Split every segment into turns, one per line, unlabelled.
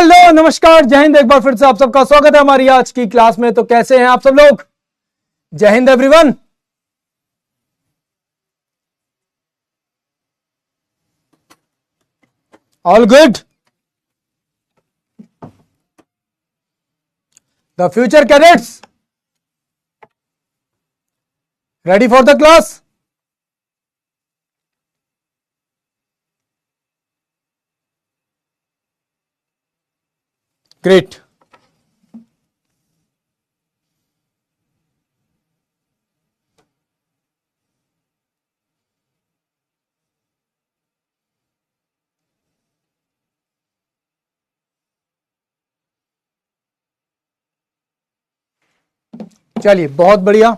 Hello नमस्कार जय हिंद। एक बार फिर से आप सबका स्वागत है हमारी आज की क्लास में। तो कैसे हैं आप सब लोग? जय Hind everyone. All good? The future cadets ready for the class? Great. चलिए बहुत बढ़िया।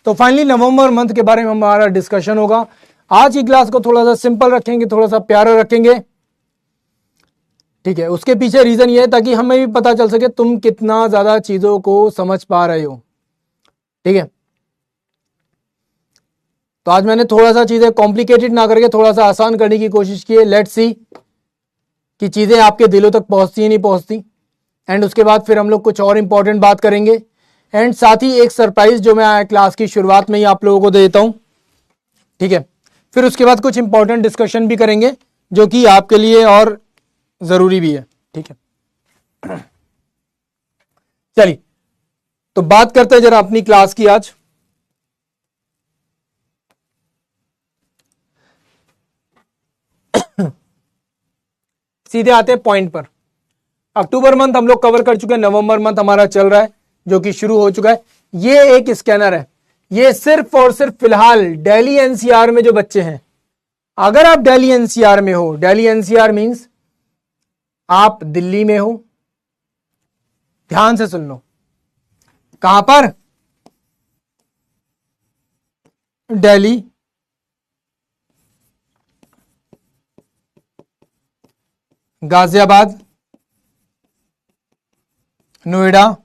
तो फाइनली नवंबर मंथ के बारे में हमारा डिस्कशन होगा। आज की क्लास को थोड़ा सा सिंपल रखेंगे, थोड़ा सा प्यारा रखेंगे, ठीक है। उसके पीछे रीजन ये है ताकि हमें भी पता चल सके तुम कितना ज्यादा चीजों को समझ पा रहे हो, ठीक है। तो आज मैंने थोड़ा सा चीजें कॉम्प्लिकेटेड ना करके थोड़ा सा आसान करने की कोशिश की है। लेट्स सी कि चीजें आपके दिलों तक पहुंचती है नहीं पहुंचती। एंड उसके बाद फिर हम लोग कुछ और इंपॉर्टेंट बात करेंगे। एंड साथ ही एक सरप्राइज जो मैं क्लास की शुरुआत में ही आप लोगों को दे देता हूं, ठीक है। फिर उसके बाद कुछ इंपॉर्टेंट डिस्कशन भी करेंगे जो कि आपके लिए और जरूरी भी है, ठीक है। चलिए तो बात करते हैं जरा अपनी क्लास की आज। सीधे आते हैं पॉइंट पर। अक्टूबर मंथ हम लोग कवर कर चुके हैं, नवंबर मंथ हमारा चल रहा है जो कि शुरू हो चुका है। ये एक स्कैनर है, ये सिर्फ और सिर्फ फिलहाल दिल्ली एनसीआर में जो बच्चे हैं, अगर आप दिल्ली एनसीआर में हो, दिल्ली एनसीआर मींस आप दिल्ली में हो, ध्यान से सुन लो, कहां पर? दिल्ली, गाजियाबाद, नोएडा,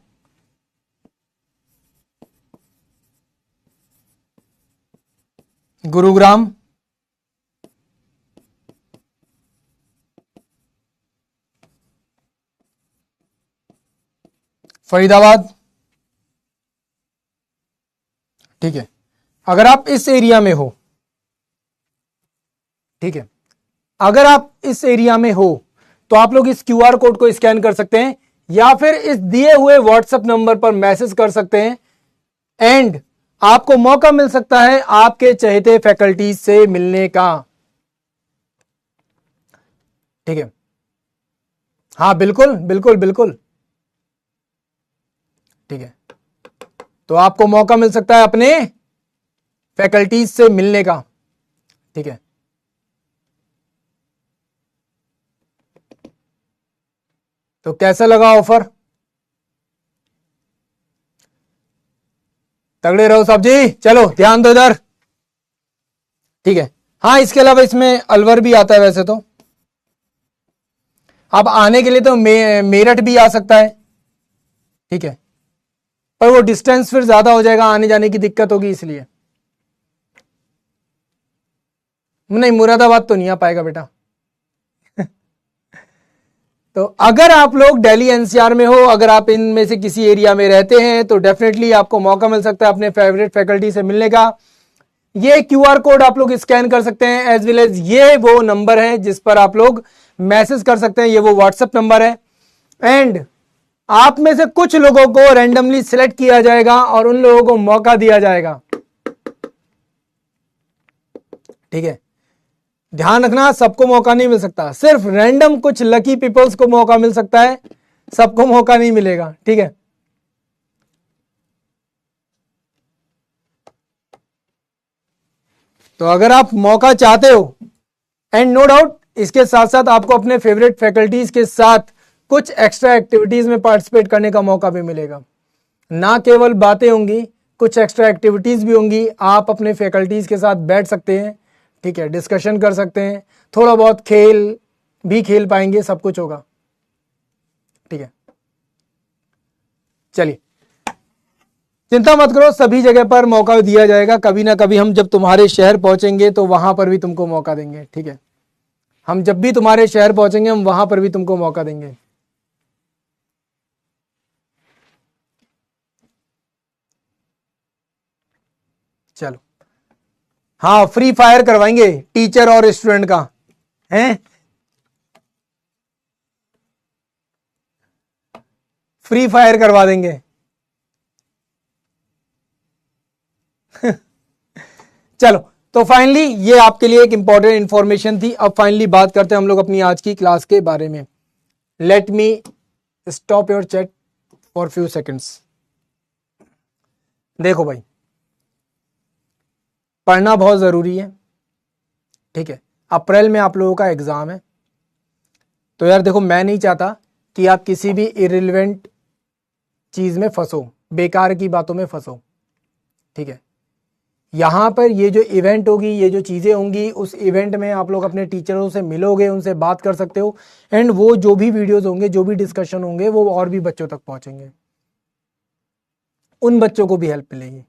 गुरुग्राम, फरीदाबाद, ठीक है। अगर आप इस एरिया में हो, ठीक है, अगर आप इस एरिया में हो तो आप लोग इस क्यूआर कोड को स्कैन कर सकते हैं या फिर इस दिए हुए व्हाट्सएप नंबर पर मैसेज कर सकते हैं। एंड आपको मौका मिल सकता है आपके चहेते फैकल्टी से मिलने का, ठीक है। हाँ बिल्कुल बिल्कुल बिल्कुल, ठीक है। तो आपको मौका मिल सकता है अपने फैकल्टीज से मिलने का, ठीक है। तो कैसा लगा ऑफर? तगड़े रहो साहब जी। चलो ध्यान दो इधर, ठीक है। हाँ इसके अलावा इसमें अलवर भी आता है वैसे तो। अब आने के लिए तो मेरठ भी आ सकता है, ठीक है, पर वो डिस्टेंस फिर ज्यादा हो जाएगा, आने जाने की दिक्कत होगी इसलिए। नहीं मुरादाबाद तो नहीं आ पाएगा बेटा। तो अगर आप लोग दिल्ली एनसीआर में हो, अगर आप इनमें से किसी एरिया में रहते हैं तो डेफिनेटली आपको मौका मिल सकता है अपने फेवरेट फैकल्टी से मिलने का। ये क्यूआर कोड आप लोग स्कैन कर सकते हैं, एज वेल एज ये वो नंबर है जिस पर आप लोग मैसेज कर सकते हैं, ये वो व्हाट्सएप नंबर है। एंड आप में से कुछ लोगों को रैंडमली सिलेक्ट किया जाएगा और उन लोगों को मौका दिया जाएगा, ठीक है। ध्यान रखना सबको मौका नहीं मिल सकता, सिर्फ रैंडम कुछ लकी पीपल्स को मौका मिल सकता है, सबको मौका नहीं मिलेगा, ठीक है। तो अगर आप मौका चाहते हो, एंड नो डाउट इसके साथ साथ आपको अपने फेवरेट फैकल्टीज के साथ कुछ एक्स्ट्रा एक्टिविटीज में पार्टिसिपेट करने का मौका भी मिलेगा। ना केवल बातें होंगी, कुछ एक्स्ट्रा एक्टिविटीज भी होंगी। आप अपने फैकल्टीज के साथ बैठ सकते हैं, ठीक है, डिस्कशन कर सकते हैं, थोड़ा बहुत खेल भी खेल पाएंगे, सब कुछ होगा, ठीक है। चलिए चिंता मत करो, सभी जगह पर मौका दिया जाएगा। कभी ना कभी हम जब तुम्हारे शहर पहुंचेंगे तो वहां पर भी तुमको मौका देंगे, ठीक है। हम जब भी तुम्हारे शहर पहुंचेंगे हम वहां पर भी तुमको मौका देंगे। चलो, हाँ फ्री फायर करवाएंगे टीचर और स्टूडेंट का, हैं? फ्री फायर करवा देंगे। चलो, तो फाइनली ये आपके लिए एक इंपॉर्टेंट इंफॉर्मेशन थी। अब फाइनली बात करते हैं हम लोग अपनी आज की क्लास के बारे में। Let me stop your chat for few seconds. देखो भाई, पढ़ना बहुत जरूरी है, ठीक है। अप्रैल में आप लोगों का एग्जाम है, तो यार देखो, मैं नहीं चाहता कि आप किसी भी इरिलेवेंट चीज में फंसो, बेकार की बातों में फंसो, ठीक है। यहां पर ये जो इवेंट होगी, ये जो चीजें होंगी, उस इवेंट में आप लोग अपने टीचरों से मिलोगे, उनसे बात कर सकते हो, एंड वो जो भी वीडियोस होंगे, जो भी डिस्कशन होंगे, वो और भी बच्चों तक पहुंचेंगे, उन बच्चों को भी हेल्प मिलेगी।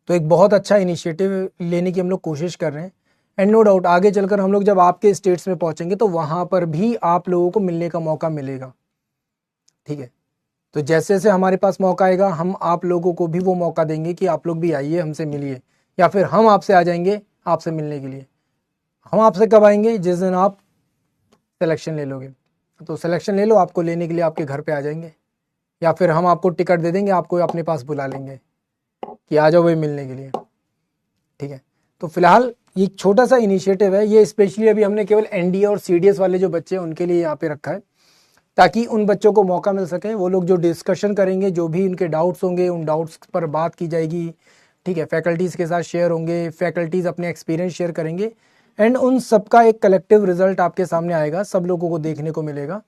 तो एक बहुत अच्छा इनिशिएटिव लेने की हम लोग कोशिश कर रहे हैं, एंड नो डाउट आगे चलकर हम लोग जब आपके स्टेट्स में पहुंचेंगे तो वहां पर भी आप लोगों को मिलने का मौका मिलेगा, ठीक है। तो जैसे जैसे हमारे पास मौका आएगा, हम आप लोगों को भी वो मौका देंगे कि आप लोग भी आइए, हमसे मिलिए, या फिर हम आपसे आ जाएंगे आपसे मिलने के लिए। हम आपसे कब आएंगे? जिस दिन आप सिलेक्शन ले लोगे। तो सिलेक्शन ले लो, आपको लेने के लिए आपके घर पे आ जाएंगे, या फिर हम आपको टिकट दे देंगे, आपको अपने पास बुला लेंगे कि आ जाओ भाई मिलने के लिए, ठीक है। तो फिलहाल ये छोटा सा इनिशिएटिव है, ये स्पेशली अभी हमने केवल एनडीए और सीडीएस वाले जो बच्चे हैं उनके लिए यहाँ पे रखा है, ताकि उन बच्चों को मौका मिल सके। वो लोग जो डिस्कशन करेंगे, जो भी उनके डाउट्स होंगे, उन डाउट्स पर बात की जाएगी, ठीक है। फैकल्टीज़ के साथ शेयर होंगे, फैकल्टीज़ अपने एक्सपीरियंस शेयर करेंगे, एंड उन सबका एक कलेक्टिव रिजल्ट आपके सामने आएगा, सब लोगों को देखने को मिलेगा,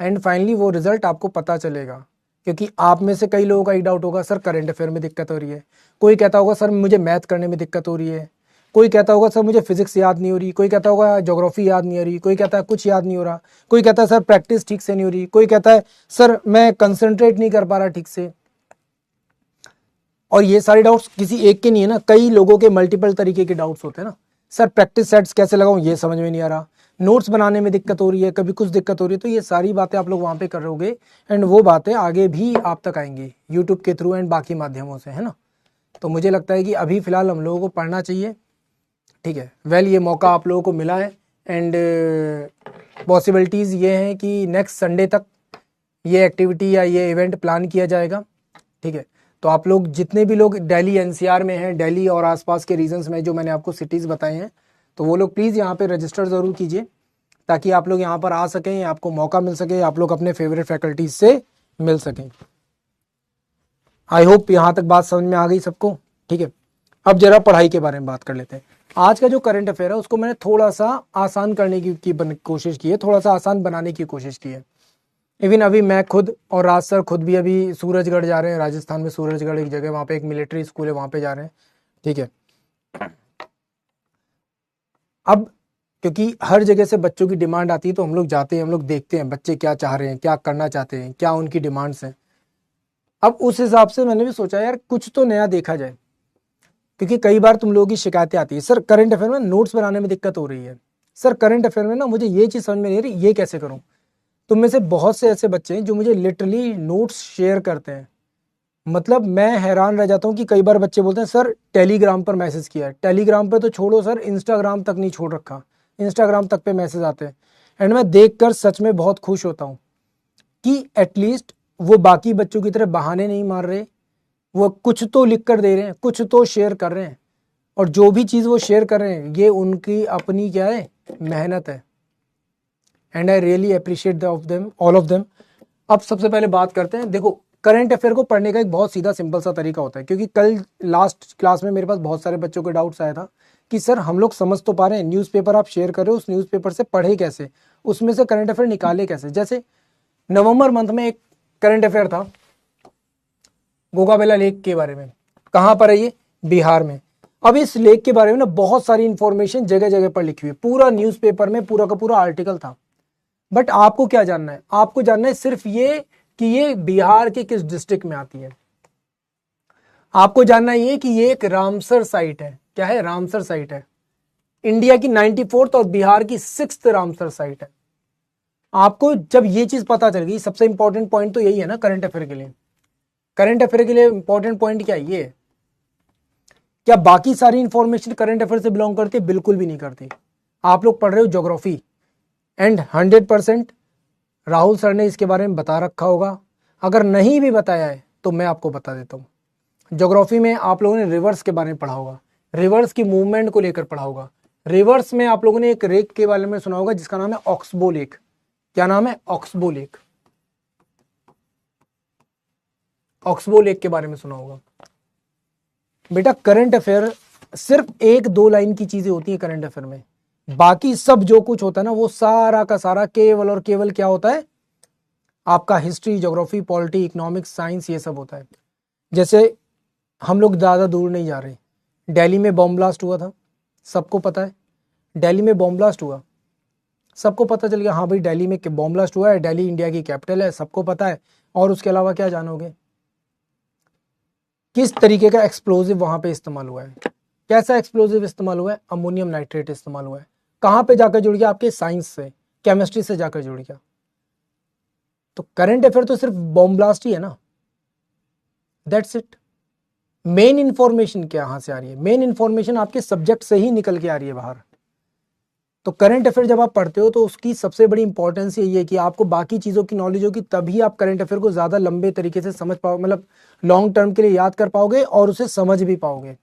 एंड फाइनली वो रिजल्ट आपको पता चलेगा। क्योंकि आप में से कई लोगों का एक डाउट होगा, सर करंट अफेयर में दिक्कत हो रही है, कोई कहता होगा सर मुझे मैथ करने में दिक्कत हो रही है, कोई कहता होगा सर मुझे फिजिक्स याद नहीं हो रही, कोई कहता होगा ज्योग्राफी याद नहीं हो रही, कोई कहता है कुछ याद नहीं हो रहा, कोई कहता है सर प्रैक्टिस ठीक से नहीं हो रही, कोई कहता है सर मैं कंसंट्रेट नहीं कर पा रहा ठीक से। और ये सारे डाउट्स किसी एक के नहीं है ना, कई लोगों के मल्टीपल तरीके के डाउट्स होते हैं ना। सर प्रैक्टिस सेट्स कैसे लगाऊं, ये समझ में नहीं आ रहा, नोट्स बनाने में दिक्कत हो रही है, कभी कुछ दिक्कत हो रही है। तो ये सारी बातें आप लोग वहां पे कर रहोगे, एंड वो बातें आगे भी आप तक आएंगी यूट्यूब के थ्रू एंड बाकी माध्यमों से, है ना। तो मुझे लगता है कि अभी फिलहाल हम लोगों को पढ़ना चाहिए, ठीक है। वेल ये मौका आप लोगों को मिला है, एंड पॉसिबिलिटीज़ ये हैं कि नेक्स्ट संडे तक ये एक्टिविटी या ये इवेंट प्लान किया जाएगा, ठीक है। तो आप लोग जितने भी लोग दिल्ली एनसीआर में हैं, दिल्ली और आसपास के रीजन्स में जो मैंने आपको सिटीज़ बताए हैं, तो वो लोग प्लीज़ यहाँ पे रजिस्टर ज़रूर कीजिए, ताकि आप लोग यहाँ पर आ सकें, आपको मौका मिल सके, आप लोग अपने फेवरेट फैकल्टीज से मिल सकें। आई होप यहाँ तक बात समझ में आ गई सबको, ठीक है। अब जरा पढ़ाई के बारे में बात कर लेते हैं। आज का जो करंट अफेयर है उसको मैंने थोड़ा सा आसान करने की कोशिश की है, थोड़ा सा आसान बनाने की कोशिश की है। इवन अभी मैं खुद और राज सर खुद भी अभी सूरजगढ़ जा रहे हैं, राजस्थान में सूरजगढ़ एक जगह, वहाँ पे एक मिलिट्री स्कूल है, वहाँ पे जा रहे हैं, ठीक है। अब क्योंकि हर जगह से बच्चों की डिमांड आती है, तो हम लोग जाते हैं, हम लोग देखते हैं बच्चे क्या चाह रहे हैं, क्या करना चाहते हैं, क्या उनकी डिमांड्स हैं। अब उस हिसाब से मैंने भी सोचा यार कुछ तो नया देखा जाए, क्योंकि कई बार तुम लोगों की शिकायतें आती है, सर करंट अफेयर में नोट्स बनाने में दिक्कत हो रही है, सर करंट अफेयर में ना मुझे ये चीज़ समझ में नहीं आ रही, ये कैसे करूँ। तुम में से बहुत से ऐसे बच्चे हैं जो मुझे लिटरली नोट्स शेयर करते हैं, मतलब मैं हैरान रह जाता हूँ कि कई बार बच्चे बोलते हैं सर टेलीग्राम पर मैसेज किया है। टेलीग्राम पर तो छोड़ो सर, इंस्टाग्राम तक नहीं छोड़ रखा, इंस्टाग्राम तक पे मैसेज आते हैं, एंड मैं देखकर सच में बहुत खुश होता हूँ कि एटलीस्ट वो बाकी बच्चों की तरह बहाने नहीं मार रहे, वो कुछ तो लिख कर दे रहे हैं, कुछ तो शेयर कर रहे हैं, और जो भी चीज़ वो शेयर कर रहे हैं ये उनकी अपनी क्या है, मेहनत है, and I really appreciate all of them. अब सबसे पहले बात करते हैं, देखो करंट अफेयर को पढ़ने का एक बहुत सीधा सिंपल सा तरीका होता है, क्योंकि कल लास्ट क्लास में मेरे पास बहुत सारे बच्चों के डाउट्स आया था कि सर हम लोग समझ तो पा रहे हैं, न्यूज़पेपर आप शेयर कर रहे हो, उस न्यूज़पेपर से पढ़े कैसे, उसमें से करंट अफेयर निकाले कैसे। जैसे नवंबर मंथ में एक करंट अफेयर था गोगाबेला लेक के बारे में, कहाँ पर है ये, बिहार में। अब इस लेक के बारे में ना बहुत सारी इंफॉर्मेशन जगह जगह पर लिखी हुई है, पूरा न्यूज़पेपर में पूरा का पूरा आर्टिकल था, बट आपको क्या जानना है, आपको जानना है सिर्फ ये कि ये बिहार के किस डिस्ट्रिक्ट में आती है। आपको जानना ये कि ये एक रामसर साइट है, क्या है, रामसर साइट है, इंडिया की 94th और बिहार की 6th रामसर साइट है। आपको जब ये चीज पता चल गई, सबसे इंपॉर्टेंट पॉइंट तो यही है ना करंट अफेयर के लिए। करंट अफेयर के लिए इंपॉर्टेंट पॉइंट क्या है, ये क्या बाकी सारी इंफॉर्मेशन करंट अफेयर से बिलोंग करती है? बिल्कुल भी नहीं करती। आप लोग पढ़ रहे हो ज्योग्राफी, एंड 100% राहुल सर ने इसके बारे में बता रखा होगा। अगर नहीं भी बताया है तो मैं आपको बता देता हूँ। ज्योग्राफी में आप लोगों ने रिवर्स के बारे में पढ़ा होगा, रिवर्स की मूवमेंट को लेकर पढ़ा होगा। रिवर्स में आप लोगों ने एक लेक के बारे में सुना होगा जिसका नाम है ऑक्सबो लेक। क्या नाम है? Oxbow lake. ऑक्सबो लेक के बारे में सुना होगा। बेटा करंट अफेयर सिर्फ 1-2 लाइन की चीजें होती है करंट अफेयर में, बाकी सब जो कुछ होता है ना वो सारा का सारा केवल और केवल क्या होता है? आपका history, geography, polity, economics, science, ये सब होता है। जैसे हम लोग ज़्यादा दूर नहीं जा रहे, दिल्ली में बॉम्ब ब्लास्ट हुआ था, सबको पता है। दिल्ली में बॉम्ब ब्लास्ट हुआ, सबको पता चल गया, हाँ भाई दिल्ली में बॉम्ब ब्लास्ट हुआ है, दिल्ली इंडिया की कैपिटल है, सबको पता है। और उसके अलावा क्या जानोगे? किस तरीके का एक्सप्लोजिव वहां पे इस्तेमाल हुआ है? कैसा एक्सप्लोजिव इस्तेमाल हुआ है? अमोनियम नाइट्रेट इस्तेमाल हुआ है। कहां पे जाकर जुड़ गया? आपके साइंस से, केमिस्ट्री से जाकर जुड़ गया। तो करंट अफेयर तो सिर्फ बॉम्ब ब्लास्ट ही है ना, दैट्स इट। मेन इंफॉर्मेशन क्या यहां से आ रही है? मेन इंफॉर्मेशन आपके सब्जेक्ट से ही निकल के आ रही है बाहर। तो करंट अफेयर जब आप पढ़ते हो तो उसकी सबसे बड़ी इंपॉर्टेंस ये है कि आपको बाकी चीज़ों की नॉलेज होगी, तभी आप करंट अफेयर को ज़्यादा लंबे तरीके से समझ पाओगे, मतलब लॉन्ग टर्म के लिए याद कर पाओगे और उसे समझ भी पाओगे।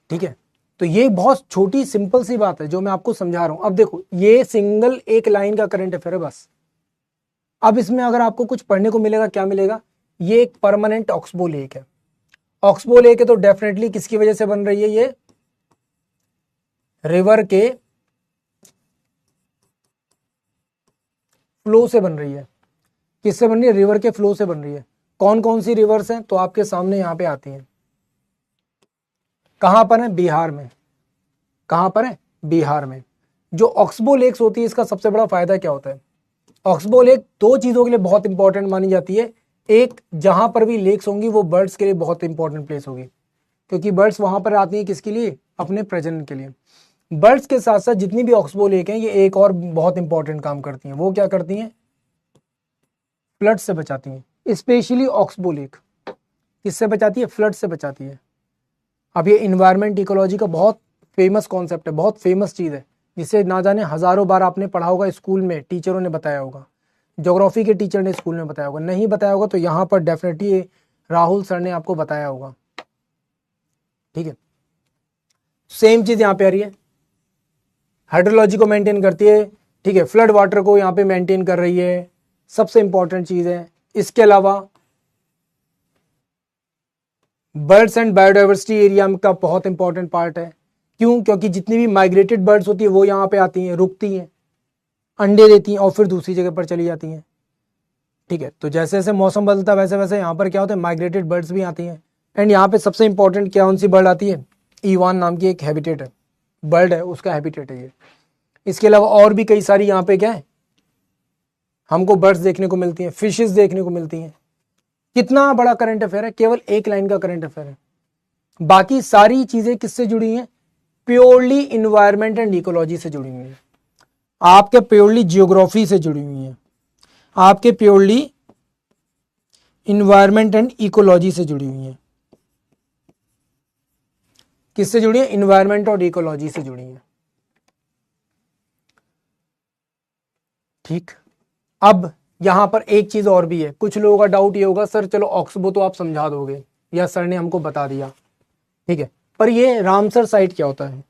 ठीक है, तो ये बहुत छोटी सिंपल सी बात है जो मैं आपको समझा रहा हूं। अब देखो, ये सिंगल एक लाइन का करंट अफेयर है बस। अब इसमें अगर आपको कुछ पढ़ने को मिलेगा, क्या मिलेगा? ये एक परमानेंट ऑक्सबो लेक है। ऑक्सबो लेक है तो डेफिनेटली किसकी वजह से बन रही है? ये रिवर के फ्लो से बन रही है। किससे बन रही है? रिवर के फ्लो से बन रही है। कौन कौन सी रिवर्स हैं? तो आपके सामने यहां पे आती हैं। कहां पर है? बिहार में। कहां पर है? बिहार में। जो ऑक्सबो लेक्स होती है, इसका सबसे बड़ा फायदा क्या होता है? ऑक्सबो लेक 2 चीजों के लिए बहुत इंपॉर्टेंट मानी जाती है। एक, जहां पर भी लेक्स होंगी वो बर्ड्स के लिए बहुत इंपॉर्टेंट प्लेस होगी, क्योंकि बर्ड्स वहां पर आती हैं किसके लिए? अपने प्रजनन के लिए। बर्ड्स के साथ साथ जितनी भी ऑक्सबो लेक हैं, ये एक और बहुत इंपॉर्टेंट काम करती हैं। वो क्या करती हैं? फ्लड से बचाती हैं। स्पेशली ऑक्सबो लेक किससे बचाती है? फ्लड से बचाती है। अब ये इन्वायरमेंट इकोलॉजी का बहुत फेमस कॉन्सेप्ट है, बहुत फेमस चीज़ है, जिसे ना जाने हजारों बार आपने पढ़ा होगा, स्कूल में टीचरों ने बताया होगा, ज्योग्राफी के टीचर ने स्कूल में बताया होगा। नहीं बताया होगा तो यहाँ पर डेफिनेटली राहुल सर ने आपको बताया होगा। ठीक है, सेम चीज़ यहाँ पे आ रही है, हाइड्रोलॉजी को मेंटेन करती है। ठीक है, फ्लड वाटर को यहाँ पे मेंटेन कर रही है, सबसे इंपॉर्टेंट चीज़ है। इसके अलावा बर्ड्स एंड बायोडाइवर्सिटी एरिया का बहुत इंपॉर्टेंट पार्ट है। क्यों? क्योंकि जितनी भी माइग्रेटेड बर्ड्स होती है वो यहाँ पे आती हैं, रुकती हैं, अंडे देती हैं और फिर दूसरी जगह पर चली जाती हैं। ठीक है, तो जैसे जैसे मौसम बदलता है वैसे वैसे यहाँ पर क्या होता है? माइग्रेटेड बर्ड्स भी आती हैं। एंड यहाँ पे सबसे इंपॉर्टेंट क्या, कौन सी बर्ड आती है? ईवान नाम की एक हैबिटेट है, बर्ड है, उसका हैबिटेट है ये। इसके अलावा और भी कई सारी यहाँ पे क्या है, हमको बर्ड्स देखने को मिलती हैं, फिशेस देखने को मिलती हैं। कितना बड़ा करंट अफेयर है, केवल एक लाइन का करंट अफेयर है। बाकी सारी चीजें किससे जुड़ी हैं? प्योरली इन्वायरमेंट एंड इकोलॉजी से जुड़ी हुई हैं, आपके प्योरली जियोग्राफी से जुड़ी हुई हैं, आपके प्योरली इन्वायरमेंट एंड इकोलॉजी से जुड़ी हुई हैं। किससे जुड़ी है? इन्वायरमेंट और इकोलॉजी से जुड़ी हैं। ठीक, अब यहां पर एक चीज और भी है। कुछ लोगों का डाउट ये होगा, सर चलो ऑक्सबो तो आप समझा दोगे या सर ने हमको बता दिया, ठीक है, पर ये रामसर साइट क्या होता है?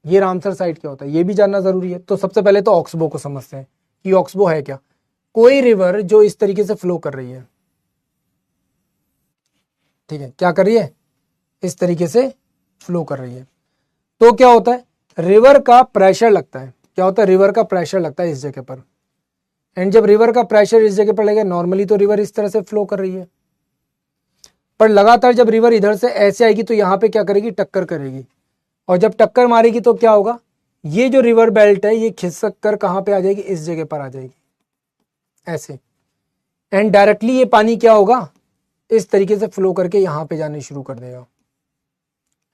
ये रामसर साइट क्या होता है, ये भी जानना जरूरी है। तो सबसे पहले तो ऑक्सबो को समझते हैं कि ऑक्सबो है क्या। कोई रिवर जो इस तरीके से फ्लो कर रही है, ठीक है, क्या कर रही है? इस तरीके से फ्लो कर रही है, तो क्या होता है? रिवर का प्रेशर लगता है। क्या होता है? रिवर का प्रेशर लगता है इस जगह पर। एंड जब रिवर का प्रेशर इस जगह पर लगेगा, नॉर्मली तो रिवर इस तरह से फ्लो कर रही है, पर लगातार जब रिवर इधर से ऐसे आएगी तो यहाँ पे क्या करेगी? टक्कर करेगी। और जब टक्कर मारेगी तो क्या होगा? ये जो रिवर बेल्ट है ये खिसक कर कहाँ पे आ जाएगी? इस जगह पर आ जाएगी ऐसे। एंड डायरेक्टली ये पानी क्या होगा? इस तरीके से फ्लो करके यहाँ पे जाने शुरू कर देगा,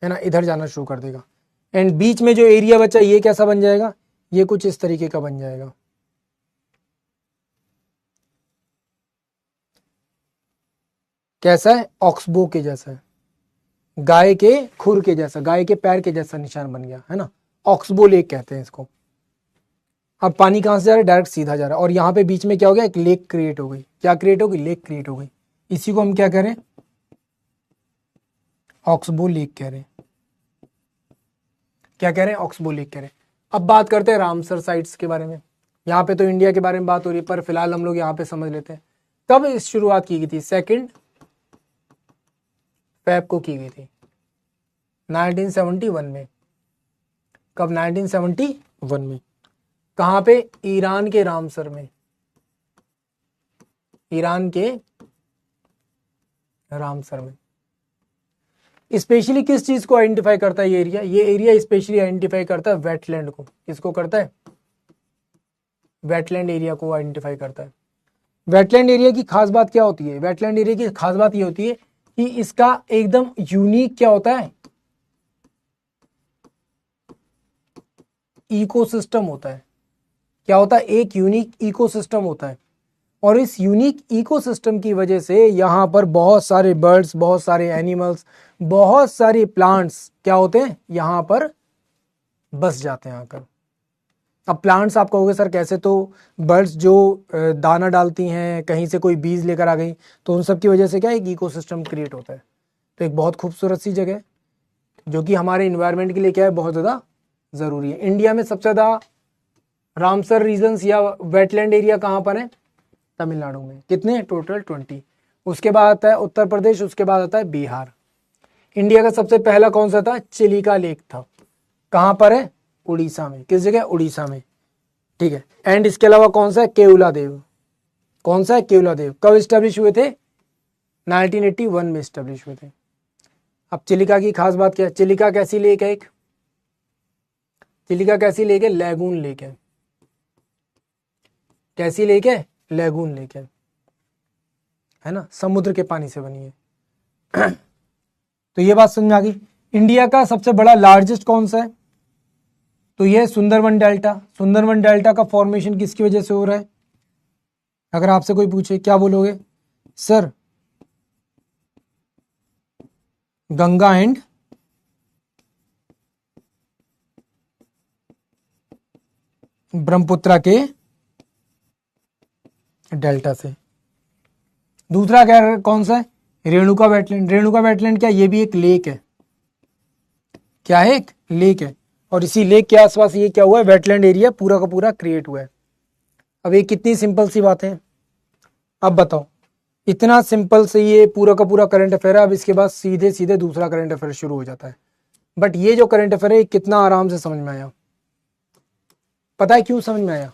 है ना, इधर जाना शुरू कर देगा। एंड बीच में जो एरिया बचा ये कैसा बन जाएगा? ये कुछ इस तरीके का बन जाएगा। कैसा है? ऑक्सबो के जैसा है। गाय के खुर के जैसा, गाय के पैर के जैसा निशान बन गया, है ना। ऑक्सबो लेक कहते हैं इसको। अब पानी कहां से जा रहा है, डायरेक्ट सीधा जा रहा है, और यहाँ पे बीच में क्या हो गया, एक लेक क्रिएट हो गई। क्या क्रिएट हो गई, लेक क्रिएट हो गई। इसी को हम क्या कह रहे हैं, ऑक्सबो लेक कह रहे हैं। क्या कह रहे हैं, ऑक्सबो लेक कह रहे हैं। अब बात करते हैं रामसर साइट्स के बारे में। यहाँ पे तो इंडिया के बारे में बात हो रही है, पर फिलहाल हम लोग यहाँ पे समझ लेते हैं कब इस शुरुआत की गई थी। 2 फ़रवरी को की गई थी 1971 में। कब, 1971 में। कहाँ पे, ईरान के रामसर में। ईरान के रामसर में। स्पेशली किस चीज को आइडेंटिफाई करता है ये एरिया, ये एरिया स्पेशली आइडेंटिफाई करता है वेटलैंड को। किसको करता है, वेटलैंड एरिया को आइडेंटिफाई करता है। वेटलैंड एरिया की खास बात क्या होती है, वेटलैंड एरिया की खास बात ये होती है कि इसका एकदम यूनिक क्या होता है, इकोसिस्टम होता है। क्या होता है, एक यूनिक इकोसिस्टम होता है। और इस यूनिक इकोसिस्टम की वजह से यहाँ पर बहुत सारे बर्ड्स, बहुत सारे एनिमल्स, बहुत सारे प्लांट्स क्या होते हैं, यहाँ पर बस जाते हैं आकर। अब प्लांट्स आप कहोगे सर कैसे, तो बर्ड्स जो दाना डालती हैं, कहीं से कोई बीज लेकर आ गई, तो उन सब की वजह से क्या एक इकोसिस्टम क्रिएट होता है। तो एक बहुत खूबसूरत सी जगह जो कि हमारे इन्वायरमेंट के लिए क्या है, बहुत ज़्यादा ज़रूरी है। इंडिया में सबसे ज़्यादा रामसर रीजन्स या वेटलैंड एरिया कहाँ पर है, तमिलनाडु में। कितने, टोटल 20। उसके बाद आता है उत्तर प्रदेश, उसके बाद आता है बिहार। इंडिया का सबसे पहला कौन सा था, चिलिका लेक था। कहाँ पर है, उड़ीसा में। किस जगह, उड़ीसा में, ठीक है। एंड इसके अलावा कौन सा है, केवला देव। कौन सा है, केवला देव। कब स्टैब्लिश हुए थे, 1981 में स्टैब्लिश हुए थे। अब चिलिका की खास बात क्या है, चिलिका कैसी लेक है, एक चिलिका कैसी लेक है, लैगून लेक है। कैसी लेक है, लैगून लेक है ना, समुद्र के पानी से बनी है। तो ये बात समझ आ गई। इंडिया का सबसे बड़ा लार्जेस्ट कौन सा है, तो ये सुंदरवन डेल्टा। सुंदरवन डेल्टा का फॉर्मेशन किसकी वजह से हो रहा है, अगर आपसे कोई पूछे क्या बोलोगे, सर गंगा एंड ब्रह्मपुत्र के डेल्टा से। दूसरा क्या, कौन सा है, रेणुका वेटलैंड। रेणुका वेटलैंड क्या, ये भी एक लेक है। क्या है, एक लेक है। और इसी लेक के आसपास ये क्या हुआ है, वेटलैंड एरिया पूरा का पूरा क्रिएट हुआ है। अब ये कितनी सिंपल सी बात है। अब बताओ, इतना सिंपल से ये पूरा का पूरा करंट अफेयर है। अब इसके बाद सीधे सीधे दूसरा करंट अफेयर शुरू हो जाता है। बट ये जो करंट अफेयर है कितना आराम से समझ में आया, पता है क्यों समझ में आया,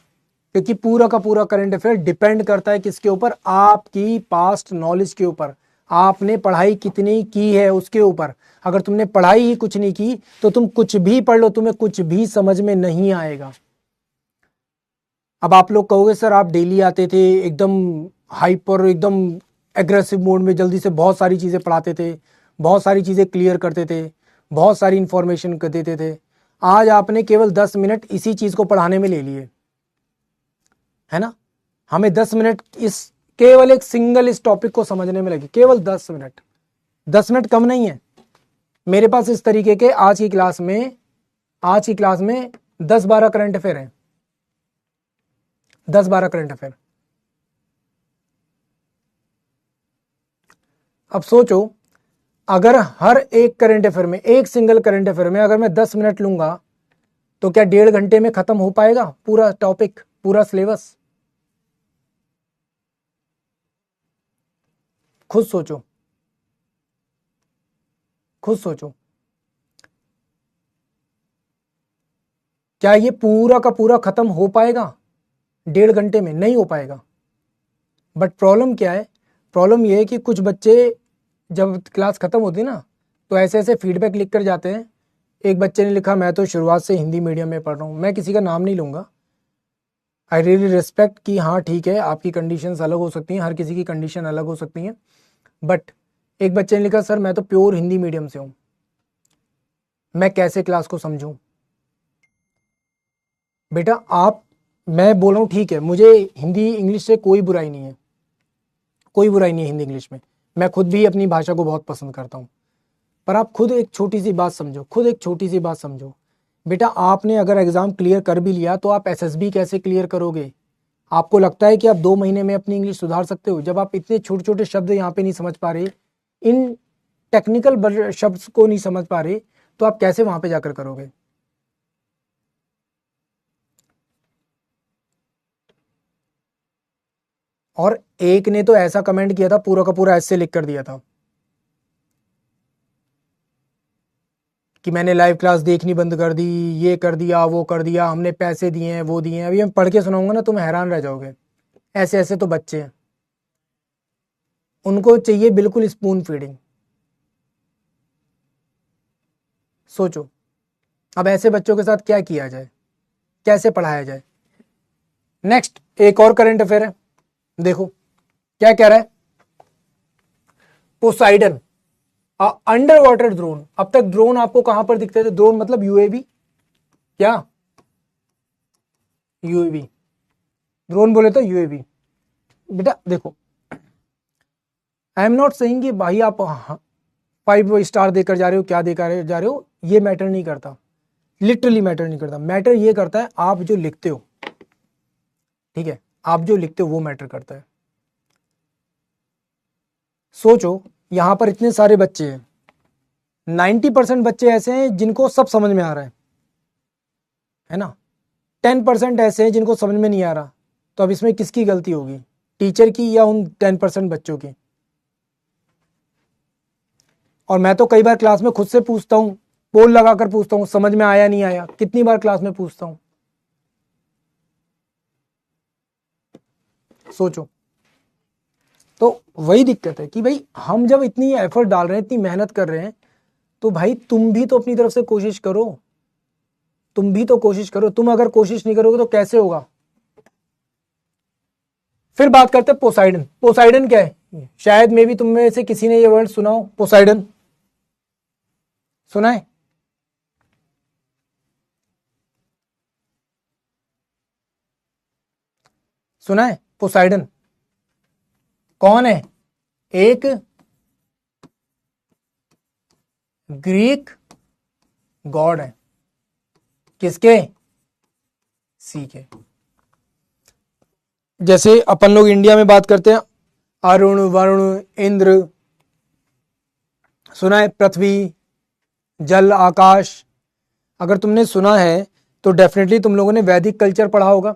क्योंकि पूरा का पूरा करंट अफेयर डिपेंड करता है किसके ऊपर, आपकी पास्ट नॉलेज के ऊपर। आपने पढ़ाई कितनी की है उसके ऊपर। अगर तुमने पढ़ाई ही कुछ नहीं की तो तुम कुछ भी पढ़ लो, तुम्हें कुछ भी समझ में नहीं आएगा। अब आप लोग कहोगे सर आप डेली आते थे एकदम हाइपर, एकदम एग्रेसिव मोड में, जल्दी से बहुत सारी चीज़ें पढ़ाते थे, बहुत सारी चीज़ें क्लियर करते थे, बहुत सारी इंफॉर्मेशन देते थे। आज आपने केवल 10 मिनट इसी चीज़ को पढ़ाने में ले लिए, है ना। हमें 10 मिनट इस केवल एक सिंगल इस टॉपिक को समझने में लगे, केवल 10 मिनट। 10 मिनट कम नहीं है। मेरे पास इस तरीके के आज की क्लास में 10-12 करंट अफेयर हैं, 10-12 करंट अफेयर। अब सोचो, अगर हर एक करंट अफेयर में, एक सिंगल करंट अफेयर में अगर मैं 10 मिनट लूंगा तो क्या 1.5 घंटे में खत्म हो पाएगा पूरा टॉपिक, पूरा सिलेबस? खुद सोचो, खुद सोचो, क्या ये पूरा का पूरा खत्म हो पाएगा 1.5 घंटे में? नहीं हो पाएगा। बट प्रॉब्लम क्या है, प्रॉब्लम ये है कि कुछ बच्चे जब क्लास खत्म होती है ना तो ऐसे ऐसे फीडबैक लिख कर जाते हैं। एक बच्चे ने लिखा मैं तो शुरुआत से हिंदी मीडियम में पढ़ रहा हूँ। मैं किसी का नाम नहीं लूँगा, आई रियली रिस्पेक्ट कि हाँ ठीक है आपकी कंडीशंस अलग हो सकती हैं, हर किसी की कंडीशन अलग हो सकती हैं। बट एक बच्चे ने लिखा सर मैं तो प्योर हिंदी मीडियम से हूँ, मैं कैसे क्लास को समझूं? बेटा आप, मैं बोल रहा हूँ ठीक है, मुझे हिंदी इंग्लिश से कोई बुराई नहीं है, कोई बुराई नहीं है हिंदी इंग्लिश में। मैं खुद भी अपनी भाषा को बहुत पसंद करता हूँ। पर आप खुद एक छोटी सी बात समझो, खुद एक छोटी सी बात समझो बेटा, आपने अगर एग्जाम क्लियर कर भी लिया तो आप एसएसबी कैसे क्लियर करोगे? आपको लगता है कि आप 2 महीने में अपनी इंग्लिश सुधार सकते हो? जब आप इतने छोटे छोटे शब्द यहाँ पे नहीं समझ पा रहे, इन टेक्निकल शब्द को नहीं समझ पा रहे, तो आप कैसे वहां पे जाकर करोगे? और एक ने तो ऐसा कमेंट किया था, पूरा का पूरा ऐसे लिख कर दिया था कि मैंने लाइव क्लास देखनी बंद कर दी, ये कर दिया, वो कर दिया, हमने पैसे दिए हैं, वो दिए हैं। अभी मैं पढ़ के सुनाऊंगा ना, तुम हैरान रह जाओगे। ऐसे ऐसे तो बच्चे हैं, उनको चाहिए बिल्कुल स्पून फीडिंग। सोचो अब ऐसे बच्चों के साथ क्या किया जाए, कैसे पढ़ाया जाए? नेक्स्ट एक और करंट अफेयर है, देखो क्या कह रहा है। Poseidon under water drone. अब तक ड्रोन आपको कहां पर दिखते थे? ड्रोन मतलब यूएवी, क्या यूएवी, ड्रोन बोले तो यूएवी। बेटा देखो, आई एम नॉट सेइंग कि भाई आप 5 स्टार देकर जा रहे हो, क्या देकर जा रहे हो, ये मैटर नहीं करता, लिटरली मैटर नहीं करता। मैटर ये करता है आप जो लिखते हो, ठीक है, आप जो लिखते हो वो मैटर करता है। सोचो यहां पर इतने सारे बच्चे हैं, 90% बच्चे ऐसे हैं जिनको सब समझ में आ रहा है ना, 10% ऐसे हैं जिनको समझ में नहीं आ रहा। तो अब इसमें किसकी गलती होगी, टीचर की या उन 10% बच्चों की? और मैं तो कई बार क्लास में खुद से पूछता हूँ, पोल लगाकर पूछता हूँ, समझ में आया नहीं आया, कितनी बार क्लास में पूछता हूँ। सोचो, तो वही दिक्कत है कि भाई हम जब इतनी एफर्ट डाल रहे हैं, इतनी मेहनत कर रहे हैं, तो भाई तुम भी तो अपनी तरफ से कोशिश करो, तुम भी तो कोशिश करो। तुम अगर कोशिश नहीं करोगे तो कैसे होगा? फिर बात करते हैं पोसाइडन। पोसाइडन क्या है? शायद मे भी तुम में से किसी ने ये वर्ड सुना हो, पोसाइडन सुना है? सुना है पोसाइडन कौन है? एक ग्रीक गॉड है। किसके? सी के। जैसे अपन लोग इंडिया में बात करते हैं अरुण, वरुण, इंद्र, सुना है? पृथ्वी, जल, आकाश। अगर तुमने सुना है तो डेफिनेटली तुम लोगों ने वैदिक कल्चर पढ़ा होगा।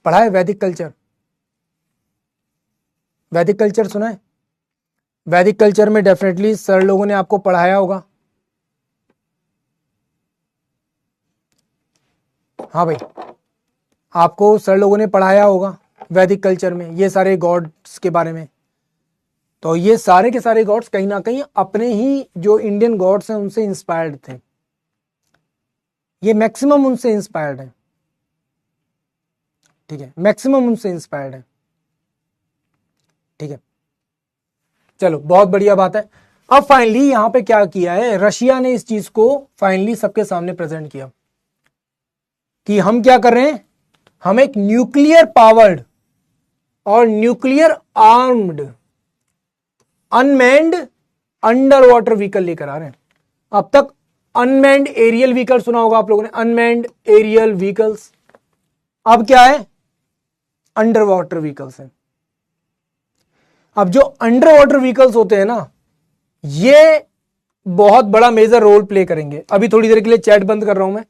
पढ़ा है वैदिक कल्चर? वैदिक कल्चर सुना है? वैदिक कल्चर में डेफिनेटली सर लोगों ने आपको पढ़ाया होगा। हाँ भाई, आपको सर लोगों ने पढ़ाया होगा वैदिक कल्चर में ये सारे गॉड्स के बारे में। तो ये सारे के सारे गॉड्स कहीं ना कहीं अपने ही जो इंडियन गॉड्स हैं उनसे इंस्पायर्ड थे। ये मैक्सिमम उनसे इंस्पायर्ड है, ठीक है, मैक्सिमम उनसे इंस्पायर्ड है, ठीक है। चलो बहुत बढ़िया बात है। अब फाइनली यहां पे क्या किया है, रशिया ने इस चीज को फाइनली सबके सामने प्रेजेंट किया कि हम क्या कर रहे हैं, हम एक न्यूक्लियर पावर्ड और nuclear armed unmanned under water vehicle लेकर आ रहे हैं। अब तक अनमैन्ड एरियल व्हीकल सुना होगा आप लोगों ने, अनमैन्ड एरियल व्हीकल्स। अब क्या है, अंडर वाटर व्हीकल्स है। अब जो अंडर वाटर व्हीकल्स होते हैं ना, ये बहुत बड़ा मेजर रोल प्ले करेंगे। अभी थोड़ी देर के लिए चैट बंद कर रहा हूं मैं।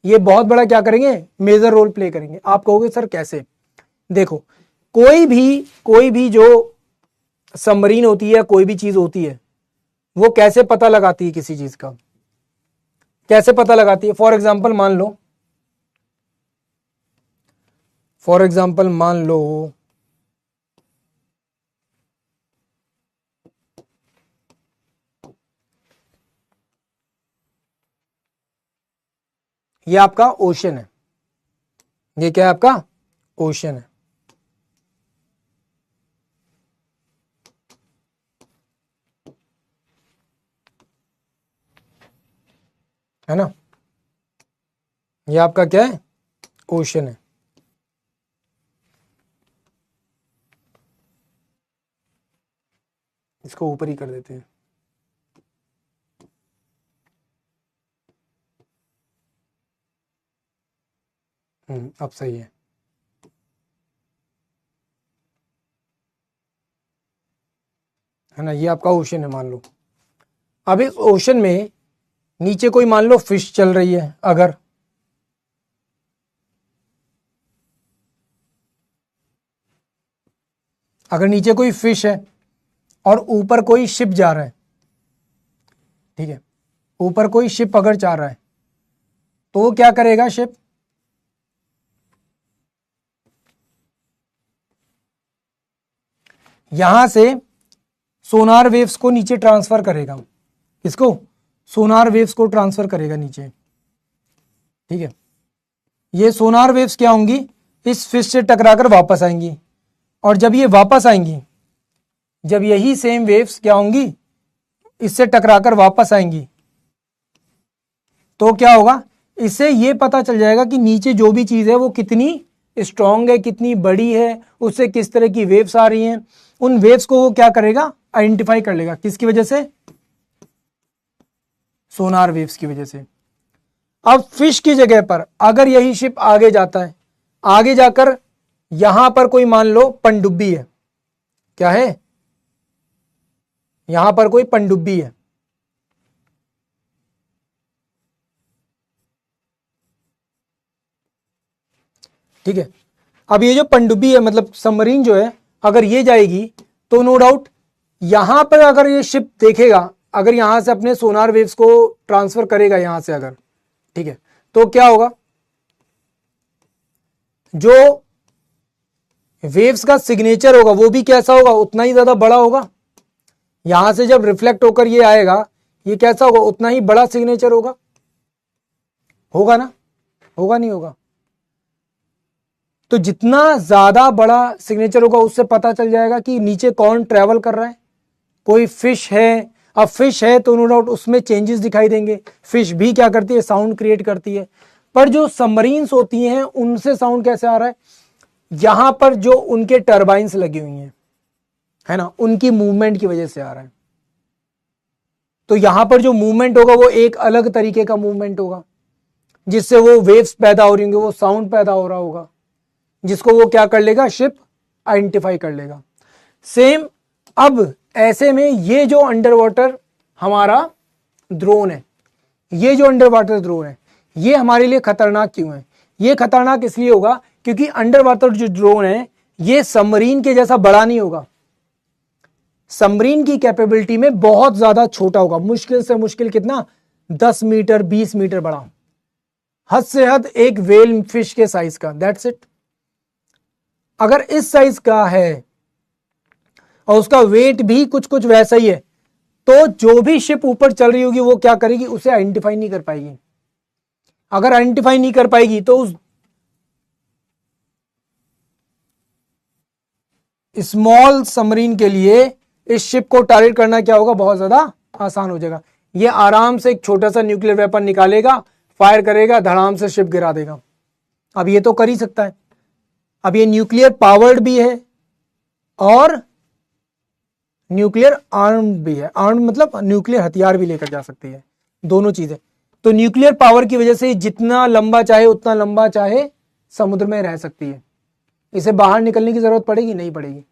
ये बहुत बड़ा क्या करेंगे, मेजर रोल प्ले करेंगे। आप कहोगे सर कैसे? देखो, कोई भी जो सबमरीन होती है, कोई भी चीज होती है, वो कैसे पता लगाती है किसी चीज का, कैसे पता लगाती है? फॉर एग्जाम्पल मान लो ये आपका ओशन है, ये क्या है आपका ओशन है ना, ये आपका क्या है, ओशन है। इसको ऊपर ही कर देते हैं। अब सही है ना। ये आपका ओशन है मान लो। अब इस ओशन में नीचे कोई मान लो फिश चल रही है, अगर नीचे कोई फिश है और ऊपर कोई शिप जा रहा है, ठीक है, ऊपर कोई शिप अगर जा रहा है तो क्या करेगा शिप, यहां से सोनार वेव्स को नीचे ट्रांसफर करेगा। किसको? सोनार वेव्स को ट्रांसफर करेगा नीचे, ठीक है। ये सोनार वेव्स क्या होंगी, इस फिश से टकराकर वापस आएंगी, और जब ये वापस आएंगी, जब यही सेम वेव्स क्या होंगी, इससे टकराकर वापस आएंगी, तो क्या होगा, इससे ये पता चल जाएगा कि नीचे जो भी चीज है वो कितनी स्ट्रांग है, कितनी बड़ी है, उससे किस तरह की वेव्स आ रही हैं। उन वेव्स को वो क्या करेगा, आइडेंटिफाई कर लेगा। किसकी वजह से? सोनार वेव्स की वजह से। अब फिश की जगह पर अगर यही शिप आगे जाता है, आगे जाकर यहां पर कोई मान लो पनडुब्बी है, क्या है, यहां पर कोई पनडुब्बी है, ठीक है। अब ये जो पनडुब्बी है मतलब सबमरीन जो है, अगर ये जाएगी तो नो डाउट यहां पर अगर ये शिप देखेगा, अगर यहां से अपने सोनार वेव्स को ट्रांसफर करेगा यहां से अगर, ठीक है, तो क्या होगा, जो वेव्स का सिग्नेचर होगा वो भी कैसा होगा, उतना ही ज्यादा बड़ा होगा। यहां से जब रिफ्लेक्ट होकर ये आएगा, ये कैसा होगा, उतना ही बड़ा सिग्नेचर होगा, होगा ना, होगा नहीं होगा? तो जितना ज्यादा बड़ा सिग्नेचर होगा उससे पता चल जाएगा कि नीचे कौन ट्रेवल कर रहा है। कोई फिश है, अब फिश है तो नो डाउट उसमें चेंजेस दिखाई देंगे। फिश भी क्या करती है, साउंड क्रिएट करती है। पर जो सबमरीन्स होती हैं उनसे साउंड कैसे आ रहा है, यहां पर जो उनके टर्बाइंस लगी हुई हैं, है ना, उनकी मूवमेंट की वजह से आ रहा है। तो यहां पर जो मूवमेंट होगा वो एक अलग तरीके का मूवमेंट होगा, जिससे वो वेव्स पैदा हो रही होंगी, वो साउंड पैदा हो रहा होगा, जिसको वो क्या कर लेगा, शिप आइडेंटिफाई कर लेगा। सेम अब ऐसे में ये जो अंडर वाटर हमारा ड्रोन है, ये जो अंडर वाटर ड्रोन है, ये हमारे लिए खतरनाक क्यों है? ये खतरनाक इसलिए होगा क्योंकि अंडर वाटर जो ड्रोन है ये सबमरीन के जैसा बड़ा नहीं होगा। सबमरीन की कैपेबिलिटी में बहुत ज्यादा छोटा होगा, मुश्किल से मुश्किल कितना, 10 मीटर 20 मीटर बड़ा, हद से हद एक व्हेल फिश के साइज का, दैट्स इट। अगर इस साइज का है और उसका वेट भी कुछ कुछ वैसा ही है, तो जो भी शिप ऊपर चल रही होगी वो क्या करेगी, उसे आइडेंटिफाई नहीं कर पाएगी। अगर आइडेंटिफाई नहीं कर पाएगी तो उस स्मॉल सबमरीन के लिए इस शिप को टारगेट करना क्या होगा, बहुत ज्यादा आसान हो जाएगा। ये आराम से एक छोटा सा न्यूक्लियर वेपन निकालेगा, फायर करेगा, धड़ाम से शिप गिरा देगा। अब ये तो कर ही सकता है। अब ये न्यूक्लियर पावर्ड भी है और न्यूक्लियर आर्म्ड भी है। आर्म्ड मतलब न्यूक्लियर हथियार भी लेकर जा सकती है, दोनों चीजें। तो न्यूक्लियर पावर की वजह से जितना लंबा चाहे उतना लंबा चाहे समुद्र में रह सकती है। इसे बाहर निकलने की जरूरत पड़ेगी, नहीं पड़ेगी।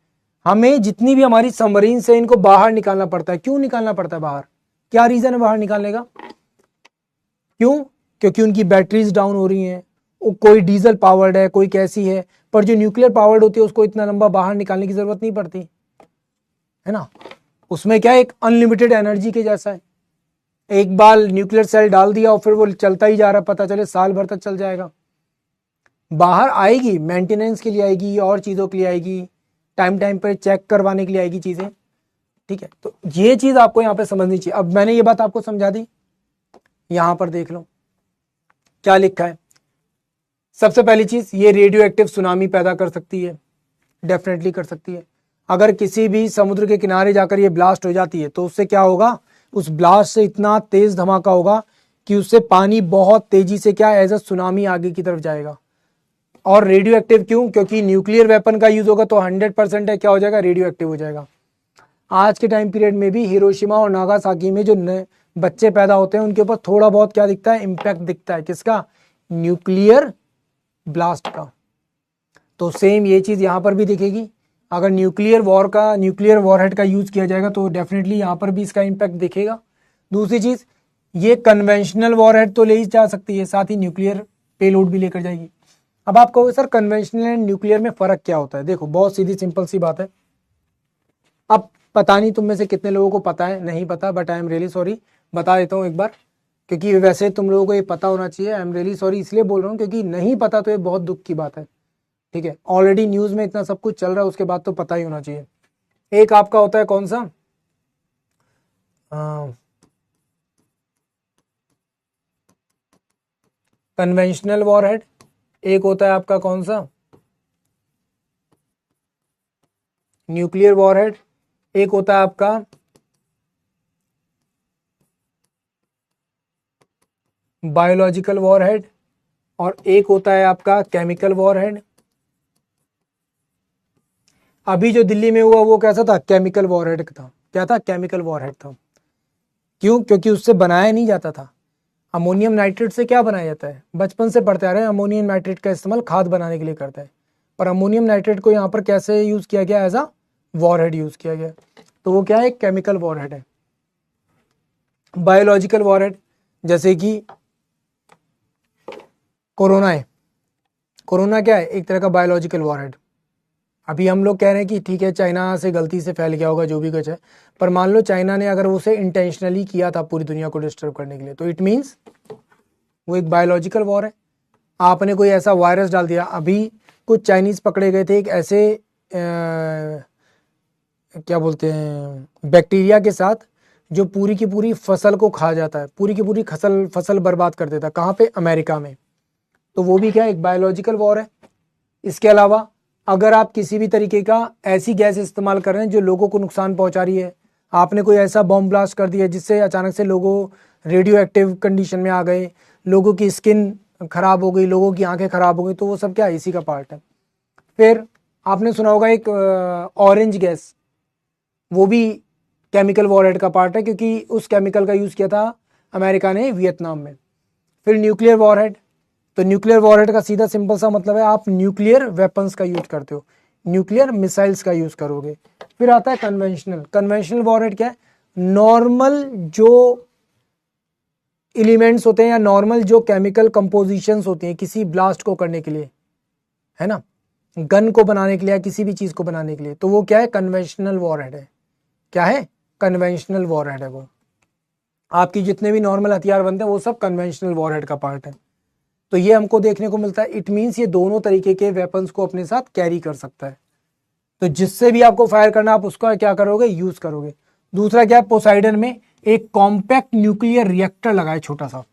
हमें जितनी भी हमारी सबमरीन से इनको बाहर निकालना पड़ता है। क्यों निकालना पड़ता है बाहर, क्या रीजन है बाहर निकालने का? क्यों? क्योंकि उनकी बैटरीज डाउन हो रही हैं, कोई डीजल पावर्ड है, कोई कैसी है। पर जो न्यूक्लियर पावर्ड होती है उसको इतना लंबा बाहर निकालने की जरूरत नहीं पड़ती, है ना। उसमें क्या, एक अनलिमिटेड एनर्जी के जैसा है। एक बार न्यूक्लियर सेल डाल दिया और फिर वो चलता ही जा रहा है, पता चले साल भर तक चल जाएगा। बाहर आएगी, मेंटेनेंस के लिए आएगी, और चीजों के लिए आएगी, टाइम टाइम पे चेक करवाने के लिए आएगी चीजें, ठीक है। तो ये चीज आपको यहाँ पे समझनी चाहिए। अब मैंने ये बात आपको समझा दी, यहां पर देख लो क्या लिखा है। सबसे पहली चीज, ये रेडियो एक्टिव सुनामी पैदा कर सकती है, डेफिनेटली कर सकती है। अगर किसी भी समुद्र के किनारे जाकर ये ब्लास्ट हो जाती है तो उससे क्या होगा, उस ब्लास्ट से इतना तेज धमाका होगा कि उससे पानी बहुत तेजी से क्या, एज अ सुनामी आगे की तरफ जाएगा। और रेडियो एक्टिव क्यों? क्योंकि न्यूक्लियर वेपन का यूज होगा तो 100% है क्या हो जाएगा, रेडियो एक्टिव हो जाएगा। आज के टाइम पीरियड में भी हिरोशिमा और नागासाकी में जो बच्चे पैदा होते हैं उनके ऊपर थोड़ा बहुत क्या दिखता है, इम्पैक्ट दिखता है, किसका, न्यूक्लियर ब्लास्ट का। तो सेम ये चीज यहां पर भी दिखेगी। अगर न्यूक्लियर वॉरहेड का यूज किया जाएगा तो डेफिनेटली यहां पर भी इसका इम्पैक्ट दिखेगा। दूसरी चीज, ये कन्वेंशनल वॉरहेड तो ले ही जा सकती है, साथ ही न्यूक्लियर पेलोड भी लेकर जाएगी। अब आप कहोगे सर कन्वेंशनल एंड न्यूक्लियर में फर्क क्या होता है? देखो बहुत सीधी सिंपल सी बात है। अब पता नहीं तुम में से कितने लोगों को पता है, नहीं पता, but I am really sorry, बता देता हूँ एक बार, क्योंकि वैसे तुम लोगों को ये पता होना चाहिए। आई एम रियली सॉरी इसलिए बोल रहा हूँ क्योंकि नहीं पता तो ये बहुत दुख की बात है, ठीक है। ऑलरेडी न्यूज में इतना सब कुछ चल रहा है, उसके बाद तो पता ही होना चाहिए। एक आपका होता है कौन सा, कन्वेंशनल वॉरहेड, एक होता है आपका कौन सा, न्यूक्लियर वॉरहेड, एक होता है आपका बायोलॉजिकल वॉरहेड, और एक होता है आपका केमिकल वॉरहेड। अभी जो दिल्ली में हुआ वो कैसा था, केमिकल वॉरहेड था। क्या था, केमिकल वॉरहेड था। क्यों? क्योंकि उससे बनाया नहीं जाता था। अमोनियम नाइट्रेट से क्या बनाया जाता है, बचपन से पढ़ते आ रहे हैं, अमोनियम नाइट्रेट का इस्तेमाल खाद बनाने के लिए करता है। पर अमोनियम नाइट्रेट को यहाँ पर कैसे यूज किया गया, एज अ वॉरहेड यूज किया गया। तो वो क्या है, एक केमिकल वॉरहेड है। बायोलॉजिकल वॉरहेड, जैसे कि कोरोना है। कोरोना क्या है, एक तरह का बायोलॉजिकल वॉरहेड। अभी हम लोग कह रहे हैं कि ठीक है चाइना से गलती से फैल गया होगा, जो भी कुछ है, पर मान लो चाइना ने अगर उसे इंटेंशनली किया था पूरी दुनिया को डिस्टर्ब करने के लिए, तो इट मीन्स वो एक बायोलॉजिकल वॉर है। आपने कोई ऐसा वायरस डाल दिया। अभी कुछ चाइनीज पकड़े गए थे एक ऐसे क्या बोलते हैं, बैक्टीरिया के साथ, जो पूरी की पूरी फसल को खा जाता है, पूरी की पूरी फसल बर्बाद कर देता है। कहाँ पे, अमेरिका में। तो वो भी क्या, एक बायोलॉजिकल वॉर है। इसके अलावा अगर आप किसी भी तरीके का ऐसी गैस इस्तेमाल कर रहे हैं जो लोगों को नुकसान पहुंचा रही है, आपने कोई ऐसा बॉम्ब ब्लास्ट कर दिया जिससे अचानक से लोगों रेडियो एक्टिव कंडीशन में आ गए, लोगों की स्किन खराब हो गई, लोगों की आंखें खराब हो गई, तो वो सब क्या, इसी का पार्ट है। फिर आपने सुना होगा एक ऑरेंज गैस, वो भी केमिकल वॉरहेड का पार्ट है, क्योंकि उस केमिकल का यूज किया था अमेरिका ने वियतनाम में। फिर न्यूक्लियर वॉरहेड, तो न्यूक्लियर वॉरहेड का सीधा सिंपल सा मतलब है आप न्यूक्लियर वेपन्स का यूज करते हो, न्यूक्लियर मिसाइल्स का यूज करोगे। फिर आता है कन्वेंशनल। कन्वेंशनल वॉरहेड क्या है, नॉर्मल जो एलिमेंट्स होते हैं या नॉर्मल जो केमिकल कंपोजिशंस होती हैं किसी ब्लास्ट को करने के लिए, है ना, गन को बनाने के लिए या किसी भी चीज को बनाने के लिए, तो वो क्या है, कन्वेंशनल वॉरहेड है। क्या है, कन्वेंशनल वॉरहेड है। वो आपकी जितने भी नॉर्मल हथियार बनते हैं वो सब कन्वेंशनल वॉरहेड का पार्ट है। तो ये हमको देखने को मिलता है। इट मीन्स ये दोनों तरीके के वेपन्स को अपने साथ कैरी कर सकता है। तो जिससे भी आपको फायर करना, आप उसका क्या करोगे, यूज करोगे। दूसरा क्या है, पोसाइडन में एक कॉम्पैक्ट न्यूक्लियर रिएक्टर लगाए, छोटा सा,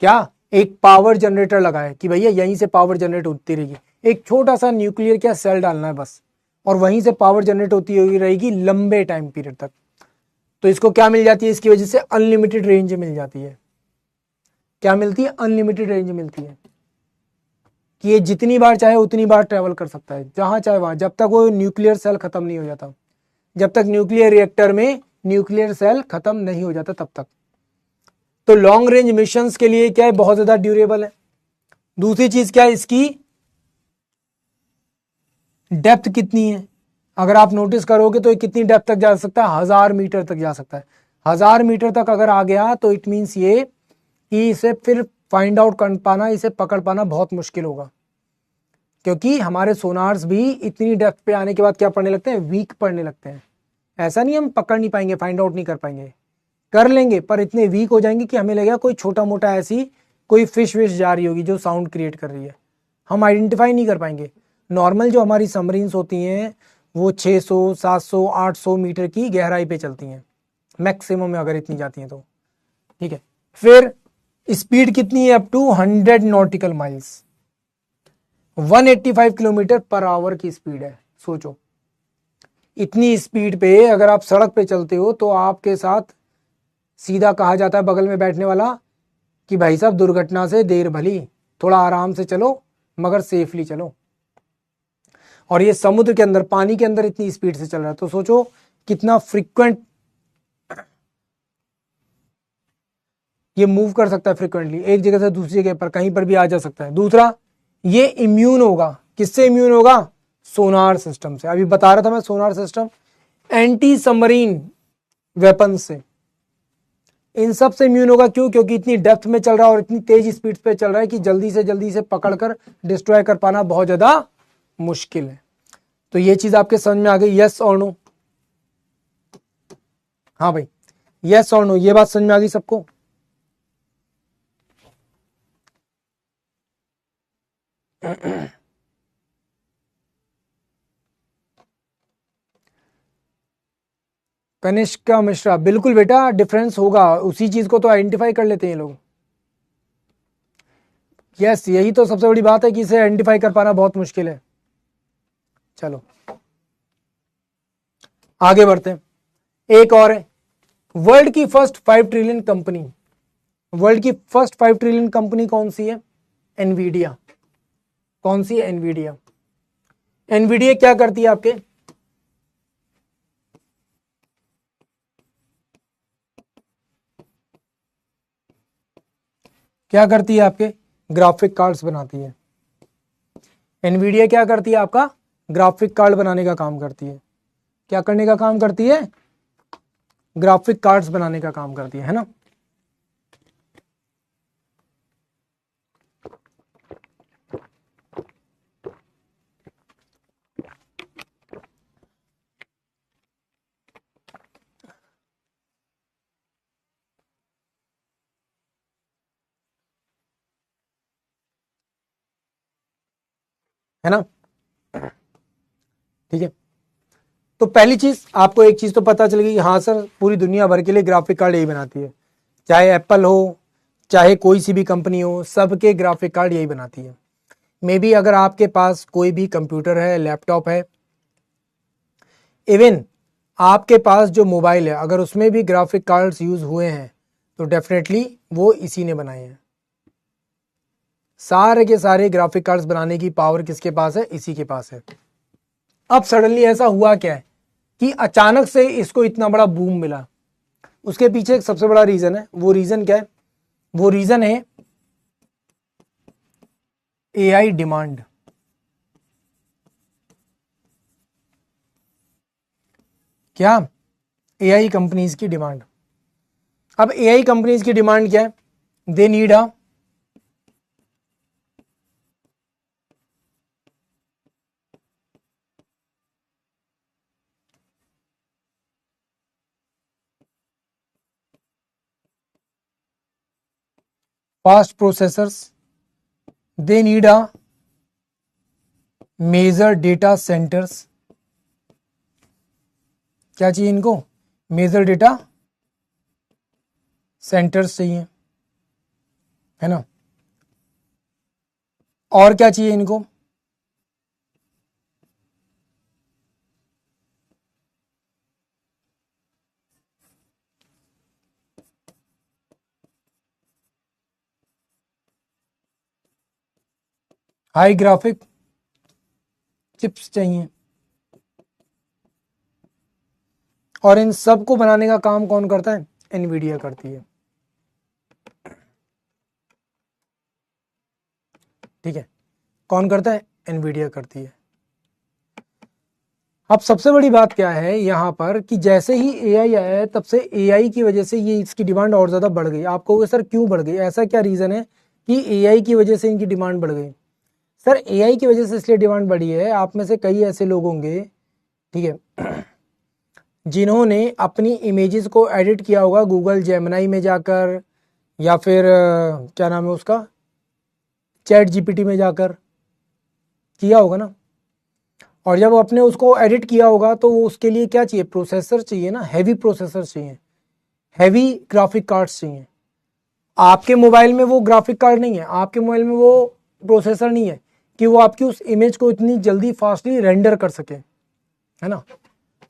क्या, एक पावर जनरेटर लगाए कि भैया यहीं से पावर जनरेट होती रहेगी। एक छोटा सा न्यूक्लियर क्या सेल डालना है बस, और वहीं से पावर जनरेट होती रहेगी लंबे टाइम पीरियड तक। तो इसको क्या मिल जाती है, इसकी वजह से अनलिमिटेड रेंज मिल जाती है। क्या मिलती है, अनलिमिटेड रेंज मिलती है, कि ये जितनी बार चाहे उतनी बार ट्रेवल कर सकता है, जहां चाहे वहां, जब तक वो न्यूक्लियर सेल खत्म नहीं हो जाता, जब तक न्यूक्लियर रिएक्टर में न्यूक्लियर सेल खत्म नहीं हो जाता तब तक। तो लॉन्ग रेंज मिशंस के लिए क्या है, बहुत ज्यादा ड्यूरेबल है। दूसरी चीज क्या है, इसकी डेप्थ कितनी है। अगर आप नोटिस करोगे तो ये कितनी डेप्थ तक जा सकता है, 1000 मीटर तक जा सकता है। 1000 मीटर तक अगर आ गया तो इट मीन्स ये कि इसे फिर फाइंड आउट कर पाना, इसे पकड़ पाना बहुत मुश्किल होगा, क्योंकि हमारे सोनार्स भी इतनी डेप्थ पे आने के बाद क्या पड़ने लगते हैं, वीक पड़ने लगते हैं। ऐसा नहीं हम पकड़ नहीं पाएंगे, फाइंड आउट नहीं कर पाएंगे, कर लेंगे, पर इतने वीक हो जाएंगे कि हमें लगेगा कोई छोटा मोटा ऐसी कोई फिश विश जा रही होगी जो साउंड क्रिएट कर रही है, हम आइडेंटिफाई नहीं कर पाएंगे। नॉर्मल जो हमारी सबमरीन्स होती हैं वो 600, 700, 800 मीटर की गहराई पे चलती हैं मैक्सिमम में, अगर इतनी जाती हैं तो, ठीक है। फिर स्पीड कितनी है, up to 100 nautical miles, 185 kilometre per hour की स्पीड है। सोचो इतनी स्पीड पे अगर आप सड़क पे चलते हो तो आपके साथ सीधा कहा जाता है बगल में बैठने वाला कि भाई साहब दुर्घटना से देर भली, थोड़ा आराम से चलो मगर सेफली चलो। और ये समुद्र के अंदर, पानी के अंदर इतनी स्पीड से चल रहा है, तो सोचो कितना फ्रीक्वेंट ये मूव कर सकता है, फ्रीक्वेंटली एक जगह से दूसरी जगह पर कहीं पर भी आ जा सकता है। दूसरा, ये इम्यून होगा। किससे इम्यून होगा? सोनार सिस्टम से। अभी बता रहा था मैं, sonar system, anti submarine weapon से, इन सब से इम्यून होगा। क्यों? क्योंकि इतनी डेप्थ में चल रहा है और इतनी तेज स्पीड पे चल रहा है कि जल्दी से पकड़कर डिस्ट्रॉय कर पाना बहुत ज्यादा मुश्किल है। तो ये चीज आपके समझ में आ गई? यस और नो? हाँ भाई, यस और नो, ये बात समझ में आ गई सबको? कनिष्का मिश्रा, बिल्कुल बेटा, डिफरेंस होगा, उसी चीज को तो आइडेंटिफाई कर लेते हैं ये लोग। यस, यही तो सबसे बड़ी बात है कि इसे आइडेंटिफाई कर पाना बहुत मुश्किल है। चलो आगे बढ़ते हैं। एक और है, वर्ल्ड की फर्स्ट 5 ट्रिलियन कंपनी। वर्ल्ड की फर्स्ट 5 ट्रिलियन कंपनी कौन सी है? एनवीडिया। कौन सी है? एनवीडिया। एनवीडिया क्या करती है आपके? क्या करती है आपके? ग्राफिक कार्ड्स बनाती है। एनवीडिया क्या करती है? आपका ग्राफिक कार्ड बनाने का काम करती है। क्या करने का काम करती है? ग्राफिक कार्ड्स बनाने का काम करती है ना? है ना? ठीक है, तो पहली चीज आपको एक चीज तो पता चल गई, हाँ सर पूरी दुनिया भर के लिए ग्राफिक कार्ड यही बनाती है, चाहे एप्पल हो चाहे कोई सी भी कंपनी हो, सबके ग्राफिक कार्ड यही बनाती है। मे बी अगर आपके पास कोई भी कंप्यूटर है, लैपटॉप है, इवन आपके पास जो मोबाइल है, अगर उसमें भी ग्राफिक कार्ड्स यूज हुए हैं तो डेफिनेटली वो इसी ने बनाए हैं। सारे के सारे ग्राफिक कार्ड्स बनाने की पावर किसके पास है? इसी के पास है। अब सडनली ऐसा हुआ क्या है कि अचानक से इसको इतना बड़ा बूम मिला? उसके पीछे एक सबसे बड़ा रीजन है। वो रीजन क्या है? वो रीजन है एआई डिमांड। क्या? एआई कंपनीज की डिमांड। अब एआई कंपनीज की डिमांड क्या है? They need a fast processors, they need a major data centres. क्या चाहिए इनको? मेजर डेटा सेंटर्स चाहिए, है ना? और क्या चाहिए इनको? हाई ग्राफिक चिप्स चाहिए। और इन सब को बनाने का काम कौन करता है? एनवीडिया करती है। ठीक है, कौन करता है? एनवीडिया करती है। अब सबसे बड़ी बात क्या है यहां पर कि जैसे ही एआई आया है तब से एआई की वजह से ये इसकी डिमांड और ज्यादा बढ़ गई। आप कहोगे सर क्यों बढ़ गई, ऐसा क्या रीजन है कि एआई की वजह से इनकी डिमांड बढ़ गई? सर एआई की वजह से इसलिए डिमांड बढ़ी है, आप में से कई ऐसे लोग होंगे, ठीक है, जिन्होंने अपनी इमेजेस को एडिट किया होगा गूगल जेमिनाई में जाकर, या फिर क्या नाम है उसका, चैट जीपीटी में जाकर किया होगा ना। और जब आपने उसको एडिट किया होगा तो उसके लिए क्या चाहिए? प्रोसेसर चाहिए ना, हैवी प्रोसेसर चाहिए, हैवी ग्राफिक कार्ड्स चाहिए। आपके मोबाइल में वो ग्राफिक कार्ड नहीं है, आपके मोबाइल में वो प्रोसेसर नहीं है कि वो आपकी उस इमेज को इतनी जल्दी फास्टली रेंडर कर सके, है ना?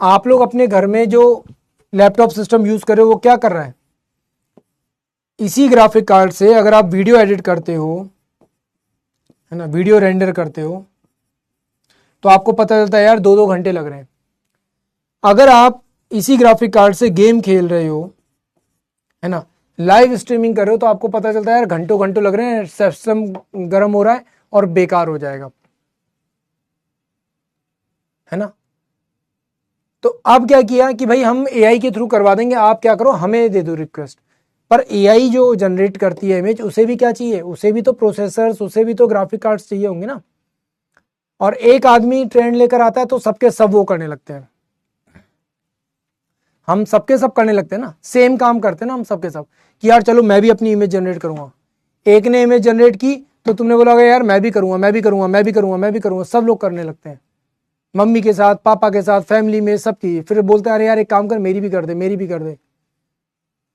आप लोग अपने घर में जो लैपटॉप सिस्टम यूज कर रहे हो वो क्या कर रहा है? इसी ग्राफिक कार्ड से अगर आप वीडियो एडिट करते हो, है ना, वीडियो रेंडर करते हो, तो आपको पता चलता है यार 2-2 घंटे लग रहे हैं। अगर आप इसी ग्राफिक कार्ड से गेम खेल रहे हो, है ना, लाइव स्ट्रीमिंग कर रहे हो, तो आपको पता चलता है यार घंटों घंटों लग रहे हैं, सिस्टम गर्म हो रहा है और बेकार हो जाएगा, है ना। तो अब क्या किया कि भाई हम एआई के थ्रू करवा देंगे, आप क्या करो हमें दे दो रिक्वेस्ट। पर एआई जो जनरेट करती है इमेज, उसे भी क्या चाहिए, उसे भी तो प्रोसेसर्स, उसे भी तो ग्राफिक कार्ड्स चाहिए होंगे ना। और एक आदमी ट्रेंड लेकर आता है तो सबके सब वो करने लगते हैं, हम सबके सब करने लगते हैं ना, सेम काम करते हैं ना हम सबके सब, कि यार चलो मैं भी अपनी इमेज जनरेट करूंगा। एक ने इमेज जनरेट की तो तुमने बोला यार मैं भी करूंगा, मैं भी करूंगा, मैं भी करूंगा, मैं भी करूंगा, सब लोग करने लगते हैं, मम्मी के साथ, पापा के साथ, फैमिली में, सबकी। फिर बोलते हैं अरे यार एक काम कर, मेरी भी कर दे, मेरी भी कर दे।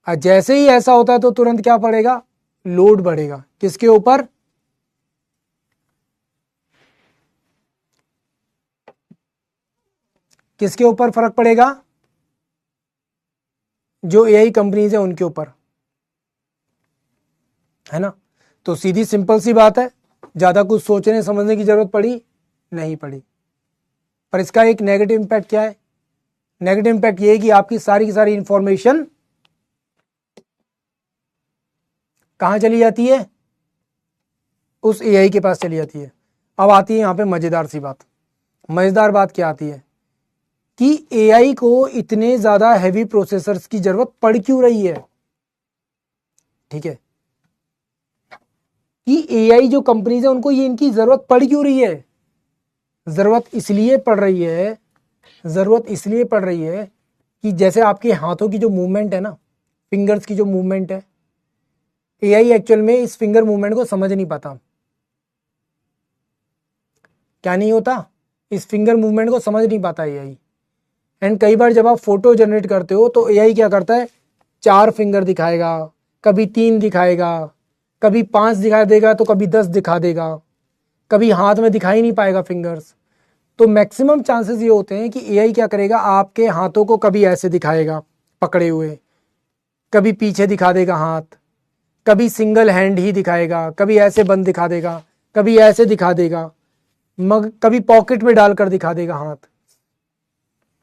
जैसे ही ऐसा होता है तो तुरंत क्या पड़ेगा, लोड बढ़ेगा, किसके ऊपर, किसके ऊपर फर्क पड़ेगा, जो एआई कंपनीज है उनके ऊपर, है ना। तो सीधी सिंपल सी बात है, ज्यादा कुछ सोचने समझने की जरूरत पड़ी नहीं पड़ी। पर इसका एक नेगेटिव इंपैक्ट क्या है, नेगेटिव इंपैक्ट ये है कि आपकी सारी की सारी इंफॉर्मेशन कहां चली जाती है, उस एआई के पास चली जाती है। अब आती है यहां पे मजेदार सी बात। मजेदार बात क्या आती है कि एआई को इतने ज्यादा हैवी प्रोसेसर्स की जरूरत पड़ क्यों रही है, ठीक है, कि एआई जो कंपनीज है उनको ये इनकी जरूरत पड़ क्यों रही है। जरूरत इसलिए पड़ रही है, जरूरत इसलिए पड़ रही है कि जैसे आपके हाथों की जो मूवमेंट है ना, फिंगर्स की जो मूवमेंट है, एआई एक्चुअल में इस फिंगर मूवमेंट को समझ नहीं पाता। क्या नहीं होता, इस फिंगर मूवमेंट को समझ नहीं पाता एआई। एंड कई बार जब आप फोटो जनरेट करते हो तो एआई क्या करता है, 4 फिंगर दिखाएगा, कभी 3 दिखाएगा, कभी 5 दिखा देगा, तो कभी 10 दिखा देगा, कभी हाथ में दिखाई नहीं पाएगा फिंगर्स। तो मैक्सिमम चांसेस ये होते हैं कि एआई क्या करेगा, आपके हाथों को कभी ऐसे दिखाएगा पकड़े हुए, कभी पीछे दिखा देगा हाथ, कभी सिंगल हैंड ही दिखाएगा, कभी ऐसे बंद दिखा देगा, कभी ऐसे दिखा देगा, कभी पॉकेट में डालकर दिखा देगा हाथ,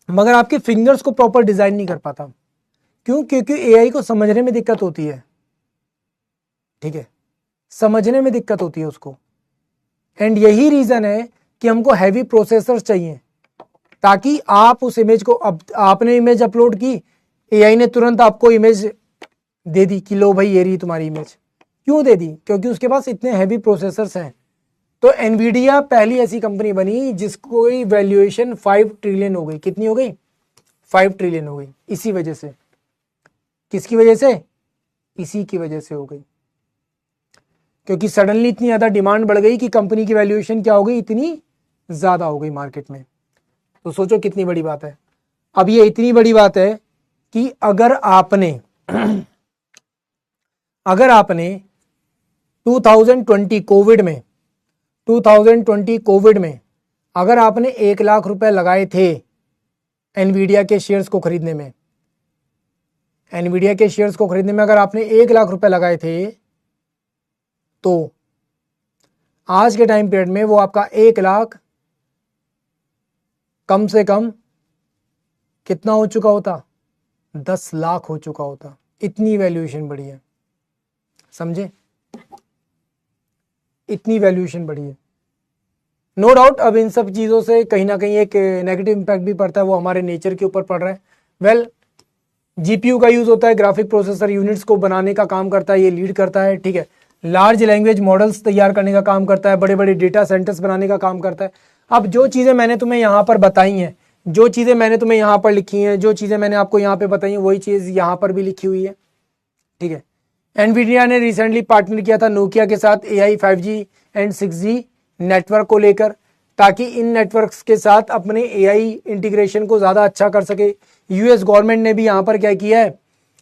मगर आपके फिंगर्स को प्रॉपर डिजाइन नहीं कर पाता। क्यों, क्योंकि एआई को समझने में दिक्कत होती है, ठीक है, समझने में दिक्कत होती है उसको। एंड यही रीजन है कि हमको हैवी प्रोसेसर्स चाहिए, ताकि आप उस इमेज को, अब आपने इमेज अपलोड की, एआई ने तुरंत आपको इमेज दे दी कि लो भाई ये रही तुम्हारी इमेज। क्यों दे दी, क्योंकि उसके पास इतने हैवी प्रोसेसर्स हैं। तो एनवीडिया पहली ऐसी कंपनी बनी जिसको वैल्यूएशन 5 ट्रिलियन हो गई। कितनी हो गई, 5 ट्रिलियन हो गई। इसी वजह से, किसकी वजह से, इसी की वजह से हो गई, क्योंकि सडनली इतनी ज्यादा डिमांड बढ़ गई कि कंपनी की वैल्यूएशन क्या हो गई, इतनी ज्यादा हो गई मार्केट में। तो सोचो कितनी बड़ी बात है। अब ये इतनी बड़ी बात है कि अगर आपने 2020 कोविड में अगर आपने 1 लाख रुपए लगाए थे एनवीडिया के शेयर्स को खरीदने में, एनवीडिया के शेयर्स को खरीदने में अगर आपने 1 लाख रुपए लगाए थे, तो आज के टाइम पीरियड में वो आपका 1 लाख कम से कम कितना हो चुका होता, 10 लाख हो चुका होता। इतनी वैल्यूएशन बढ़ी है, समझे, इतनी वैल्यूएशन बढ़ी है। नो डाउट अब इन सब चीज़ों से कहीं ना कहीं एक नेगेटिव इंपैक्ट भी पड़ता है, वो हमारे नेचर के ऊपर पड़ रहा है। वेल, जीपीयू का यूज होता है, ग्राफिक प्रोसेसर यूनिट्स को बनाने का काम करता है, ये लीड करता है, ठीक है। लार्ज लैंग्वेज मॉडल्स तैयार करने का काम करता है, बड़े बड़े डेटा सेंटर्स बनाने का काम करता है। अब जो चीज़ें मैंने तुम्हें यहाँ पर बताई हैं, जो चीज़ें मैंने तुम्हें यहाँ पर लिखी हैं, जो चीज़ें मैंने आपको यहाँ पे बताई हैं, वही चीज़ यहाँ पर भी लिखी हुई है, ठीक है। एनवीडिया ने रिसेंटली पार्टनर किया था नोकिया के साथ AI 5G and 6G network को लेकर, ताकि इन नेटवर्क्स के साथ अपने AI इंटीग्रेशन को ज़्यादा अच्छा कर सके। यूएस गवर्नमेंट ने भी यहाँ पर क्या किया है,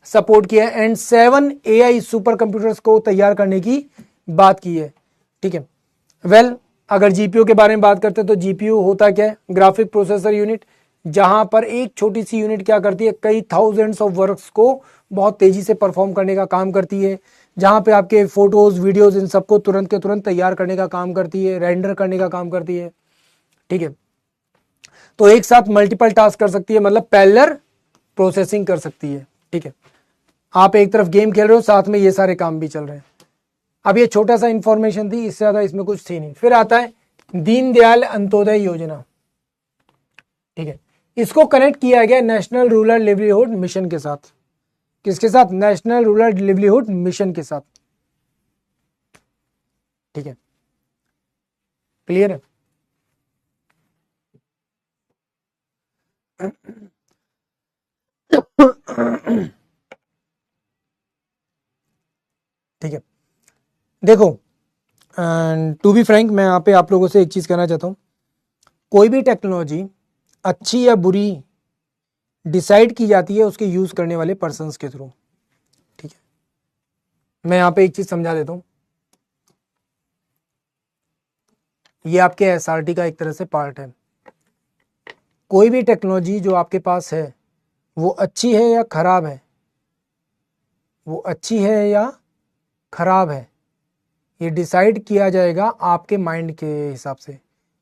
सपोर्ट किया है, एंड 7 AI सुपर कंप्यूटर्स को तैयार करने की बात की है, ठीक है। वेल, अगर जीपीयू के बारे में बात करते हैं तो जीपीयू होता क्या है, ग्राफिक प्रोसेसर यूनिट, जहां पर एक छोटी सी यूनिट क्या करती है, कई थाउजेंड्स ऑफ वर्क्स को बहुत तेजी से परफॉर्म करने का काम करती है, जहां पे आपके फोटोज, वीडियोज, इन सबको तुरंत के तुरंत तैयार करने का काम करती है, रेंडर करने का काम करती है, ठीक है। तो एक साथ मल्टीपल टास्क कर सकती है, मतलब पैरेलल प्रोसेसिंग कर सकती है। ठीक है, आप एक तरफ गेम खेल रहे हो, साथ में ये सारे काम भी चल रहे हैं। अब ये छोटा सा इंफॉर्मेशन थी, इससे ज्यादा इसमें कुछ थी नहीं। फिर आता है दीनदयाल अंत्योदय योजना। ठीक है, इसको कनेक्ट किया गया नेशनल रूरल लिवलीहुड मिशन के साथ। किसके साथ? नेशनल रूरल लिवलीहुड मिशन के साथ। ठीक है, क्लियर है? ठीक है, देखो, टू बी फ्रैंक, मैं यहाँ पे आप लोगों से एक चीज कहना चाहता हूं। कोई भी टेक्नोलॉजी अच्छी या बुरी डिसाइड की जाती है उसके यूज करने वाले पर्सन्स के थ्रू। ठीक है, मैं यहाँ पे एक चीज समझा देता हूं। ये आपके एसआरटी का एक तरह से पार्ट है। कोई भी टेक्नोलॉजी जो आपके पास है वो अच्छी है या खराब है, वो अच्छी है या खराब है, ये डिसाइड किया जाएगा आपके माइंड के हिसाब से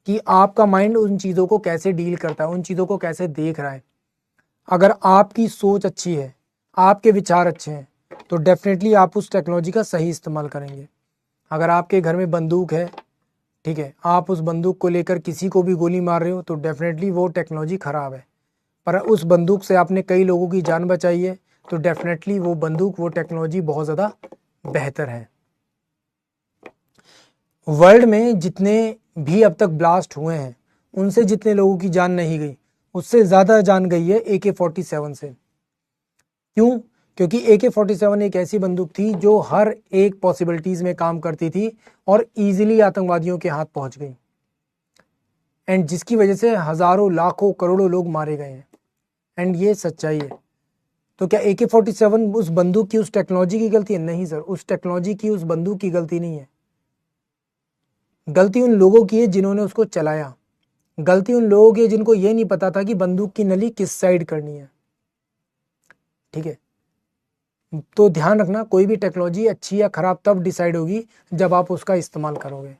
कि आपका माइंड उन चीज़ों को कैसे डील करता है, उन चीज़ों को कैसे देख रहा है। अगर आपकी सोच अच्छी है, आपके विचार अच्छे हैं, तो डेफिनेटली आप उस टेक्नोलॉजी का सही इस्तेमाल करेंगे। अगर आपके घर में बंदूक है, ठीक है, आप उस बंदूक को लेकर किसी को भी गोली मार रहे हो, तो डेफिनेटली वो टेक्नोलॉजी ख़राब है। पर उस बंदूक से आपने कई लोगों की जान बचाई है, तो डेफिनेटली वो बंदूक, वो टेक्नोलॉजी बहुत ज़्यादा बेहतर है। वर्ल्ड में जितने भी अब तक ब्लास्ट हुए हैं, उनसे जितने लोगों की जान नहीं गई, उससे ज़्यादा जान गई है AK-47 से। क्यों? क्योंकि AK-47 एक ऐसी बंदूक थी जो हर एक पॉसिबिलिटीज़ में काम करती थी और इजीली आतंकवादियों के हाथ पहुंच गई, एंड जिसकी वजह से हज़ारों, लाखों, करोड़ों लोग मारे गए हैं। एंड ये सच्चाई है। तो क्या AK-47 उस बंदूक की, उस टेक्नोलॉजी की गलती है? नहीं सर, उस टेक्नोलॉजी की, उस बंदूक की गलती नहीं है। गलती उन लोगों की है जिन्होंने उसको चलाया। गलती उन लोगों की है जिनको ये नहीं पता था कि बंदूक की नली किस साइड करनी है। ठीक है, तो ध्यान रखना, कोई भी टेक्नोलॉजी अच्छी या खराब तब डिसाइड होगी जब आप उसका इस्तेमाल करोगे।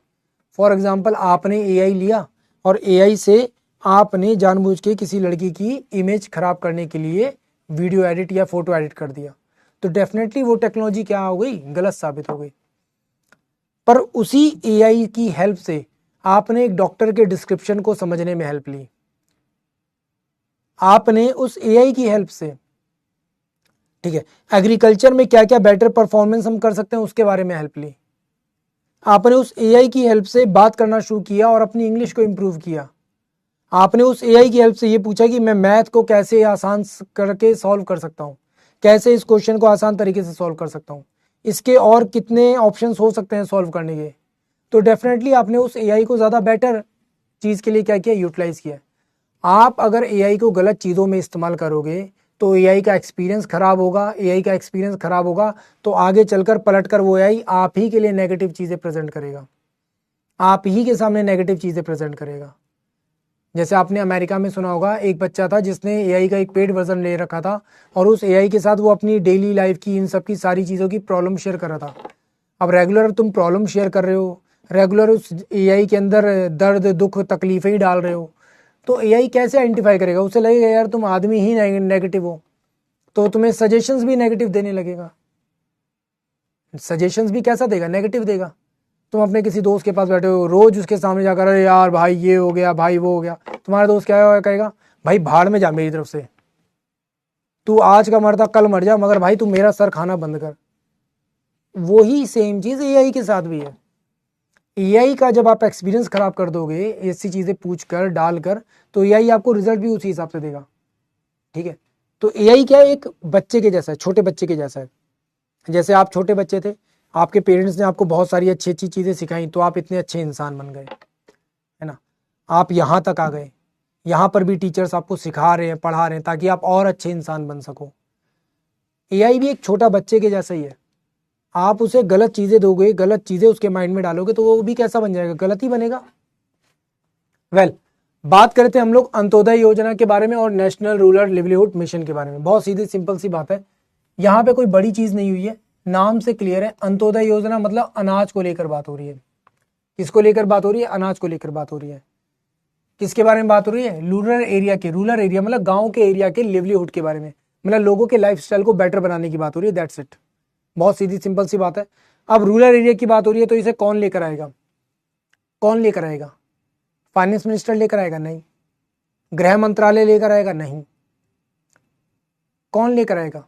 फॉर एग्जाम्पल, आपने AI लिया और AI से आपने जानबूझ के किसी लड़की की इमेज खराब करने के लिए वीडियो एडिट या फोटो एडिट कर दिया, तो डेफिनेटली वो टेक्नोलॉजी क्या हो गई? गलत साबित हो गई। पर उसी AI की हेल्प से आपने एक डॉक्टर के डिस्क्रिप्शन को समझने में हेल्प ली, आपने उस AI की हेल्प से, ठीक है, एग्रीकल्चर में क्या क्या बेटर परफॉर्मेंस हम कर सकते हैं उसके बारे में हेल्प ली, आपने उस AI की हेल्प से बात करना शुरू किया और अपनी इंग्लिश को इंप्रूव किया, आपने उस AI की हेल्प से ये पूछा कि मैं मैथ को कैसे आसान करके सॉल्व कर सकता हूँ, कैसे इस क्वेश्चन को आसान तरीके से सॉल्व कर सकता हूँ, इसके और कितने ऑप्शंस हो सकते हैं सॉल्व करने के। तो डेफिनेटली आपने उस AI को ज़्यादा बेटर चीज़ के लिए क्या किया? यूटिलाइज़ किया। आप अगर AI को गलत चीज़ों में इस्तेमाल करोगे तो AI का एक्सपीरियंस ख़राब होगा। AI का एक्सपीरियंस ख़राब होगा तो आगे चलकर पलटकर वो AI आप ही के लिए नेगेटिव चीज़ें प्रेजेंट करेगा, आप ही के सामने नेगेटिव चीज़ें प्रेजेंट करेगा। जैसे आपने अमेरिका में सुना होगा, एक बच्चा था जिसने AI का एक पेड वर्जन ले रखा था और उस AI के साथ वो अपनी डेली लाइफ की, इन सब की सारी चीज़ों की प्रॉब्लम शेयर कर रहा था। अब रेगुलर तुम प्रॉब्लम शेयर कर रहे हो, रेगुलर उस AI के अंदर दर्द, दुख, तकलीफें ही डाल रहे हो, तो AI कैसे आइडेंटिफाई करेगा? उसे लगेगा यार तुम आदमी ही नेगेटिव हो, तो तुम्हें सजेशंस भी नेगेटिव देने लगेगा। सजेशंस भी कैसा देगा? नेगेटिव देगा। तुम अपने किसी दोस्त के पास बैठे हो, रोज उसके सामने जाकर अरे यार भाई ये हो गया, भाई वो हो गया, तुम्हारा दोस्त क्या कहेगा? भाई भाड़ में जा मेरी तरफ से, तू आज का मरता कल मर जा, मगर भाई तू मेरा सर खाना बंद कर। वही सेम चीज AI के साथ भी है। AI का जब आप एक्सपीरियंस खराब कर दोगे ऐसी चीजें पूछ कर, डाल कर, तो AI आपको रिजल्ट भी उसी हिसाब से देगा। ठीक है, तो AI क्या है? एक बच्चे के जैसा है, छोटे बच्चे के जैसा है। जैसे आप छोटे बच्चे थे, आपके पेरेंट्स ने आपको बहुत सारी अच्छी अच्छी चीज़ें सिखाई, तो आप इतने अच्छे इंसान बन गए, है ना, आप यहाँ तक आ गए। यहाँ पर भी टीचर्स आपको सिखा रहे हैं, पढ़ा रहे हैं ताकि आप और अच्छे इंसान बन सको। AI भी एक छोटा बच्चे के जैसा ही है। आप उसे गलत चीज़ें दोगे, गलत चीज़ें उसके माइंड में डालोगे, तो वो भी कैसा बन जाएगा? गलत ही बनेगा। वेल, बात करते हैं हम लोग अंत्योदय योजना के बारे में और नेशनल रूरल लिवलीहुड मिशन के बारे में। बहुत सीधी सिंपल सी बात है, यहाँ पे कोई बड़ी चीज़ नहीं हुई है, नाम से क्लियर है। अंत्योदय योजना मतलब अनाज को लेकर बात हो रही है। किसको लेकर बात हो रही है? अनाज को लेकर बात हो रही है। किसके बारे में बात हो रही है? रूरल एरिया के, रूरल एरिया मतलब गांव के एरिया के लिवलीहुड के बारे में। मतलब लोगों के लाइफस्टाइल को बेटर बनाने की बात हो रही है, दैट्स इट। बहुत सीधी सिंपल सी बात है। अब रूरल एरिया की बात हो रही है तो इसे कौन लेकर आएगा? कौन लेकर आएगा? फाइनेंस मिनिस्टर लेकर आएगा? नहीं। गृह मंत्रालय लेकर आएगा? नहीं। कौन लेकर आएगा?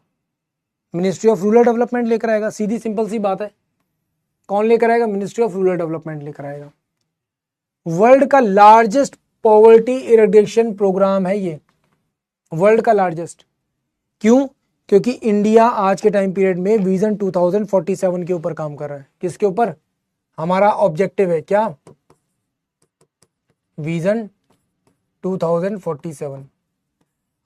मिनिस्ट्री ऑफ रूरल डेवलपमेंट लेकर आएगा। सीधी सिंपल सी बात है। कौन लेकर आएगा? मिनिस्ट्री ऑफ रूरल डेवलपमेंट लेकर आएगा। वर्ल्ड का लार्जेस्ट पॉवर्टी इरेडिकेशन प्रोग्राम है ये, वर्ल्ड का लार्जेस्ट। क्यों? क्योंकि इंडिया आज के टाइम पीरियड में विजन 2047 के ऊपर काम कर रहा है। किसके ऊपर? हमारा ऑब्जेक्टिव है क्या? विजन 2047।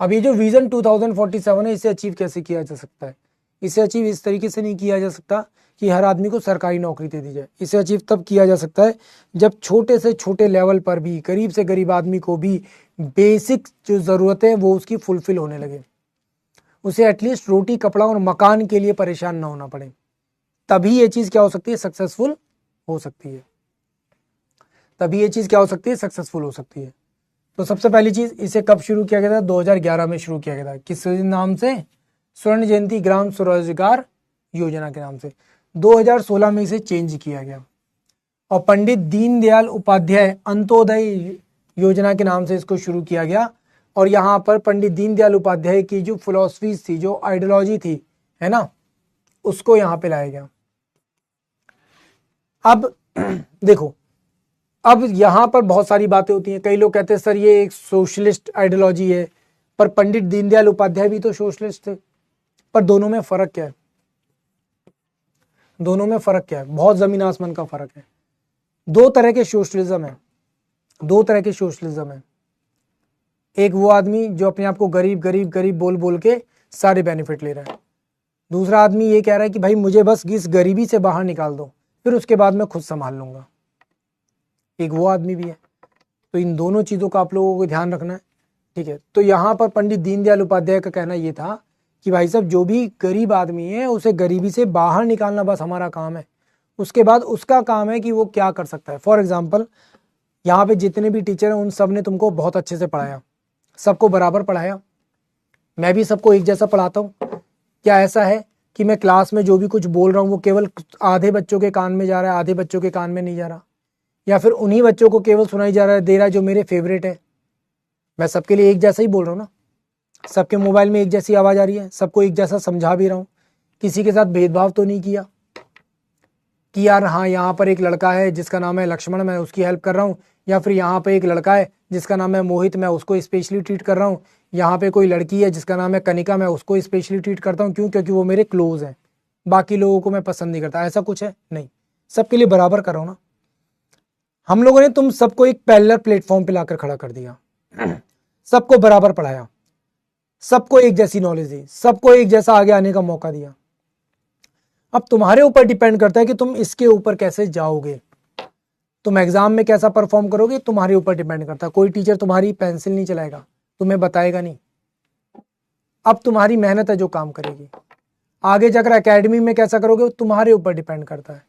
अब ये जो विजन 2047 है, इसे अचीव कैसे किया जा सकता है? इसे अचीव इस तरीके से नहीं किया जा सकता कि हर आदमी को सरकारी नौकरी दे दी जाए। इसे अचीव तब किया जा सकता है जब छोटे से छोटे लेवल पर भी गरीब से गरीब आदमी को भी बेसिक जो ज़रूरत है वो उसकी फुलफिल होने लगे, उसे एटलीस्ट रोटी कपड़ा और मकान के लिए परेशान ना होना पड़े। तभी ये चीज़ क्या हो सकती है? सक्सेसफुल हो सकती है। तभी ये चीज़ क्या हो सकती है? सक्सेसफुल हो सकती है। तो सबसे पहली चीज़, इसे कब शुरू किया गया था? 2011 में शुरू किया गया था। किस नाम से? स्वर्ण जयंती ग्राम स्वरोजगार योजना के नाम से। 2016 में इसे चेंज किया गया और पंडित दीनदयाल उपाध्याय अंत्योदय योजना के नाम से इसको शुरू किया गया। और यहाँ पर पंडित दीनदयाल उपाध्याय की जो फिलॉसफीज थी, जो आइडियोलॉजी थी, है ना, उसको यहाँ पे लाया गया। अब देखो, अब यहाँ पर बहुत सारी बातें होती हैं। कई लोग कहते हैं सर ये एक सोशलिस्ट आइडियोलॉजी है, पर पंडित दीनदयाल उपाध्याय भी तो सोशलिस्ट थे। पर दोनों में फर्क क्या है? दोनों में फर्क क्या है? बहुत जमीन आसमान का फर्क है। दो तरह के सोशलिज्म है, दो तरह के सोशलिज्म है। एक वो आदमी जो अपने आप को गरीब गरीब गरीब बोल बोल के सारे बेनिफिट ले रहा है। दूसरा आदमी ये कह रहा है कि भाई मुझे बस इस गरीबी से बाहर निकाल दो, फिर उसके बाद मैं खुद संभाल लूंगा। एक वो आदमी भी है। तो इन दोनों चीज़ों का आप लोगों को ध्यान रखना है, ठीक है। तो यहाँ पर पंडित दीनदयाल उपाध्याय का कहना ये था कि भाई साहब जो भी गरीब आदमी है उसे गरीबी से बाहर निकालना बस हमारा काम है। उसके बाद उसका काम है कि वो क्या कर सकता है। फॉर एग्जाम्पल, यहाँ पे जितने भी टीचर हैं उन सब ने तुमको बहुत अच्छे से पढ़ाया, सबको बराबर पढ़ाया। मैं भी सबको एक जैसा पढ़ाता हूँ। क्या ऐसा है कि मैं क्लास में जो भी कुछ बोल रहा हूँ वो केवल आधे बच्चों के कान में जा रहा है, आधे बच्चों के कान में नहीं जा रहा, या फिर उन्हीं बच्चों को केवल सुनाई जा रहा है दे रहा है जो मेरे फेवरेट है? मैं सबके लिए एक जैसा ही बोल रहा हूँ ना। सबके मोबाइल में एक जैसी आवाज़ आ रही है, सबको एक जैसा समझा भी रहा हूँ। किसी के साथ भेदभाव तो नहीं किया कि यार हाँ यहाँ पर एक लड़का है जिसका नाम है लक्ष्मण, मैं उसकी हेल्प कर रहा हूँ, या फिर यहाँ पे एक लड़का है जिसका नाम है मोहित, मैं उसको स्पेशली ट्रीट कर रहा हूँ। यहाँ पे कोई लड़की है जिसका नाम है कनिका, मैं उसको स्पेशली ट्रीट करता हूँ। क्यों? क्योंकि वो मेरे क्लोज हैं, बाकी लोगों को मैं पसंद नहीं करता। ऐसा कुछ है? नहीं, सबके लिए बराबर कर रहा हूँ ना। हम लोगों ने तुम सबको एक पैरेलल प्लेटफॉर्म पे लाकर खड़ा कर दिया, सबको बराबर पढ़ाया, सबको एक जैसी नॉलेज दी, सबको एक जैसा आगे आने का मौका दिया। अब तुम्हारे ऊपर डिपेंड करता है कि तुम इसके ऊपर कैसे जाओगे, तुम एग्जाम में कैसा परफॉर्म करोगे, तुम्हारे ऊपर डिपेंड करता है। कोई टीचर तुम्हारी पेंसिल नहीं चलाएगा, तुम्हें बताएगा नहीं। अब तुम्हारी मेहनत है जो काम करेगी। आगे जाकर एकेडमी में कैसा करोगे तुम्हारे ऊपर डिपेंड करता है।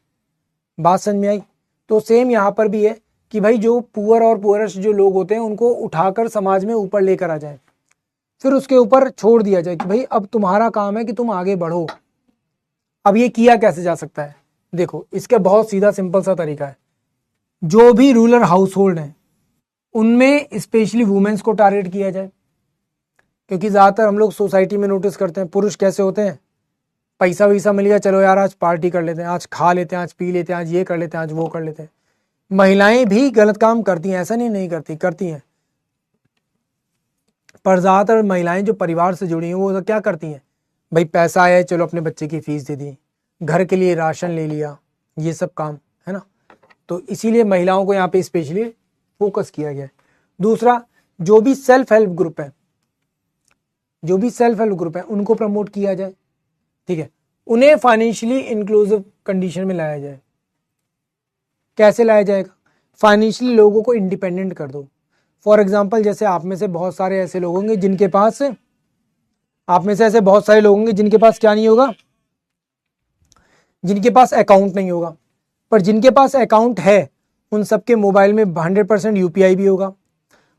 बात समझ में आई? तो सेम यहाँ पर भी है कि भाई जो पुअर और पुअरेस्ट जो लोग होते हैं उनको उठाकर समाज में ऊपर लेकर आ जाए, फिर उसके ऊपर छोड़ दिया जाए कि भाई अब तुम्हारा काम है कि तुम आगे बढ़ो। अब ये किया कैसे जा सकता है? देखो, इसका बहुत सीधा सिंपल सा तरीका है। जो भी रूरल हाउस होल्ड है उनमें स्पेशली वुमेन्स को टारगेट किया जाए, क्योंकि ज़्यादातर हम लोग सोसाइटी में नोटिस करते हैं पुरुष कैसे होते हैं, पैसा वैसा मिल गया, चलो यार आज पार्टी कर लेते हैं, आज खा लेते हैं, आज पी लेते हैं, आज ये कर लेते हैं, आज वो कर लेते हैं। महिलाएं भी गलत काम करती हैं, ऐसा नहीं करती, करती हैं, पर ज़्यादातर महिलाएं जो परिवार से जुड़ी हैं वो क्या करती हैं, भाई पैसा आया चलो अपने बच्चे की फीस दे दी, घर के लिए राशन ले लिया, ये सब काम है ना। तो इसीलिए महिलाओं को यहाँ पे स्पेशली फोकस किया गया है। दूसरा, जो भी सेल्फ हेल्प ग्रुप है, जो भी सेल्फ हेल्प ग्रुप है उनको प्रमोट किया जाए, ठीक है। उन्हें फाइनेंशियली इंक्लूसिव कंडीशन में लाया जाए। कैसे लाया जाएगा? फाइनेंशियली लोगों को इंडिपेंडेंट कर दो। फॉर एग्जाम्पल, जैसे आप में से बहुत सारे ऐसे लोग होंगे जिनके पास, आप में से ऐसे बहुत सारे लोग होंगे जिनके पास क्या नहीं होगा, जिनके पास अकाउंट नहीं होगा, पर जिनके पास अकाउंट है उन सबके मोबाइल में 100% यूपीआई भी होगा,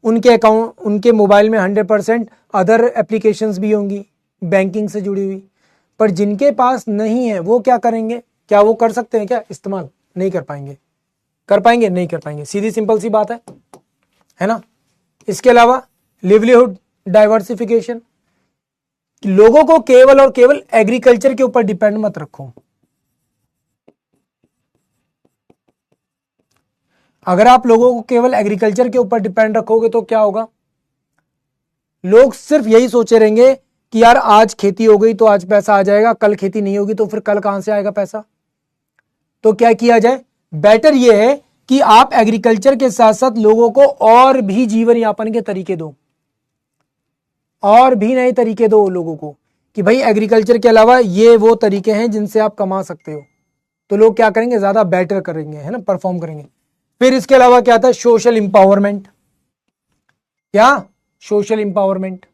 उनके मोबाइल में 100% अदर एप्लीकेशंस भी होंगी, बैंकिंग से जुड़ी हुई। पर जिनके पास नहीं है वो क्या करेंगे? क्या वो कर सकते हैं क्या इस्तेमाल? नहीं कर पाएंगे। कर पाएंगे? नहीं कर पाएंगे। सीधी सिंपल सी बात है ना। इसके अलावा लिवलीहुड डाइवर्सिफिकेशन, लोगों को केवल और केवल एग्रीकल्चर के ऊपर डिपेंड मत रखो। अगर आप लोगों को केवल एग्रीकल्चर के ऊपर डिपेंड रखोगे तो क्या होगा? लोग सिर्फ यही सोचे रहेंगे कि यार आज खेती हो गई तो आज पैसा आ जाएगा, कल खेती नहीं होगी तो फिर कल कहां से आएगा पैसा। तो क्या किया जाए? बेटर यह है कि आप एग्रीकल्चर के साथ साथ लोगों को और भी जीवन यापन के तरीके दो, और भी नए तरीके दो लोगों को कि भाई एग्रीकल्चर के अलावा ये वो तरीके हैं जिनसे आप कमा सकते हो। तो लोग क्या करेंगे? ज्यादा बेटर करेंगे, है ना, परफॉर्म करेंगे। फिर इसके अलावा क्या था? Social empowerment. क्या? सोशल इंपावरमेंट,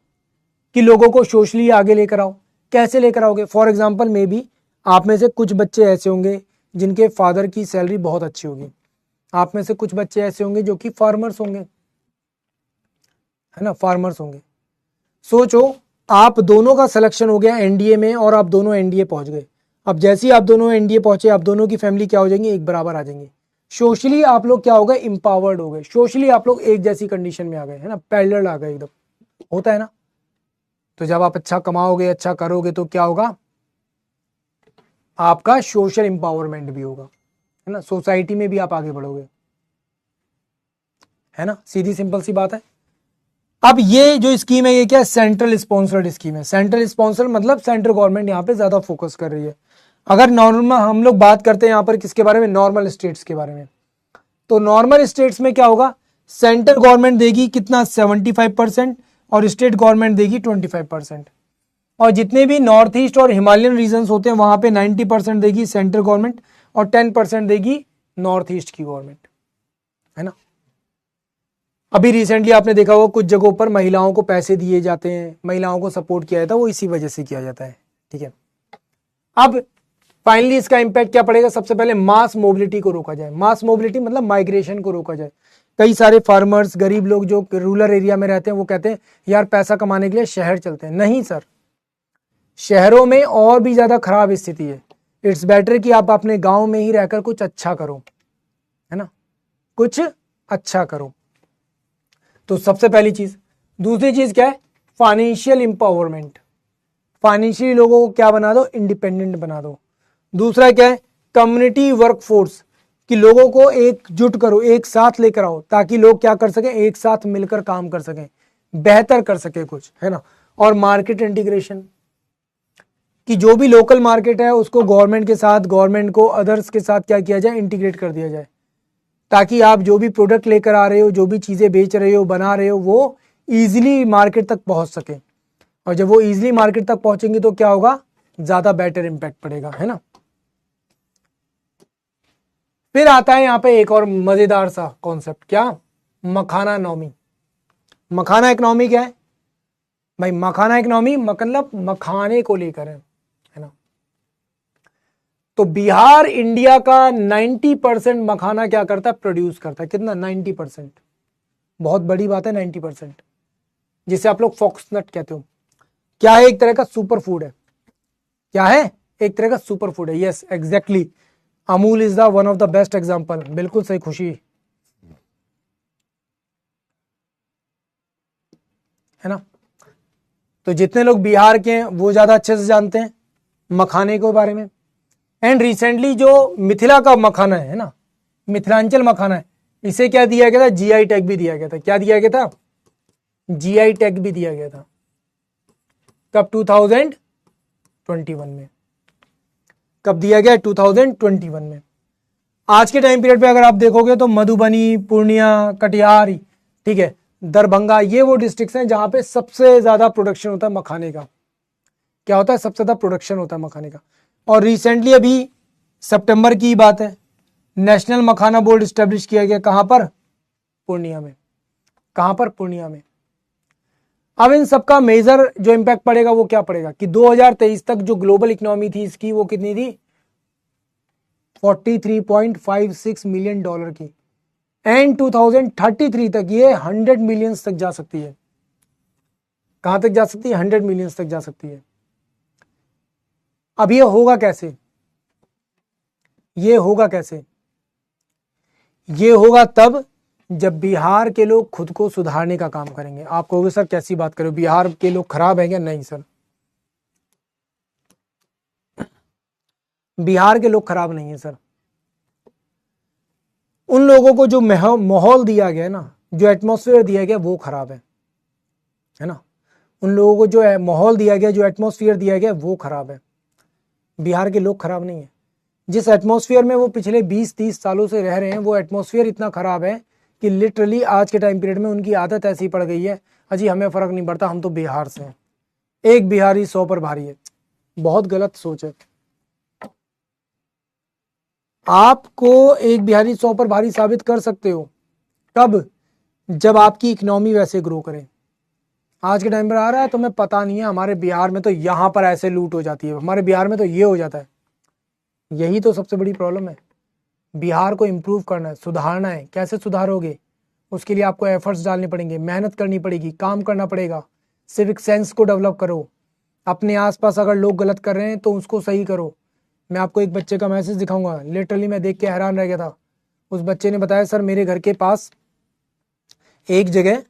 कि लोगों को सोशली आगे लेकर आओ। कैसे लेकर आओगे? फॉर एग्जाम्पल मे बी आप में से कुछ बच्चे ऐसे होंगे जिनके फादर की सैलरी बहुत अच्छी होगी, आप में से कुछ बच्चे ऐसे होंगे जो कि फार्मर्स होंगे, है ना, फार्मर्स होंगे। सोचो आप दोनों का सिलेक्शन हो गया एनडीए में और आप दोनों एनडीए पहुंच गए। अब जैसे ही आप दोनों एनडीए पहुंचे, आप दोनों की फैमिली क्या हो जाएंगी? एक बराबर आ जाएंगे। सोशली आप लोग क्या हो गए? इंपावर्ड हो गए। सोशली आप लोग एक जैसी कंडीशन में आ गए, है ना, पैरेलल आ गए एकदम। होता है ना। तो जब आप अच्छा कमाओगे, अच्छा करोगे तो क्या होगा? आपका सोशल इंपावरमेंट भी होगा, है ना, सोसाइटी में भी आप आगे बढ़ोगे, है ना। सीधी सिंपल सी बात है। अब ये जो स्कीम है ये क्या है? सेंट्रल स्पॉन्सर्ड स्कीम है। सेंट्रल स्पॉन्सर मतलब सेंट्रल गवर्नमेंट यहाँ पे ज्यादा फोकस कर रही है। अगर नॉर्मल हम लोग बात करते हैं यहाँ पर किसके बारे में? नॉर्मल स्टेट्स के बारे में। तो नॉर्मल स्टेट्स में क्या होगा? सेंट्रल गवर्नमेंट देगी कितना? 75% और स्टेट गवर्नमेंट देगी 25%। और जितने भी नॉर्थ ईस्ट और हिमालयन रीजन्स होते हैं वहां पे 90% देगी सेंट्रल गवर्नमेंट और 10% देगी नॉर्थ ईस्ट की गवर्नमेंट, है ना। अभी रिसेंटली आपने देखा होगा कुछ जगहों पर महिलाओं को पैसे दिए जाते हैं, महिलाओं को सपोर्ट किया जाता है, वो इसी वजह से किया जाता है, ठीक है। अब फाइनली इसका इंपैक्ट क्या पड़ेगा? सबसे पहले मास मोबिलिटी को रोका जाए। मास मोबिलिटी मतलब माइग्रेशन को रोका जाए। कई सारे फार्मर्स, गरीब लोग जो रूरल एरिया में रहते हैं वो कहते हैं यार पैसा कमाने के लिए शहर चलते हैं। नहीं सर, शहरों में और भी ज्यादा खराब स्थिति है। इट्स बेटर कि आप अपने गांव में ही रहकर कुछ अच्छा करो, है ना, कुछ अच्छा करो। तो सबसे पहली चीज। दूसरी चीज क्या है? Financial empowerment. फाइनेंशियली लोगों को क्या बना दो? इंडिपेंडेंट बना दो। दूसरा क्या है? कम्युनिटी वर्कफोर्स, कि लोगों को एकजुट करो, एक साथ लेकर आओ ताकि लोग क्या कर सकें? एक साथ मिलकर काम कर सकें, बेहतर कर सके कुछ, है ना। और मार्केट इंटीग्रेशन, कि जो भी लोकल मार्केट है उसको गवर्नमेंट के साथ, गवर्नमेंट को अदर्स के साथ क्या किया जाए? इंटीग्रेट कर दिया जाए, ताकि आप जो भी प्रोडक्ट लेकर आ रहे हो, जो भी चीजें बेच रहे हो, बना रहे हो, वो इजीली मार्केट तक पहुंच सके। और जब वो इजीली मार्केट तक पहुंचेंगे तो क्या होगा? ज्यादा बेटर इंपैक्ट पड़ेगा, है ना। फिर आता है यहाँ पे एक और मजेदार सा कॉन्सेप्ट, क्या? मखाना इकोनॉमी। मखाना इकोनॉमी क्या है भाई? मखाना इकोनॉमी मतलब मखाने को लेकर है ना। तो बिहार इंडिया का 90% मखाना क्या करता है? प्रोड्यूस करता है। कितना? 90%। बहुत बड़ी बात है 90%, जिसे आप लोग फॉक्सनट कहते हो। क्या है? एक तरह का सुपर फूड है। क्या है? एक तरह का सुपर फूड है। Yes exactly, Amul is the one of the best example. बिल्कुल सही खुशी, है ना। तो जितने लोग बिहार के हैं वो ज्यादा अच्छे से जानते हैं मखाने के बारे में। एंड रिसेंटली जो मिथिला का मखाना है ना, मिथिलांचल मखाना है, इसे क्या दिया गया था? जीआई टैग भी दिया गया था। क्या दिया गया था? जीआई टैग भी दिया गया था। कब? 2021 में। कब दिया गया? 2021 में। आज के टाइम पीरियड पे अगर आप देखोगे तो मधुबनी, पूर्णिया, कटिहार, ठीक है, दरभंगा, ये वो डिस्ट्रिक्ट्स हैं जहां पे सबसे ज्यादा प्रोडक्शन होता है मखाने का। क्या होता है? सबसे ज्यादा प्रोडक्शन होता है मखाने का। और रिसेंटली अभी सितंबर की बात है, नेशनल मखाना बोर्ड स्टैब्लिश किया गया। कहां पर? पूर्णिया में। कहां पर? पूर्णिया में। अब इन सबका मेजर जो इंपैक्ट पड़ेगा वो क्या पड़ेगा कि 2023 तक जो ग्लोबल इकोनॉमी थी इसकी, वो कितनी थी? 43.56 मिलियन डॉलर की। एंड 2033 तक ये 100 मिलियंस तक जा सकती है। कहां तक जा सकती है? 100 मिलियंस तक जा सकती है। अब ये होगा कैसे? ये होगा कैसे? ये होगा तब जब बिहार के लोग खुद को सुधारने का काम करेंगे। आप कहोगे सर कैसी बात करो, बिहार के लोग खराब हैं क्या? नहीं सर, बिहार के लोग खराब नहीं है सर। उन लोगों को जो माहौल दिया गया ना, जो एटमॉस्फेयर दिया गया, वो खराब है ना। उन लोगों को जो माहौल दिया गया, जो एटमॉस्फेयर दिया गया, वो खराब है। बिहार के लोग खराब नहीं है। जिस एटमॉस्फेयर में वो पिछले 20-30 सालों से रह रहे हैं, वो एटमॉस्फेयर इतना खराब है कि लिटरली आज के टाइम पीरियड में उनकी आदत ऐसी पड़ गई है, अजी हमें फर्क नहीं पड़ता, हम तो बिहार से हैं, एक बिहारी 100 पर भारी है। बहुत गलत सोच है। आपको एक बिहारी 100 पर भारी साबित कर सकते हो कब? जब आपकी इकोनॉमी वैसे ग्रो करे। आज के टाइम पर आ रहा है, तुम्हें पता नहीं है हमारे बिहार में तो यहां पर ऐसे लूट हो जाती है, हमारे बिहार में तो ये हो जाता है। यही तो सबसे बड़ी प्रॉब्लम है। बिहार को इम्प्रूव करना है, सुधारना है। कैसे सुधारोगे? उसके लिए आपको एफर्ट्स डालने पड़ेंगे, मेहनत करनी पड़ेगी, काम करना पड़ेगा। सिविक सेंस को डेवलप करो। अपने आसपास अगर लोग गलत कर रहे हैं तो उसको सही करो। मैं आपको एक बच्चे का मैसेज दिखाऊंगा, लिटरली मैं देख के हैरान रह गया था। उस बच्चे ने बताया सर मेरे घर के पास एक जगह,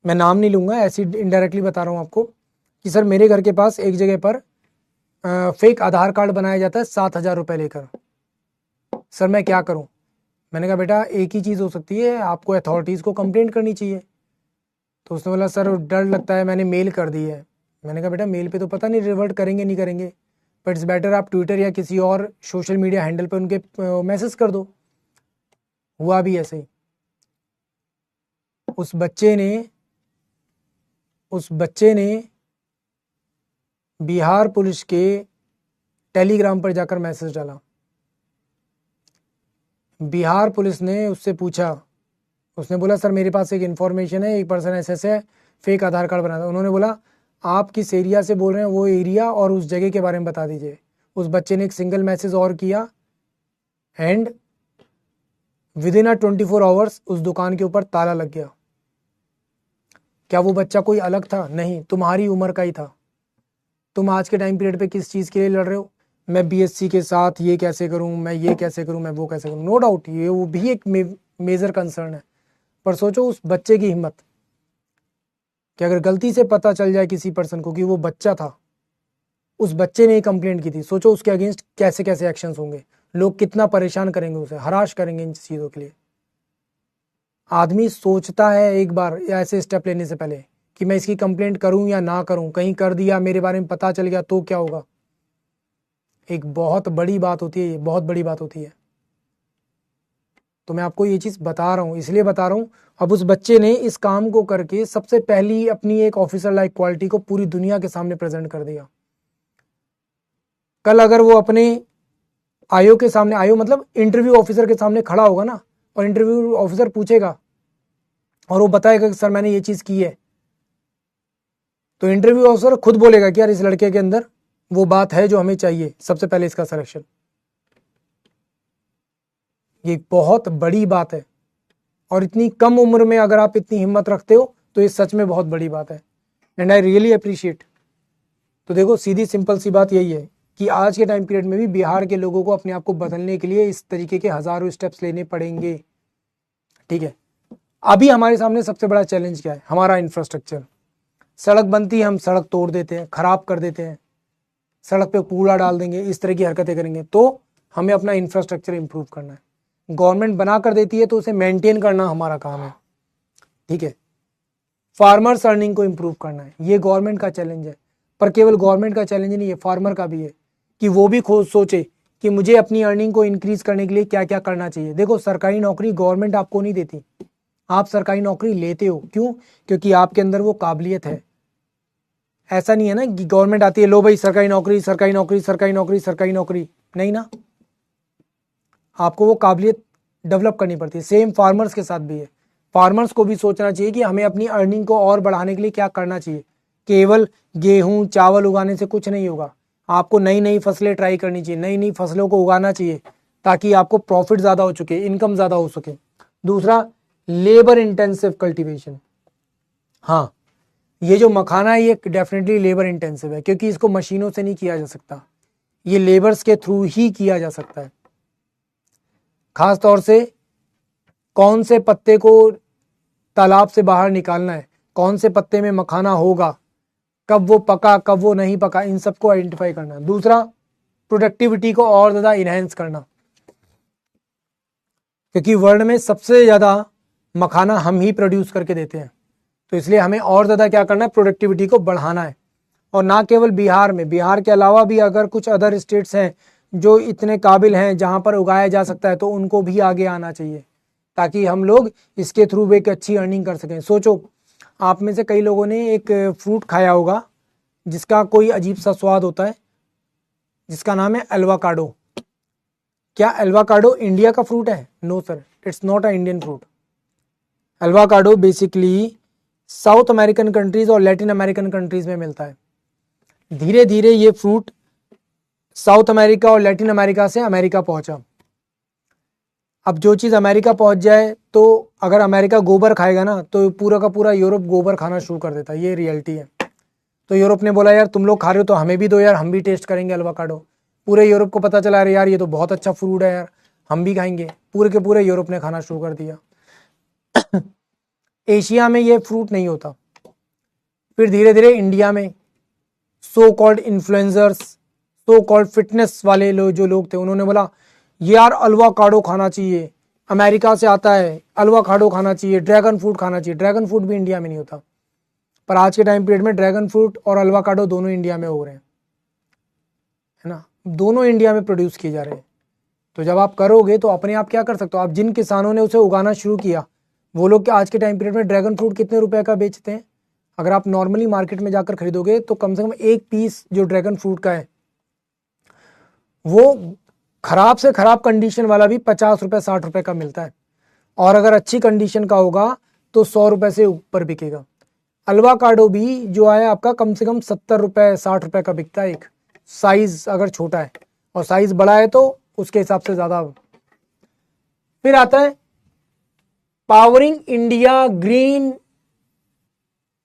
मैं नाम नहीं लूंगा, ऐसी इनडायरेक्टली बता रहा हूँ आपको, कि सर मेरे घर के पास एक जगह पर फेक आधार कार्ड बनाया जाता है 7,000 रुपये लेकर। सर मैं क्या करूं? मैंने कहा बेटा एक ही चीज़ हो सकती है, आपको अथॉरिटीज़ को कंप्लेंट करनी चाहिए। तो उसने बोला सर डर लगता है, मैंने मेल कर दी है। मैंने कहा बेटा मेल पे तो पता नहीं रिवर्ट करेंगे नहीं करेंगे, बट इट्स बेटर आप ट्विटर या किसी और सोशल मीडिया हैंडल पे उनके मैसेज कर दो। हुआ भी ऐसे ही। उस बच्चे ने बिहार पुलिस के टेलीग्राम पर जाकर मैसेज डाला। बिहार पुलिस ने उससे पूछा, उसने बोला सर मेरे पास एक इन्फॉर्मेशन है, एक पर्सन ऐसे है फेक आधार कार्ड बनाता। उन्होंने बोला आप किस एरिया से बोल रहे हैं, वो एरिया और उस जगह के बारे में बता दीजिए। उस बच्चे ने एक सिंगल मैसेज और किया एंड विदिन 24 आवर्स उस दुकान के ऊपर ताला लग गया। क्या वो बच्चा कोई अलग था? नहीं, तुम्हारी उम्र का ही था। तुम आज के टाइम पीरियड पे किस चीज़ के लिए लड़ रहे हो? मैं बीएससी के साथ ये कैसे करूं, मैं ये कैसे करूं, मैं वो कैसे करूं। नो डाउट ये वो भी एक मेजर कंसर्न है, पर सोचो उस बच्चे की हिम्मत कि अगर गलती से पता चल जाए किसी पर्सन को कि वो बच्चा था, उस बच्चे ने कंप्लेंट की थी, सोचो उसके अगेंस्ट कैसे कैसे एक्शंस होंगे, लोग कितना परेशान करेंगे, उसे हराश करेंगे इन चीज़ों के लिए। आदमी सोचता है एक बार ऐसे स्टेप लेने से पहले कि मैं इसकी कंप्लेंट करूं या ना करूं, कहीं कर दिया, मेरे बारे में पता चल गया तो क्या होगा। एक बहुत बड़ी बात होती है, ये बहुत बड़ी बात होती है। तो मैं आपको ये चीज़ बता रहा हूँ, इसलिए बता रहा हूँ। अब उस बच्चे ने इस काम को करके सबसे पहली अपनी एक ऑफिसर लाइक क्वालिटी को पूरी दुनिया के सामने प्रेजेंट कर दिया। कल अगर वो अपने आईओ के सामने, आईओ मतलब इंटरव्यू ऑफिसर के सामने खड़ा होगा ना, और इंटरव्यू ऑफिसर पूछेगा और वो बताएगा कि सर मैंने ये चीज़ की है, तो इंटरव्यू ऑफिसर खुद बोलेगा कि यार इस लड़के के अंदर वो बात है जो हमें चाहिए, सबसे पहले इसका सिलेक्शन। ये बहुत बड़ी बात है, और इतनी कम उम्र में अगर आप इतनी हिम्मत रखते हो तो ये सच में बहुत बड़ी बात है, एंड आई रियली अप्रिशिएट। तो देखो सीधी सिंपल सी बात यही है कि आज के टाइम पीरियड में भी बिहार के लोगों को अपने आप को बदलने के लिए इस तरीके के हजारों स्टेप्स लेने पड़ेंगे। ठीक है, अभी हमारे सामने सबसे बड़ा चैलेंज क्या है? हमारा इंफ्रास्ट्रक्चर। सड़क बनती है, हम सड़क तोड़ देते हैं, खराब कर देते हैं, सड़क पे कूड़ा डाल देंगे, इस तरह की हरकतें करेंगे। तो हमें अपना इंफ्रास्ट्रक्चर इंप्रूव करना है। गवर्नमेंट बना कर देती है तो उसे मेंटेन करना हमारा काम है। ठीक है, फार्मर्स अर्निंग को इंप्रूव करना है, ये गवर्नमेंट का चैलेंज है। पर केवल गवर्नमेंट का चैलेंज नहीं है, फार्मर का भी है कि वो भी खुद सोचे कि मुझे अपनी अर्निंग को इंक्रीज करने के लिए क्या क्या करना चाहिए। देखो सरकारी नौकरी गवर्नमेंट आपको नहीं देती, आप सरकारी नौकरी लेते हो। क्यों? क्योंकि आपके अंदर वो काबिलियत है। ऐसा नहीं है ना कि गवर्नमेंट आती है लो भाई सरकारी नौकरी सरकारी नौकरी सरकारी नौकरी सरकारी नौकरी, नहीं ना, आपको वो काबिलियत डेवलप करनी पड़ती है। सेम फार्मर्स के साथ भी है। फार्मर्स को भी सोचना चाहिए कि हमें अपनी अर्निंग को और बढ़ाने के लिए क्या करना चाहिए। केवल गेहूं चावल उगाने से कुछ नहीं होगा, आपको नई नई फसलें ट्राई करनी चाहिए, नई नई फसलों को उगाना चाहिए ताकि आपको प्रॉफिट ज़्यादा हो चुके, इनकम ज़्यादा हो सके। दूसरा, लेबर इंटेंसिव कल्टीवेशन। हाँ, ये जो मखाना है ये डेफिनेटली लेबर इंटेंसिव है, क्योंकि इसको मशीनों से नहीं किया जा सकता, ये लेबर्स के थ्रू ही किया जा सकता है। खास तौर से कौन से पत्ते को तालाब से बाहर निकालना है, कौन से पत्ते में मखाना होगा, कब वो पका कब वो नहीं पका, इन सबको आइडेंटिफाई करना। दूसरा, प्रोडक्टिविटी को और ज़्यादा इनहेंस करना, क्योंकि वर्ल्ड में सबसे ज़्यादा मखाना हम ही प्रोड्यूस करके देते हैं, तो इसलिए हमें और ज़्यादा क्या करना है, प्रोडक्टिविटी को बढ़ाना है। और ना केवल बिहार में, बिहार के अलावा भी अगर कुछ अदर स्टेट्स हैं जो इतने काबिल हैं जहाँ पर उगाया जा सकता है, तो उनको भी आगे आना चाहिए, ताकि हम लोग इसके थ्रू एक अच्छी अर्निंग कर सकें। सोचो, आप में से कई लोगों ने एक फ्रूट खाया होगा जिसका कोई अजीब सा स्वाद होता है, जिसका नाम है एल्वाकाडो। क्या एल्वाकाडो इंडिया का फ्रूट है? No sir, it's not a Indian fruit. Avocado basically South American countries और लैटिन अमेरिकन कंट्रीज में मिलता है। धीरे धीरे ये फ्रूट साउथ अमेरिका और लैटिन अमेरिका से अमेरिका पहुंचा। अब जो चीज़ अमेरिका पहुंच जाए, तो अगर अमेरिका गोबर खाएगा ना, तो पूरा का पूरा यूरोप गोबर खाना शुरू कर देता है, ये रियलिटी है। तो यूरोप ने बोला यार तुम लोग खा रहे हो तो हमें भी दो यार, हम भी टेस्ट करेंगे एल्वाकाडो। पूरे यूरोप को पता चला, अरे यार ये तो बहुत अच्छा फ्रूट है यार, हम भी खाएंगे। पूरे के पूरे यूरोप ने खाना शुरू कर दिया। एशिया में ये फ्रूट नहीं होता। फिर धीरे धीरे इंडिया में so called influencers, so called fitness वाले जो लोग थे, उन्होंने बोला यार एल्वाकाडो खाना चाहिए, अमेरिका से आता है, एल्वाकाडो खाना चाहिए, ड्रैगन फ्रूट खाना चाहिए। ड्रैगन फ्रूट भी इंडिया में नहीं होता, पर आज के टाइम पीरियड में ड्रैगन फ्रूट और एल्वाकाडो दोनों इंडिया में हो रहे हैं, है ना, दोनों इंडिया में प्रोड्यूस किए जा रहे हैं। तो जब आप करोगे तो अपने आप क्या कर सकते हो, आप जिन किसानों ने उसे उगाना शुरू किया, वो लोग क्या आज के टाइम पीरियड में ड्रैगन फ्रूट कितने रुपए का बेचते हैं? अगर आप नॉर्मली मार्केट में जाकर खरीदोगे तो कम से कम एक पीस जो ड्रैगन फ्रूट का है, वो खराब से खराब कंडीशन वाला भी 50 रुपए 60 रुपए का मिलता है, और अगर अच्छी कंडीशन का होगा तो 100 रुपए से ऊपर बिकेगा। एल्वाकाडो भी जो है आपका कम से कम 70 रुपए 60 रुपए का बिकता है, एक साइज अगर छोटा है, और साइज बड़ा है तो उसके हिसाब से ज्यादा। फिर आता है powering India green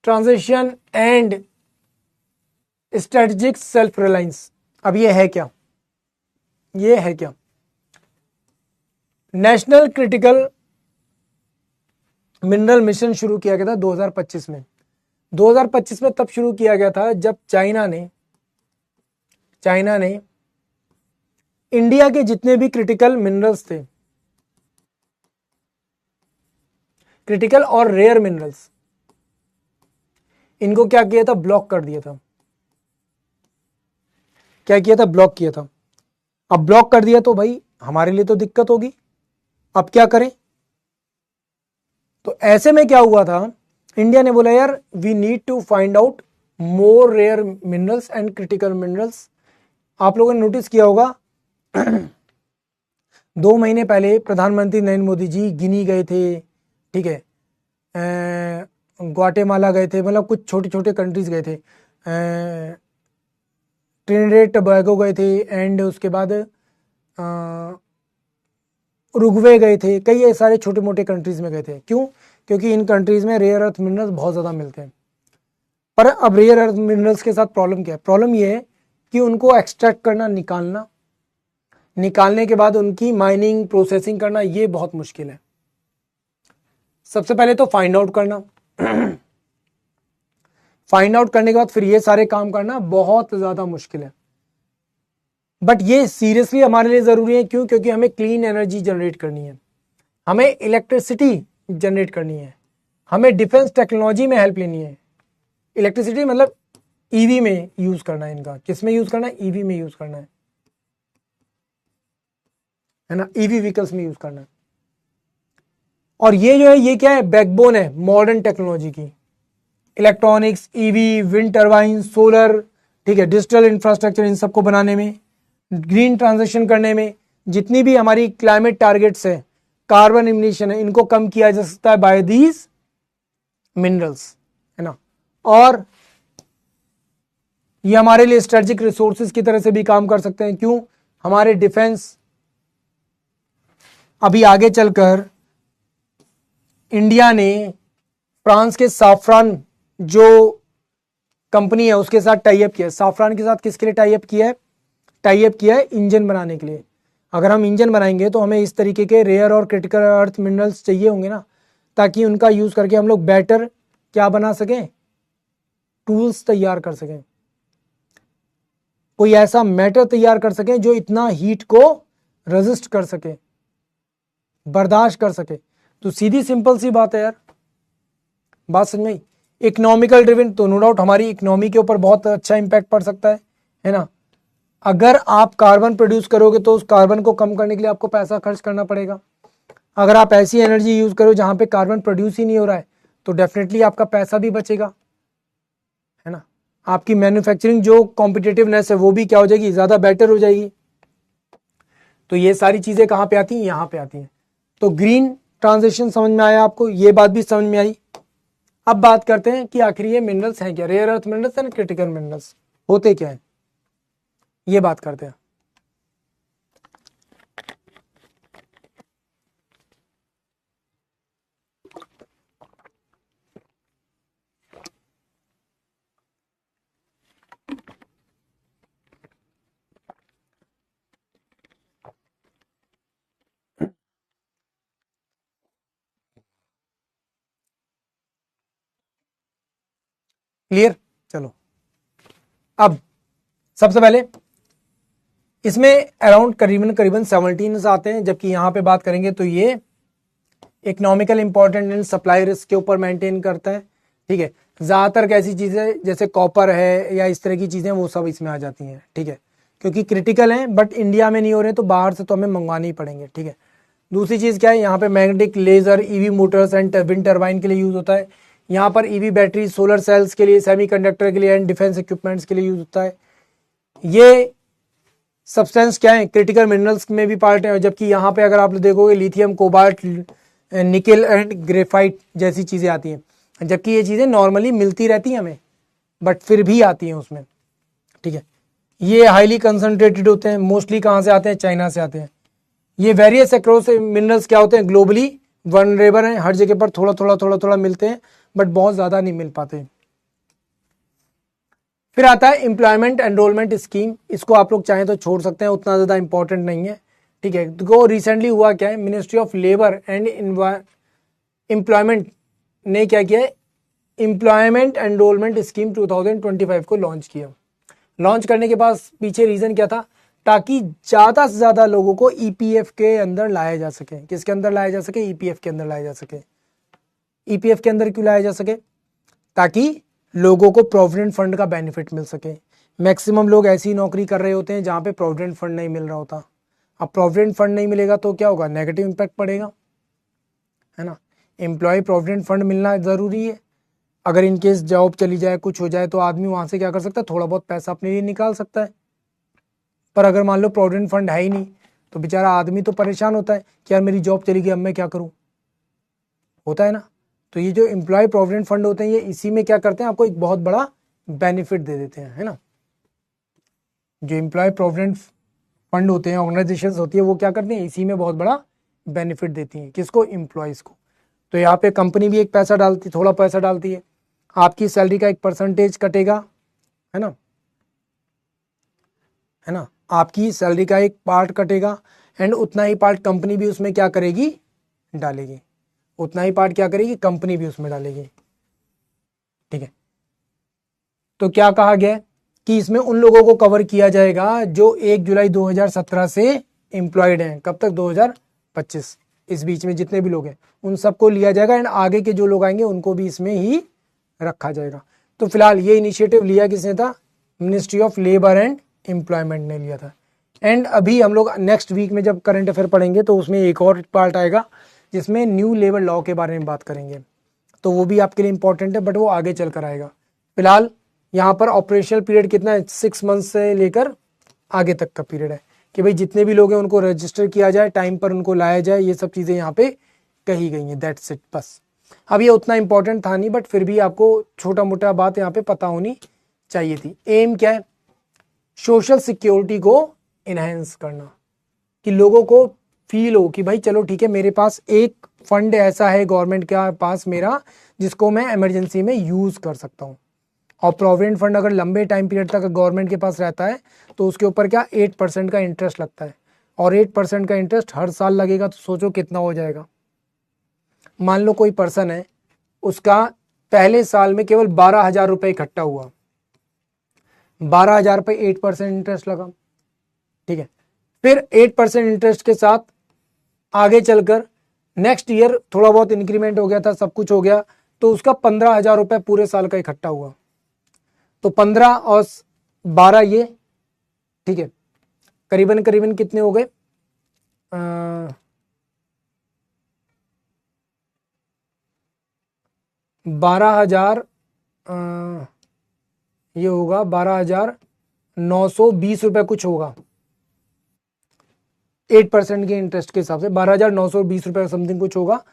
transition and strategic self reliance. अब ये है क्या, ये है क्या? नेशनल क्रिटिकल मिनरल मिशन शुरू किया गया था 2025 में। 2025 में तब शुरू किया गया था जब चाइना ने इंडिया के जितने भी क्रिटिकल मिनरल्स थे, क्रिटिकल और रेयर मिनरल्स, इनको क्या किया था, ब्लॉक कर दिया था। क्या किया था, ब्लॉक किया था। अब ब्लॉक कर दिया तो भाई हमारे लिए तो दिक्कत होगी, अब क्या करें? तो ऐसे में क्या हुआ था, इंडिया ने बोला यार we need to find out more rare minerals and critical minerals. आप लोगों ने नोटिस किया होगा 2 महीने पहले प्रधानमंत्री नरेंद्र मोदी जी गिनी गए थे, ठीक है, ग्वाटेमाला गए थे, मतलब कुछ छोटे छोटे कंट्रीज गए थे, ट्रिनिडेड टोबैगो गए थे, एंड उसके बाद उरुग्वे गए थे, कई सारे छोटे मोटे कंट्रीज में गए थे। क्यों? क्योंकि इन कंट्रीज में रेयर अर्थ मिनरल्स बहुत ज़्यादा मिलते हैं। पर अब रेयर अर्थ मिनरल्स के साथ प्रॉब्लम क्या है? प्रॉब्लम ये है कि उनको एक्सट्रैक्ट करना, निकालने के बाद उनकी माइनिंग प्रोसेसिंग करना, ये बहुत मुश्किल है। सबसे पहले तो फाइंड आउट करना फाइंड आउट करने के बाद फिर ये सारे काम करना बहुत ज़्यादा मुश्किल है। बट ये सीरियसली हमारे लिए ज़रूरी है। क्यों? क्योंकि हमें क्लीन एनर्जी जनरेट करनी है, हमें इलेक्ट्रिसिटी जनरेट करनी है, हमें डिफेंस टेक्नोलॉजी में हेल्प लेनी है। इलेक्ट्रिसिटी मतलब ईवी में यूज़ करना है इनका। किस में यूज़ करना है? ईवी में यूज़ करना है ना, ईवी व्हीकल्स में यूज़ करना है। और ये जो है, ये क्या है, बैकबोन है मॉडर्न टेक्नोलॉजी की। Electronics, EV, wind turbine, solar, ठीक है, डिजिटल इंफ्रास्ट्रक्चर, इन सबको बनाने में, ग्रीन ट्रांजिशन करने में, जितनी भी हमारी क्लाइमेट टारगेट्स है, कार्बन इमिशन है, इनको कम किया जा सकता है बाय दीज मिनरल्स, है ना। और ये हमारे लिए स्ट्रेटेजिक रिसोर्सेज की तरह से भी काम कर सकते हैं। क्यों? हमारे डिफेंस अभी आगे चलकर इंडिया ने फ्रांस के साफ्रान जो कंपनी है उसके साथ टाई अप किया है। साफरान के साथ किसके लिए टाई अप किया है? टाई अप किया है इंजन बनाने के लिए। अगर हम इंजन बनाएंगे तो हमें इस तरीके के रेयर और क्रिटिकल अर्थ मिनरल्स चाहिए होंगे ना, ताकि उनका यूज करके हम लोग बेटर क्या बना सकें, टूल्स तैयार कर सकें, कोई ऐसा मैटर तैयार कर सकें जो इतना हीट को रेजिस्ट कर सके, बर्दाश्त कर सके। तो सीधी सिंपल सी बात है यार, बात समझ में आई। इकोनॉमिकल ड्रिवन, तो नो डाउट हमारी इकोनॉमी के ऊपर बहुत अच्छा इंपैक्ट पड़ सकता है ना। अगर आप कार्बन प्रोड्यूस करोगे तो उस कार्बन को कम करने के लिए आपको पैसा खर्च करना पड़ेगा। अगर आप ऐसी एनर्जी यूज करो जहां पे कार्बन प्रोड्यूस ही नहीं हो रहा है तो डेफिनेटली आपका पैसा भी बचेगा, है ना। आपकी मैन्युफैक्चरिंग जो कॉम्पिटिटिवनेस है वो भी क्या हो जाएगी, ज्यादा बेटर हो जाएगी। तो ये सारी चीजें कहां पे आती हैं, यहां पे आती हैं। तो ग्रीन ट्रांजिशन समझ में आया आपको, ये बात भी समझ में आई। अब बात करते हैं कि आखिर ये मिनरल्स हैं क्या, rare earth minerals and critical minerals होते क्या है, ये बात करते हैं। क्लियर, चलो अब सबसे पहले इसमें अराउंड करीबन 17 आते हैं, जबकि यहां पे बात करेंगे तो ये economical important and supply risk के ऊपर मेंटेन करता है। ठीक है, ज्यादातर कैसी चीजें जैसे कॉपर है या इस तरह की चीजें वो सब इसमें आ जाती हैं। ठीक है, क्योंकि क्रिटिकल हैं बट इंडिया में नहीं हो रहे तो बाहर से तो हमें मंगवाने ही पड़ेंगे। ठीक है, दूसरी चीज क्या है, यहाँ पे magnetic laser, EV motors and wind turbine के लिए यूज होता है। यहाँ पर ईवी बैटरी, सोलर सेल्स के लिए, सेमीकंडक्टर के लिए एंड डिफेंस इक्विपमेंट्स के लिए यूज होता है। ये सब्सटेंस क्या है, क्रिटिकल मिनरल्स में भी पार्ट है। जबकि यहाँ पे अगर आप देखोगे lithium, cobalt, nickel and graphite जैसी चीजें आती हैं, जबकि ये चीजें नॉर्मली मिलती रहती हैं हमें बट फिर भी आती हैं उसमें। ठीक है, ये हाईली कंसंट्रेटेड होते हैं, मोस्टली कहाँ से आते हैं, चाइना से आते हैं। ये वेरियस एक्रोस मिनरल्स क्या होते हैं, ग्लोबली वनरेबल हैं, हर जगह पर थोड़ा थोड़ा मिलते हैं बट बहुत ज्यादा नहीं मिल पाते। फिर आता है एम्प्लॉयमेंट एनरोलमेंट स्कीम, इसको आप लोग चाहें तो छोड़ सकते हैं, उतना ज्यादा इंपॉर्टेंट नहीं है। ठीक है, तो रिसेंटली हुआ क्या है, ministry of labour and employment ने क्या किया है, एम्प्लॉयमेंट एनरोलमेंट स्कीम 2025 को लॉन्च किया। लॉन्च करने के बाद पीछे रीजन क्या था, ताकि ज्यादा से ज्यादा लोगों को ईपीएफ के अंदर लाया जा सके। किसके अंदर लाया जा सके, ईपीएफ के अंदर लाया जा सके। ईपीएफ के अंदर क्यों लाया जा सके, ताकि लोगों को प्रोविडेंट फंड का बेनिफिट मिल सके। मैक्सिमम लोग ऐसी नौकरी कर रहे होते हैं जहां पे प्रोविडेंट फंड नहीं मिल रहा होता। अब प्रोविडेंट फंड नहीं मिलेगा तो क्या होगा, नेगेटिव इंपैक्ट पड़ेगा, है ना। एम्प्लॉय प्रोविडेंट फंड मिलना जरूरी है। अगर इनकेस जॉब चली जाए, कुछ हो जाए तो आदमी वहां से क्या कर सकता है, थोड़ा बहुत पैसा अपने लिए निकाल सकता है। पर अगर मान लो प्रोविडेंट फंड है ही नहीं तो बेचारा आदमी तो परेशान होता है कि यार मेरी जॉब चली गई, अब मैं क्या करूं, होता है ना। तो ये जो एम्प्लॉय प्रोविडेंट फंड होते हैं ये इसी में क्या करते हैं, आपको एक बहुत बड़ा बेनिफिट दे देते हैं, है ना। जो एम्प्लॉय प्रोविडेंट फंड होते हैं, ऑर्गेनाइजेशंस होती है, वो क्या करते हैं, इसी में बहुत बड़ा बेनिफिट देती हैं, किसको, एम्प्लॉयज को। तो यहाँ पे कंपनी भी एक पैसा डालती, थोड़ा पैसा डालती है, आपकी सैलरी का एक परसेंटेज कटेगा, है ना, है ना, आपकी सैलरी का एक पार्ट कटेगा एंड उतना ही पार्ट कंपनी भी उसमें क्या करेगी, डालेगी। उतना ही पार्ट क्या करेगी, कंपनी भी उसमें डालेगी। ठीक है, तो क्या कहा गया कि इसमें उन लोगों को कवर किया जाएगा जो 1 जुलाई 2017 से एम्प्लॉयड हैं। कब तक, 2025, इस बीच में जितने भी लोग हैं उन सबको लिया जाएगा एंड आगे के जो लोग आएंगे उनको भी इसमें ही रखा जाएगा। तो फिलहाल ये इनिशिएटिव लिया किसने था, ministry of labour and employment ने लिया था। एंड अभी हम लोग नेक्स्ट वीक में जब करंट अफेयर पढ़ेंगे तो उसमें एक और पार्ट आएगा जिसमें न्यू लेबर लॉ के बारे में बात करेंगे, तो वो भी आपके लिए इंपॉर्टेंट है बट वो आगे चल कर आएगा। फिलहाल यहाँ पर ऑपरेशनल पीरियड कितना है, 6 मंथ से लेकर आगे तक का पीरियड है कि भाई जितने भी लोग हैं उनको रजिस्टर किया जाए, टाइम पर उनको लाया जाए, ये सब चीज़ें यहाँ पे कही गई हैं, दैट्स इट बस। अब ये उतना इंपॉर्टेंट था नहीं बट फिर भी आपको छोटा मोटा बात यहाँ पे पता होनी चाहिए थी। एम क्या है, सोशल सिक्योरिटी को इनहेंस करना, कि लोगों को फील हो कि भाई चलो ठीक है, मेरे पास एक फंड ऐसा है गवर्नमेंट के पास मेरा जिसको मैं इमरजेंसी में यूज कर सकता हूँ। और प्रोविडेंट फंड अगर लंबे टाइम पीरियड तक गवर्नमेंट के पास रहता है तो उसके ऊपर क्या 8% का इंटरेस्ट लगता है, और 8% का इंटरेस्ट हर साल लगेगा, तो सोचो कितना हो जाएगा। मान लो कोई पर्सन है, उसका पहले साल में केवल 12,000 रुपये इकट्ठा हुआ, 12,000 पे 8% इंटरेस्ट लगा, ठीक है। फिर 8% इंटरेस्ट के साथ आगे चलकर नेक्स्ट ईयर थोड़ा बहुत इंक्रीमेंट हो गया था, सब कुछ हो गया, तो उसका 15,000 रुपये पूरे साल का इकट्ठा हुआ। तो 15 और 12 ये, ठीक है, करीबन करीबन कितने हो गए, 12,000, ये होगा 12,920 रुपये कुछ होगा, 8% के इंटरेस्ट के हिसाब से 12,920 रुपये समथिंग कुछ होगा।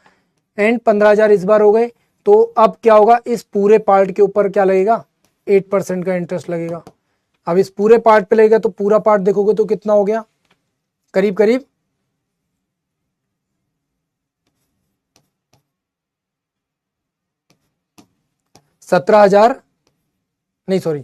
एंड 15,000 इस बार हो गए, तो अब क्या होगा, इस पूरे पार्ट के ऊपर क्या लगेगा, 8% का इंटरेस्ट लगेगा। अब इस पूरे पार्ट पे लगेगा, तो पूरा पार्ट देखोगे तो कितना हो गया, करीब करीब 17,000, नहीं सॉरी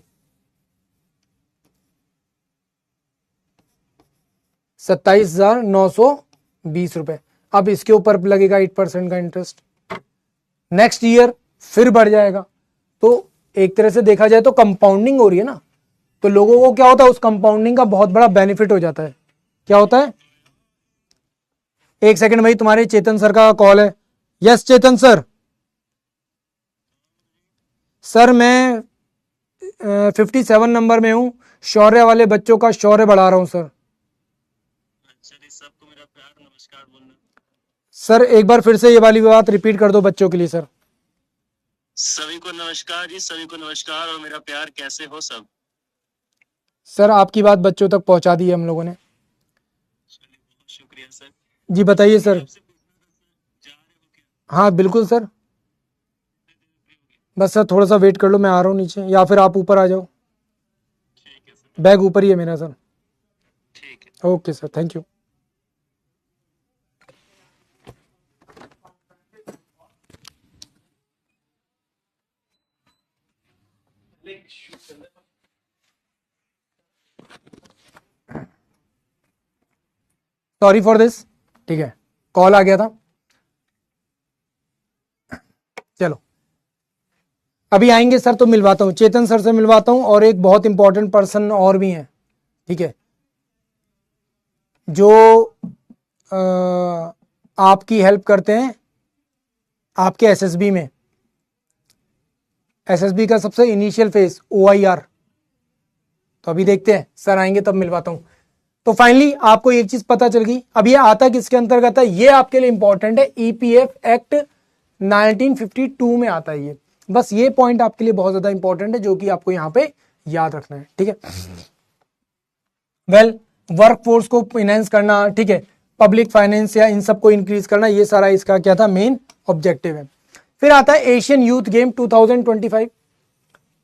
27,920 रुपए। अब इसके ऊपर लगेगा 8% का इंटरेस्ट, नेक्स्ट ईयर फिर बढ़ जाएगा। तो एक तरह से देखा जाए तो कंपाउंडिंग हो रही है ना, तो लोगों को क्या होता है, उस कंपाउंडिंग का बहुत बड़ा बेनिफिट हो जाता है। क्या होता है, एक सेकंड भाई, तुम्हारे चेतन सर का कॉल है। यस चेतन सर, सर मैं 57 नंबर में हूं, शौर्य वाले बच्चों का शौर्य बढ़ा रहा हूं सर।
सबको मेरा प्यार नमस्कार बोलना।
सर एक बार फिर से ये वाली बात रिपीट कर दो बच्चों के लिए सर।
सभी को नमस्कार जी, सभी को नमस्कार और मेरा प्यार, कैसे हो सब?
सर आपकी बात बच्चों तक पहुंचा दी है हम लोगों ने।
बहुत शुक्रिया सर।
जी बताइए सर।
आपसे जा रहे हो क्या?
हाँ बिल्कुल सर, बस सर थोड़ा सा वेट कर लो, मैं आ रहा हूँ नीचे, या फिर आप ऊपर आ जाओ,
ठीक है सर।
बैग ऊपर ही है मेरा सर।
ठीक है।
Okay sir, thank you. Sorry for this, ठीक है, कॉल आ गया था। चलो अभी आएंगे सर तो मिलवाता हूँ, चेतन सर से मिलवाता हूँ, और एक बहुत इंपॉर्टेंट पर्सन और भी हैं, ठीक है, जो आपकी हेल्प करते हैं आपके एसएसबी में, एसएसबी का सबसे इनिशियल फेज OIR। तो अभी देखते हैं, सर आएंगे तब मिलवाता हूं। तो फाइनली आपको एक चीज पता चल गई। अब ये आता किसके अंतर्गत है, ये आपके लिए इंपॉर्टेंट है, EPF एक्ट 1952 में आता है ये। बस ये पॉइंट आपके लिए बहुत ज्यादा इंपॉर्टेंट है, जो कि आपको यहां पे याद रखना है, ठीक है। वेल, वर्क फोर्स को इनहेंस करना, ठीक है, पब्लिक फाइनेंस या इन सबको इंक्रीज करना, ये सारा इसका क्या था, मेन ऑब्जेक्टिव है। फिर आता है Asian youth game 2025।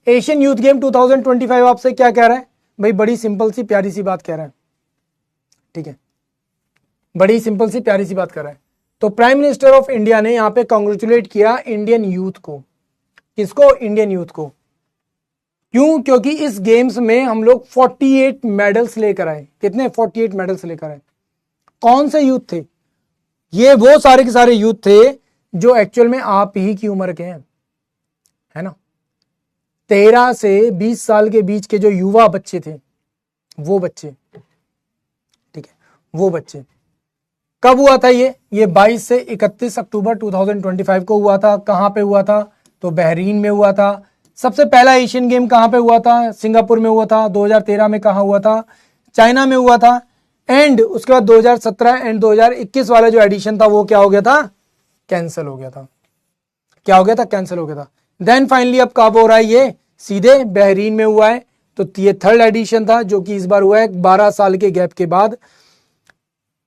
Asian youth game 2025 आपसे क्या कह रहा है भाई, बड़ी सिंपल सी प्यारी सी बात कह रहा है, ठीक है, बड़ी सिंपल सी प्यारी सी बात कर रहा है। तो प्राइम मिनिस्टर ऑफ इंडिया ने यहां पे कॉन्ग्रेचुलेट किया इंडियन यूथ को। किसको, इंडियन यूथ को। क्यों, क्योंकि इस गेम्स में हम लोग 48 मेडल्स लेकर आए। कितने, 48 मेडल्स लेकर आए। कौन से यूथ थे, ये वो सारे के सारे यूथ थे जो एक्चुअल में आप ही की उम्र के हैं, है ना। 13 से 20 साल के बीच के जो युवा बच्चे थे, वो बच्चे, ठीक है, वो बच्चे। कब हुआ था ये 22 से 31 अक्टूबर 2025 को हुआ था। कहां पे हुआ था, तो बहरीन में हुआ था। सबसे पहला एशियन गेम कहां पे हुआ था, सिंगापुर में हुआ था। 2013 में कहां हुआ था, चाइना में हुआ था। एंड उसके बाद 2017 एंड 2021 वाला जो एडिशन था वो क्या हो गया था, कैंसिल हो गया था। क्या हो गया था, कैंसिल हो गया था। देन फाइनली अब कब हो रहा है, ये सीधे बहरीन में हुआ है। तो ये थर्ड एडिशन था जो कि इस बार हुआ है 12 साल के गैप के बाद।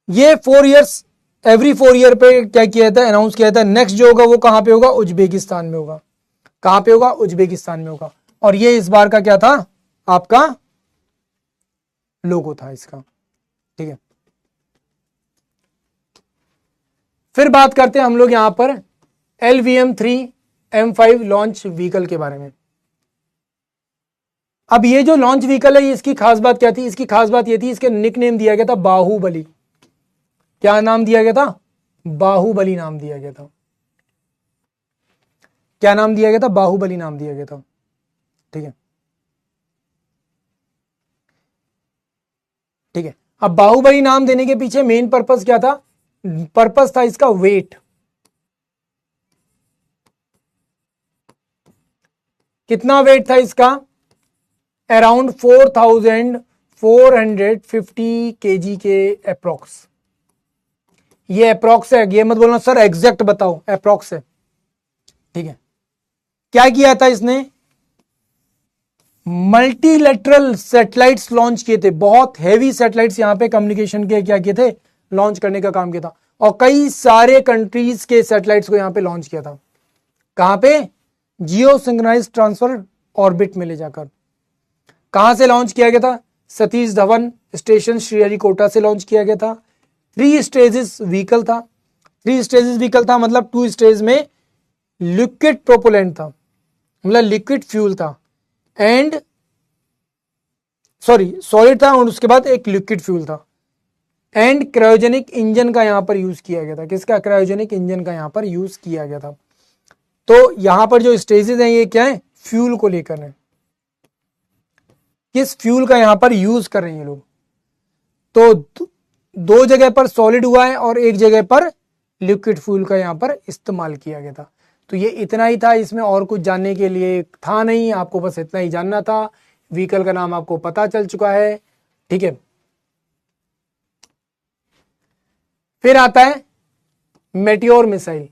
ये 4 इयर्स, एवरी 4 ईयर पे क्या किया था, अनाउंस किया था। नेक्स्ट जो होगा वो कहां पे होगा, उज्बेकिस्तान में होगा। कहां पे होगा, उज्बेकिस्तान में होगा। और ये इस बार का क्या था, आपका लोगो था इसका, ठीक है। फिर बात करते हैं हम लोग यहां पर LVM-3 M5 लॉन्च व्हीकल के बारे में। अब ये जो लॉन्च व्हीकल है, इसकी खास बात क्या थी? इसकी खास बात ये थी, इसके निक नेम दिया गया था बाहुबली। क्या नाम दिया गया था? बाहुबली नाम दिया गया था। क्या नाम दिया गया था? बाहुबली नाम दिया गया था। ठीक है, ठीक है। अब बाहुबली नाम देने के पीछे मेन पर्पस क्या था? पर्पस था इसका वेट। कितना वेट था इसका? अराउंड 4450 केजी के अप्रोक्स। ये अप्रोक्स है, ये मत बोलना सर एग्जैक्ट बताओ, अप्रोक्स है। ठीक है, क्या किया था इसने? मल्टीलेटरल सैटेलाइट्स लॉन्च किए थे, बहुत हैवी सैटेलाइट्स यहां पे कम्युनिकेशन के क्या किए थे? लॉन्च करने का काम किया था। और कई सारे कंट्रीज के सैटेलाइट्स को यहां पे लॉन्च किया था। कहां पे? जियो सिंक्रोनाइज ट्रांसफर ऑर्बिट में ले जाकर। कहां से लॉन्च किया गया था? सतीश धवन स्टेशन श्रीहरिकोटा से लॉन्च किया गया था। 3 स्टेजेस व्हीकल था। 3 स्टेजेस व्हीकल था मतलब 2 स्टेज में लिक्विड प्रोपोलेंट था, मतलब लिक्विड फ्यूल था, एंड सॉलिड था, और उसके बाद एक लिक्विड फ्यूल था, एंड क्रायोजेनिक इंजन का यहां पर यूज किया गया था। किसका? क्रायोजेनिक इंजन का यहां पर यूज किया गया था। तो यहां पर जो स्टेजेस हैं ये क्या है? फ्यूल को लेकर है। किस फ्यूल का यहां पर यूज कर रहे हैं ये लोग? तो 2 जगह पर सॉलिड हुआ है और 1 जगह पर लिक्विड फ्यूल का यहां पर इस्तेमाल किया गया था। तो ये इतना ही था, इसमें और कुछ जानने के लिए था नहीं, आपको बस इतना ही जानना था। व्हीकल का नाम आपको पता चल चुका है। ठीक है, फिर आता है मेटियोर मिसाइल।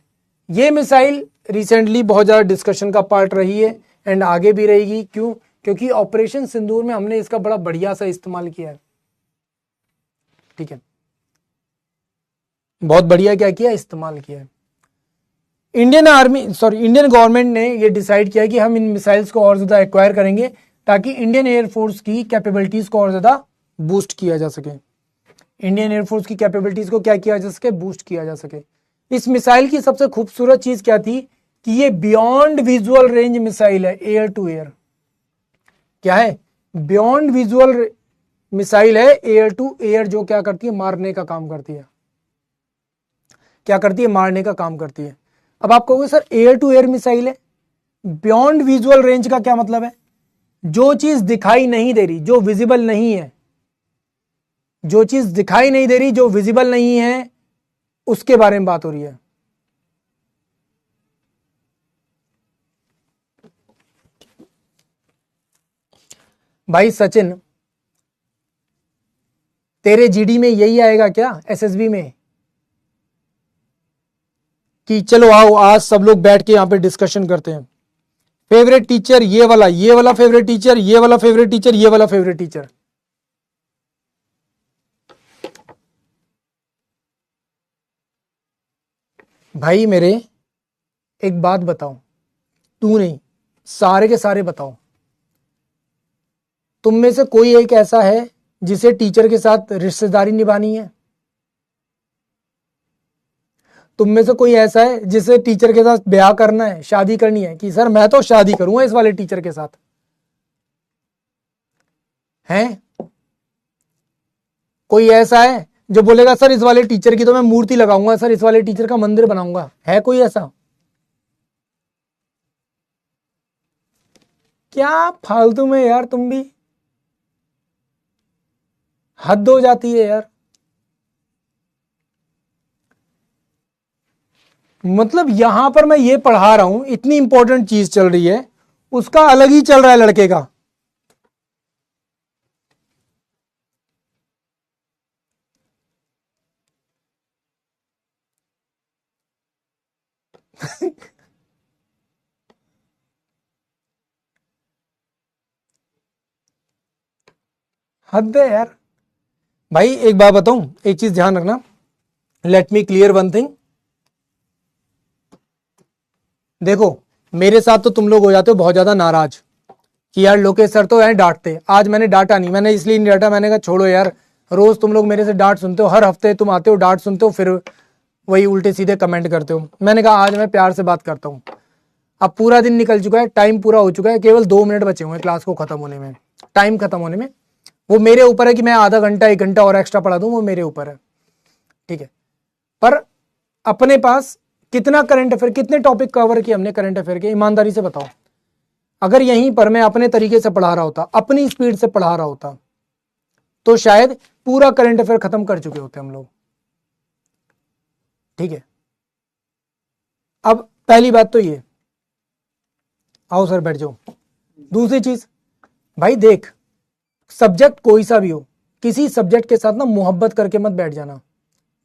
ये मिसाइल रिसेंटली बहुत ज्यादा डिस्कशन का पार्ट रही है एंड आगे भी रहेगी। क्यों? क्योंकि ऑपरेशन सिंदूर में हमने इसका बड़ा बढ़िया सा इस्तेमाल किया है। ठीक है, बहुत बढ़िया क्या किया? इस्तेमाल किया है। इंडियन गवर्नमेंट ने ये डिसाइड किया कि हम इन मिसाइल्स को और ज्यादा एक्वायर करेंगे ताकि इंडियन एयरफोर्स की कैपेबिलिटीज को और ज्यादा बूस्ट किया जा सके। इंडियन एयरफोर्स की कैपेबिलिटीज को क्या किया जा सके? बूस्ट किया जा सके। इस मिसाइल की सबसे खूबसूरत चीज क्या थी? कि ये बियॉन्ड विजुअल रेंज मिसाइल है, एयर टू एयर। क्या है? बियॉन्ड विजुअल मिसाइल है, एयर टू एयर, जो क्या करती है? मारने का काम करती है। क्या करती है? मारने का काम करती है। अब आप कहोगे sir air to air missile है, बियॉन्ड विजुअल रेंज का क्या मतलब है? जो चीज दिखाई नहीं दे रही, जो विजिबल नहीं है, जो चीज दिखाई नहीं दे रही, जो विजिबल नहीं है, उसके बारे में बात हो रही है। भाई सचिन, तेरे जीडी में यही आएगा क्या? एसएसबी में कि चलो आओ आज सब लोग बैठ के यहां पे डिस्कशन करते हैं। फेवरेट टीचर ये वाला फेवरेट टीचर, ये वाला फेवरेट टीचर, ये वाला फेवरेट टीचर। भाई मेरे एक बात बताओ, तू नहीं, सारे के सारे बताओ, तुम में से कोई एक ऐसा है जिसे टीचर के साथ रिश्तेदारी निभानी है? तुम में से कोई ऐसा है जिसे टीचर के साथ ब्याह करना है, शादी करनी है, कि सर मैं तो शादी करूंगा इस वाले टीचर के साथ? हैं? कोई ऐसा है जो बोलेगा सर इस वाले टीचर की तो मैं मूर्ति लगाऊंगा, सर इस वाले टीचर का मंदिर बनाऊंगा? है कोई ऐसा? क्या फालतू में यार, तुम भी हद हो जाती है यार। मतलब यहां पर मैं ये पढ़ा रहा हूं, इतनी इंपॉर्टेंट चीज चल रही है, उसका अलग ही चल रहा है लड़के का। हद है यार। भाई एक बात बताऊं, एक चीज ध्यान रखना, let me clear one thing. देखो मेरे साथ तो तुम लोग हो जाते हो बहुत ज्यादा नाराज कि यार लोकेश सर तो यार डांटते। आज मैंने डांटा नहीं, मैंने इसलिए नहीं डांटा, मैंने कहा छोड़ो यार, रोज तुम लोग मेरे से डांट सुनते हो, हर हफ्ते तुम आते हो डांट सुनते हो, फिर वही उल्टे सीधे कमेंट करते हो। मैंने कहा आज मैं प्यार से बात करता हूं। अब पूरा दिन निकल चुका है, टाइम पूरा हो चुका है, केवल 2 मिनट बचे हुए हैं क्लास को खत्म होने में, टाइम खत्म होने में। वो मेरे ऊपर है कि मैं आधा घंटा 1 घंटा और एक्स्ट्रा पढ़ा दूं, वो मेरे ऊपर है, ठीक है। पर अपने पास कितना करंट अफेयर, कितने टॉपिक कवर किए हमने करंट अफेयर के, ईमानदारी से बताओ। अगर यहीं पर मैं अपने तरीके से पढ़ा रहा होता, अपनी स्पीड से पढ़ा रहा होता, तो शायद पूरा करंट अफेयर खत्म कर चुके होते हम लोग, ठीक है। अब पहली बात तो ये, आओ सर बैठ जाओ। दूसरी चीज, भाई देख, सब्जेक्ट कोई सा भी हो, किसी सब्जेक्ट के साथ ना मोहब्बत करके मत बैठ जाना,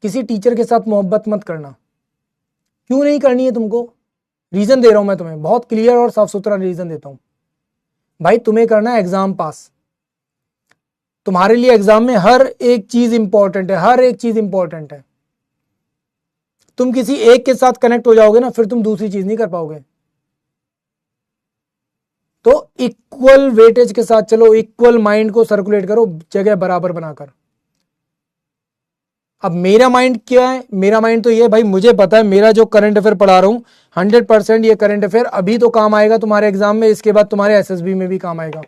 किसी टीचर के साथ मोहब्बत मत करना। क्यों नहीं करनी है तुमको? रीजन दे रहा हूं मैं तुम्हें, बहुत क्लियर और साफ सुथरा रीजन देता हूं। भाई तुम्हें करना है एग्जाम पास, तुम्हारे लिए एग्जाम में हर एक चीज इंपॉर्टेंट है, हर एक चीज इंपॉर्टेंट है। तुम किसी एक के साथ कनेक्ट हो जाओगे ना, फिर तुम दूसरी चीज नहीं कर पाओगे। तो इक्वल वेटेज के साथ चलो, इक्वल माइंड को सर्कुलेट करो, जगह बराबर बनाकर। अब मेरा माइंड क्या है? मेरा माइंड तो ये, भाई मुझे पता है मेरा जो करंट अफेयर पढ़ा रहा हूं 100% ये करंट अफेयर अभी तो काम आएगा तुम्हारे एग्जाम में, इसके बाद तुम्हारे एसएसबी में भी काम आएगा,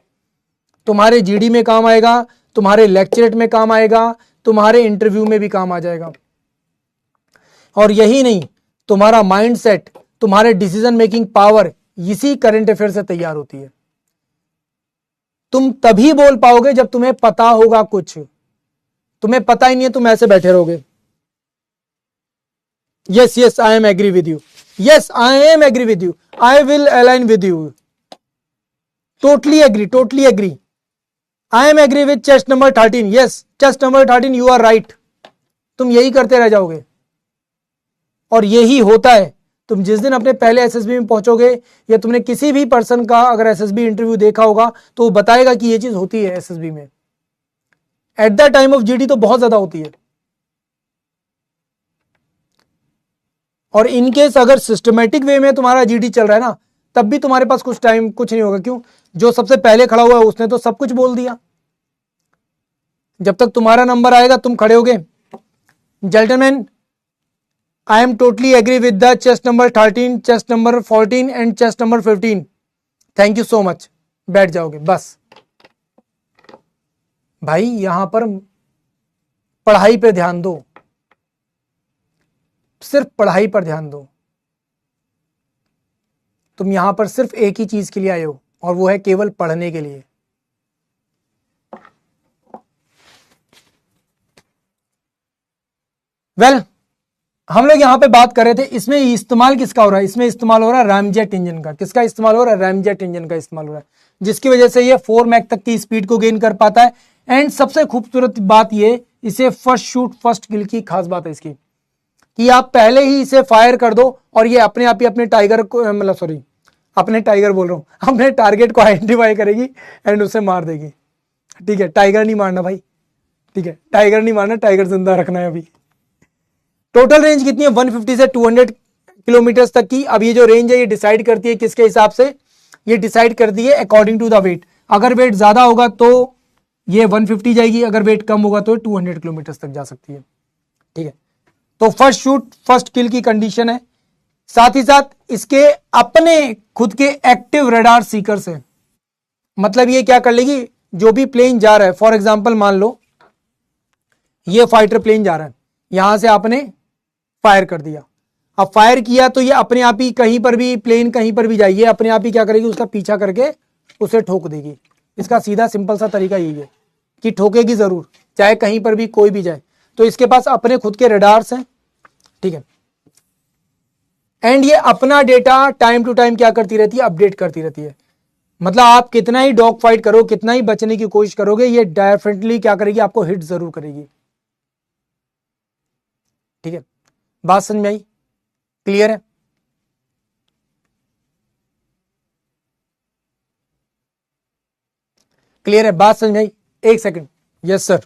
तुम्हारे जीडी में काम आएगा, तुम्हारे लेक्चरेट में काम आएगा, तुम्हारे इंटरव्यू में भी काम आ जाएगा। और यही नहीं, तुम्हारा माइंडसेट, तुम्हारे डिसीजन मेकिंग पावर इसी करंट अफेयर से तैयार होती है। तुम तभी बोल पाओगे जब तुम्हें पता होगा कुछ, तुम्हें पता ही नहीं है, तुम ऐसे बैठे रहोगे। Yes yes I am agree with you, yes I am agree with you, I will align with you, totally agree, totally agree. I am agree with chest number 13, yes chest number 13 you are right. तुम यही करते रह जाओगे और यही होता है। तुम जिस दिन अपने पहले एसएसबी में पहुंचोगे, या तुमने किसी भी पर्सन का अगर एसएसबी इंटरव्यू देखा होगा, तो वो बताएगा कि ये चीज होती है एसएसबी में। At the time of GD तो बहुत ज्यादा होती है। और इनकेस अगर सिस्टमेटिक वे में तुम्हारा जीडी चल रहा है ना, तब भी तुम्हारे पास कुछ टाइम कुछ नहीं होगा। क्यों? जो सबसे पहले खड़ा हुआ है उसने तो सब कुछ बोल दिया। जब तक तुम्हारा नंबर आएगा तुम खड़े होगे। Gentleman, I am totally agree with the chest number 13, chest number 14 and chest number 15. Thank you so much. बैठ जाओगे बस। भाई यहां पर पढ़ाई पे ध्यान दो, सिर्फ पढ़ाई पर ध्यान दो। तुम यहां पर सिर्फ एक ही चीज के लिए आए हो, और वो है केवल पढ़ने के लिए। वेल, हम लोग यहां पे बात कर रहे थे, इसमें इस्तेमाल किसका हो रहा है? इसमें इस्तेमाल हो रहा है रैमजेट इंजन का। किसका इस्तेमाल हो रहा है? रैमजेट इंजन का इस्तेमाल हो रहा है, जिसकी वजह से ये 4 मैक तक की स्पीड को गेन कर पाता है। एंड सबसे खूबसूरत बात ये, इसे फर्स्ट शूट फर्स्ट किल की खास बात है इसकी, कि आप पहले ही इसे फायर कर दो और ये अपने आप ही अपने टाइगर को, मतलब सॉरी अपने टाइगर बोल रहा हूं, अपने टारगेट को आइडेंटिफाई करेगी एंड उसे मार देगी। ठीक है, टाइगर नहीं मारना भाई, ठीक है, टाइगर नहीं मारना, टाइगर जिंदा रखना है अभी। टोटल रेंज कितनी है? 150 से 200 किलोमीटर तक की। अब ये जो रेंज है ये डिसाइड करती है किसके हिसाब से? ये डिसाइड करती है अकॉर्डिंग टू द वेट। अगर वेट ज्यादा होगा तो ये 150 जाएगी, अगर वेट कम होगा तो 200 किलोमीटर तक जा सकती है। ठीक है, तो फर्स्ट शूट फर्स्ट किल की कंडीशन है। साथ ही साथ इसके अपने खुद के एक्टिव रडार सीकर्स हैं। मतलब ये क्या कर लेगी, जो भी प्लेन जा रहा है, फॉर एग्जांपल मान लो ये फाइटर प्लेन जा रहा है, यहां से आपने फायर कर दिया। अब फायर किया तो ये अपने आप ही कहीं पर भी, प्लेन कहीं पर भी जाए, ये अपने आप ही क्या करेगी, उसका पीछा करके उसे ठोक देगी। इसका सीधा सिंपल सा तरीका यही है कि ठोकेगी जरूर, चाहे कहीं पर भी कोई भी जाए। तो इसके पास अपने खुद के रडार्स हैं, ठीक है। एंड ये अपना डेटा टाइम टू टाइम क्या करती रहती है? अपडेट करती रहती है। मतलब आप कितना ही डॉग फाइट करो, कितना ही बचने की कोशिश करोगे, ये डेफिनेटली क्या करेगी? आपको हिट जरूर करेगी। ठीक है, बात समझ में आई? क्लियर है? क्लियर है? बात समझ में आई? एक सेकंड, यस सर।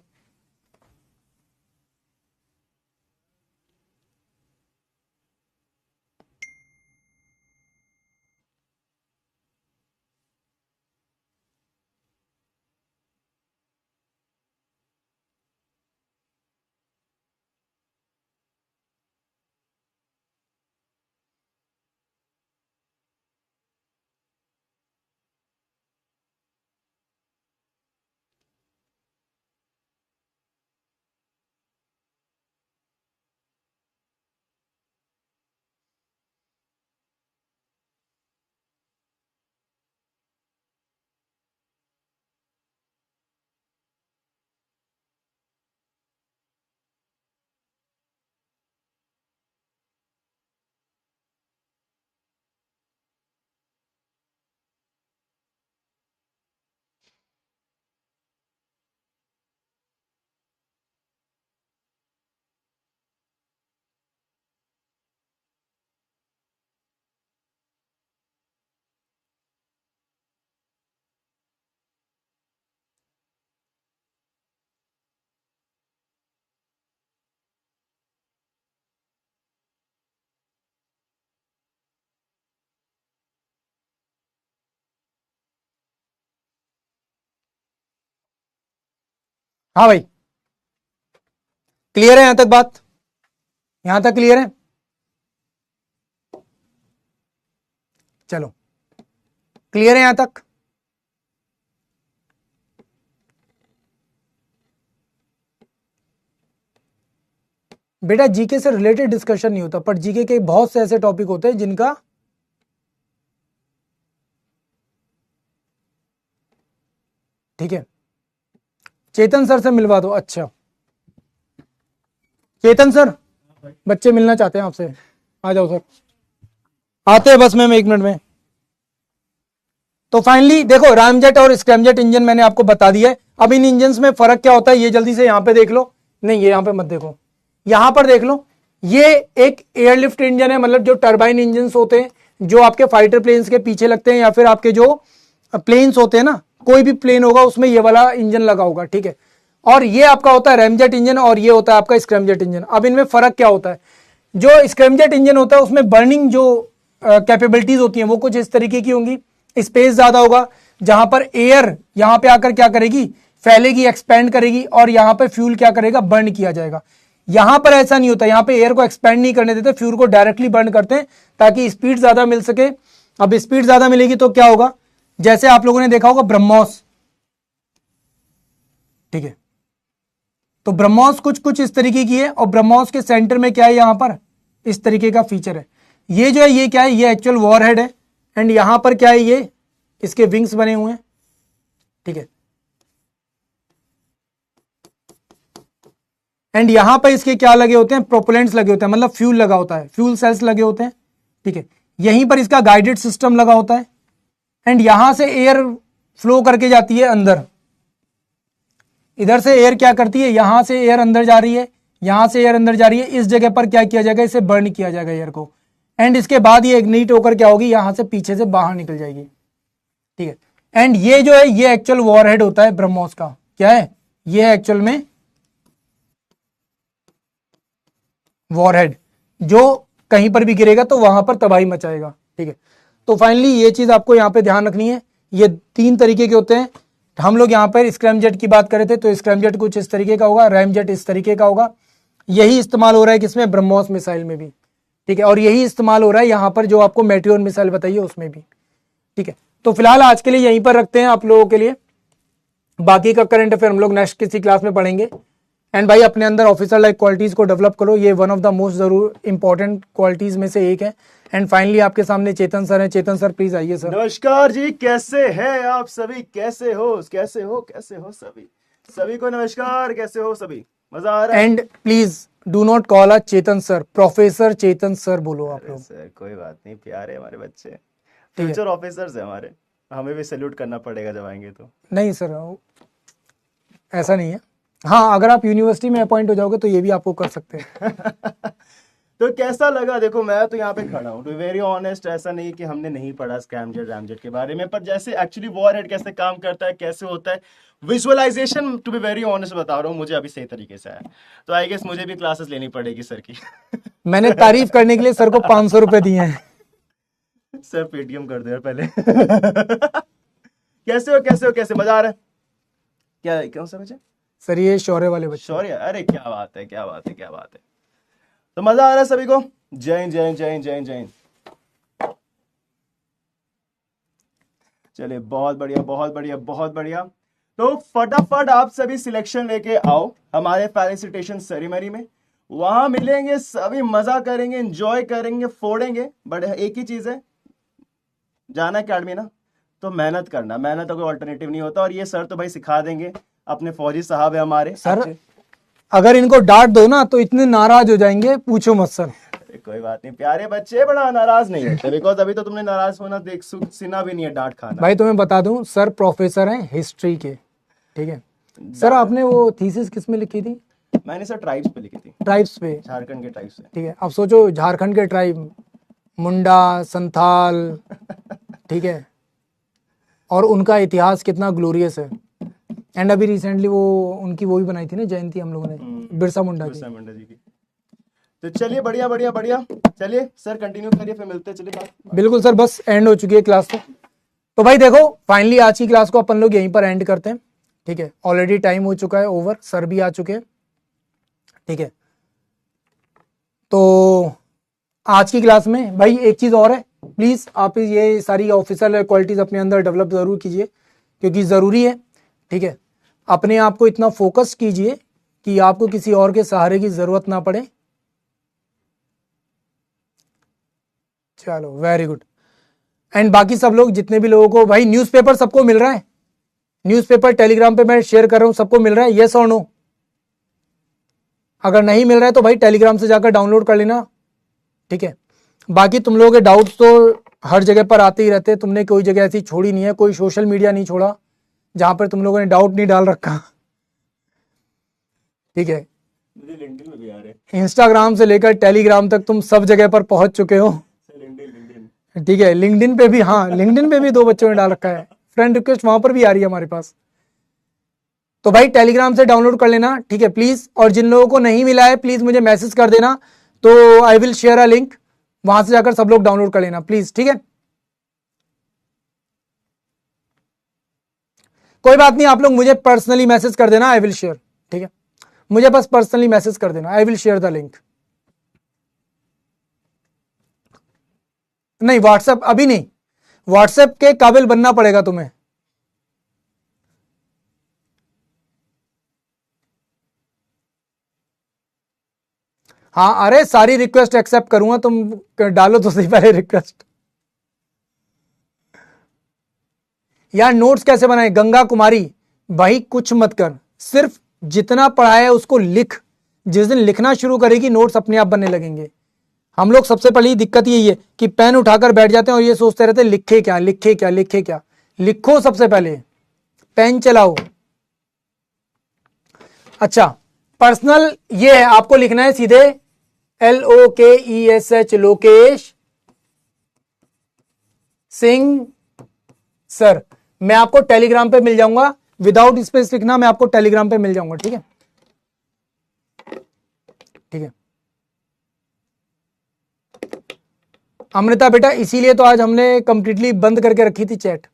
हाँ भाई, क्लियर है यहां तक बात? यहां तक क्लियर है? चलो, क्लियर है यहां तक? बेटा जीके से रिलेटेड डिस्कशन नहीं होता, पर जीके के बहुत से ऐसे टॉपिक होते हैं जिनका ठीक है। चेतन सर से मिलवा दो। अच्छा चेतन सर, बच्चे मिलना चाहते हैं आपसे, आ जाओ सर। आते हैं बस में 1 मिनट में। तो फाइनली देखो, रामजेट और स्क्रैमजेट इंजन मैंने आपको बता दिया है। अब इन इंजन में फर्क क्या होता है ये जल्दी से यहां पे देख लो। नहीं, ये यहां पे मत देखो, यहां पर देख लो। ये एक एयरलिफ्ट इंजन है, मतलब जो टरबाइन इंजन होते हैं जो आपके फाइटर प्लेन्स के पीछे लगते हैं, या फिर आपके जो प्लेन्स होते हैं ना, कोई भी प्लेन होगा उसमें ये वाला इंजन लगा होगा, ठीक है। और ये आपका होता है रैमजेट इंजन, और ये होता है आपका स्क्रैमजेट इंजन। अब इनमें फर्क क्या होता है? जो स्क्रैमजेट इंजन होता है उसमें बर्निंग जो कैपेबिलिटीज होती हैं वो कुछ इस तरीके की होंगी। स्पेस ज्यादा होगा, जहां पर एयर यहां पे आकर क्या करेगी, फैलेगी, एक्सपेंड करेगी, और यहां पे फ्यूल क्या करेगा, बर्न किया जाएगा। यहां पर ऐसा नहीं होता, यहां पे एयर को एक्सपेंड नहीं करने देते, फ्यूल को डायरेक्टली बर्न करते हैं ताकि स्पीड ज्यादा मिल सके। अब स्पीड ज्यादा मिलेगी तो क्या होगा, जैसे आप लोगों ने देखा होगा ब्रह्मोस, ठीक है। तो ब्रह्मोस कुछ कुछ इस तरीके की है, और ब्रह्मोस के सेंटर में क्या है, यहां पर इस तरीके का फीचर है। ये जो है ये क्या है, ये एक्चुअल वॉरहेड है, एंड यहां पर क्या है, ये इसके विंग्स बने हुए हैं, ठीक है। एंड यहां पर इसके क्या लगे होते हैं, प्रोपेलेंट्स लगे होते हैं, मतलब फ्यूल लगा होता है, फ्यूल सेल्स लगे होते हैं, ठीक है। यहीं पर इसका गाइडेड सिस्टम लगा होता है, एंड यहां से एयर फ्लो करके जाती है अंदर। इधर से एयर क्या करती है, यहां से एयर अंदर जा रही है, यहां से एयर अंदर जा रही है, इस जगह पर क्या किया जाएगा, इसे बर्न किया जाएगा एयर को, एंड इसके बाद ये इग्निट होकर क्या होगी, यहां से पीछे से बाहर निकल जाएगी, ठीक है। एंड ये जो है ये एक्चुअल वॉरहेड होता है ब्रह्मोस का। क्या है ये, एक्चुअल में वॉरहेड, जो कहीं पर भी गिरेगा तो वहां पर तबाही मचाएगा, ठीक है। तो फाइनली ये चीज आपको यहां पे ध्यान रखनी है। ये 3 तरीके के होते हैं। हम लोग यहां पर स्क्रैमजेट की बात करे थे, तो स्क्रैमजेट कुछ इस तरीके का होगा, रैमजेट इस तरीके का होगा। यही इस्तेमाल हो रहा है किसमें, ब्रह्मोस मिसाइल में भी, ठीक है। और यही इस्तेमाल हो रहा है यहां पर जो आपको मेटियोर मिसाइल बताइए उसमें भी, ठीक है। तो फिलहाल आज के लिए यहीं पर रखते हैं आप लोगों के लिए। बाकी का करंट अफेयर हम लोग नेक्स्ट किसी क्लास में पढ़ेंगे। एंड भाई अपने अंदर ऑफिसर लाइक क्वालिटीज को डेवलप करो, ये वन ऑफ द मोस्ट जरूर इंपॉर्टेंट क्वालिटीज में से एक है। एंड फाइनली आपके सामने चेतन सर हैं। चेतन सर प्लीज आइए सर।
नमस्कार जी, कैसे हैं आप सभी? कैसे हो सभी? सभी को नमस्कार, कैसे हो सभी? मजा आ रहा है?
And please do not call a Chetan sir, professor Chetan sir बोलो आप लोग।
सर कोई बात नहीं, प्यारे हमारे बच्चे, फ्यूचर ऑफिसर्स हैं हमारे, हमें भी सैल्यूट करना पड़ेगा जब आएंगे तो।
नहीं सर, ऐसा नहीं है। हाँ, अगर आप यूनिवर्सिटी में अपॉइंट हो जाओगे तो ये भी आपको कर सकते हैं।
तो कैसा लगा? देखो मैं तो यहाँ पे खड़ा हूँ, टू बी वेरी ऑनेस्ट, ऐसा नहीं कि हमने नहीं पढ़ा स्क्रैमजेट रैमजेट के बारे में, पर जैसे एक्चुअली वॉरहेड कैसे काम करता है, कैसे होता है, visualisation to be very honest बता रहा हूँ, मुझे अभी सही तरीके से आया। तो आई गेस मुझे भी क्लासेस लेनी पड़ेगी सर की।
मैंने तारीफ करने के लिए सर को 500 रुपए दिए हैं।
सर पेटीएम कर दो यार पहले। कैसे हो? मजा आ रहा है? क्या क्यों सा बच्चे?
सर ये शौर्य वाले बच्चे।
शौर्य, अरे क्या बात है। तो मजा आ रहा है सभी को? जय। चलिए बहुत बढ़िया। तो फटाफट आप सभी सिलेक्शन लेके आओ हमारे फेलिसिटेशन सेरेमनी में। वहां मिलेंगे सभी, मजा करेंगे, एंजॉय करेंगे, फोड़ेंगे। बट एक ही चीज है, जाना अकेडमी ना, तो मेहनत करना, मेहनत का कोई ऑल्टरनेटिव नहीं होता। और ये सर तो भाई सिखा देंगे, अपने फौजी साहब है हमारे
सर। अगर इनको डांट दो ना तो इतने नाराज हो जाएंगे, पूछो मत सर।
कोई बात नहीं, प्यारे बच्चे बड़ा नाराज नहीं होते, बिकॉज अभी तो तुमने नाराज होना देख सुना भी नहीं है, डांट खाना।
भाई तुम्हें बता दूं, सर प्रोफेसर हैं हिस्ट्री के, ठीक है। सर आपने वो थीसिस किस में लिखी थी?
मैंने सर ट्राइब्स पे लिखी थी।
ट्राइब्स पे?
झारखंड के ट्राइब्स पे।
ठीक है। अब सोचो झारखंड के ट्राइब, मुंडा, संथाल, ठीक है, और उनका इतिहास कितना ग्लोरियस है। एंड अभी रिसेंटली वो उनकी वो भी बनाई थी ना जयंती हम लोगों ने, बिरसा मुंडा
जी की। तो चलिए बढ़िया। चलिए सर कंटिन्यू करिए, फिर मिलते हैं। चलिए
बिल्कुल सर, बस एंड हो चुकी है क्लास तो भाई देखो फाइनली आज की क्लास को अपन लोग यहीं पर एंड करते हैं। ठीक है, ऑलरेडी टाइम हो चुका है ओवर, सर भी आ चुके हैं। ठीक है, तो आज की क्लास में भाई एक चीज़ और है, प्लीज़ आप ये सारी ऑफिशियल क्वालिटीज़ अपने अंदर डेवलप ज़रूर कीजिए, क्योंकि ज़रूरी है। ठीक है, अपने आप को इतना फोकस कीजिए कि आपको किसी और के सहारे की ज़रूरत ना पड़े। चलो, वेरी गुड। एंड बाकी सब लोग, जितने भी लोगों को भाई न्यूज़पेपर सबको मिल रहा है, न्यूज़पेपर टेलीग्राम पे मैं शेयर कर रहा हूं, सबको मिल रहा है, यस और नो? अगर नहीं मिल रहा है तो भाई टेलीग्राम से जाकर डाउनलोड कर लेना। ठीक है, बाकी तुम लोगों के डाउट्स तो हर जगह पर आते ही रहते हैं, तुमने कोई जगह ऐसी छोड़ी नहीं है, कोई सोशल मीडिया नहीं छोड़ा जहां पर तुम लोगों ने डाउट नहीं डाल रखा। ठीक है,
मुझे लिंक्डइन में भी आ रहे हैं।
इंस्टाग्राम से लेकर टेलीग्राम तक तुम सब जगह पर पहुंच चुके हो।
लिंक्डइन
ठीक है, लिंक्डइन पे भी, हाँ लिंक्डइन पे भी 2 बच्चों ने डाल रखा है, फ्रेंड रिक्वेस्ट वहां पर भी आ रही है हमारे पास। तो भाई टेलीग्राम से डाउनलोड कर लेना, ठीक है प्लीज। और जिन लोगों को नहीं मिला है प्लीज मुझे मैसेज कर देना, तो I will share a link, वहां से जाकर सब लोग डाउनलोड कर लेना प्लीज। ठीक है, कोई बात नहीं, आप लोग मुझे पर्सनली मैसेज कर देना, आई विल शेयर। ठीक है, मुझे बस पर्सनली मैसेज कर देना, I will share the link. नहीं, व्हाट्सएप अभी नहीं, व्हाट्सएप के काबिल बनना पड़ेगा तुम्हें। हाँ, अरे सारी रिक्वेस्ट एक्सेप्ट करूंगा, तुम डालो तो सही पहले रिक्वेस्ट। यार नोट्स कैसे बनाए? गंगा कुमारी भाई कुछ मत कर, सिर्फ जितना पढ़ा है उसको लिख। जिस दिन लिखना शुरू करेगी नोट्स अपने आप बनने लगेंगे। हम लोग सबसे पहली दिक्कत यही है कि पेन उठाकर बैठ जाते हैं और ये सोचते रहते हैं लिखे क्या लिखे क्या लिखे क्या। लिखो सबसे पहले, पेन चलाओ। अच्छा, पर्सनल ये है, आपको लिखना है सीधे LOKESH, लोकेश सिंह सर। मैं आपको टेलीग्राम पे मिल जाऊंगा, विदाउट स्पेस लिखना, मैं आपको टेलीग्राम पे मिल जाऊंगा। ठीक है, ठीक है अमृता बेटा, इसीलिए तो आज हमने कंप्लीटली बंद करके रखी थी चैट।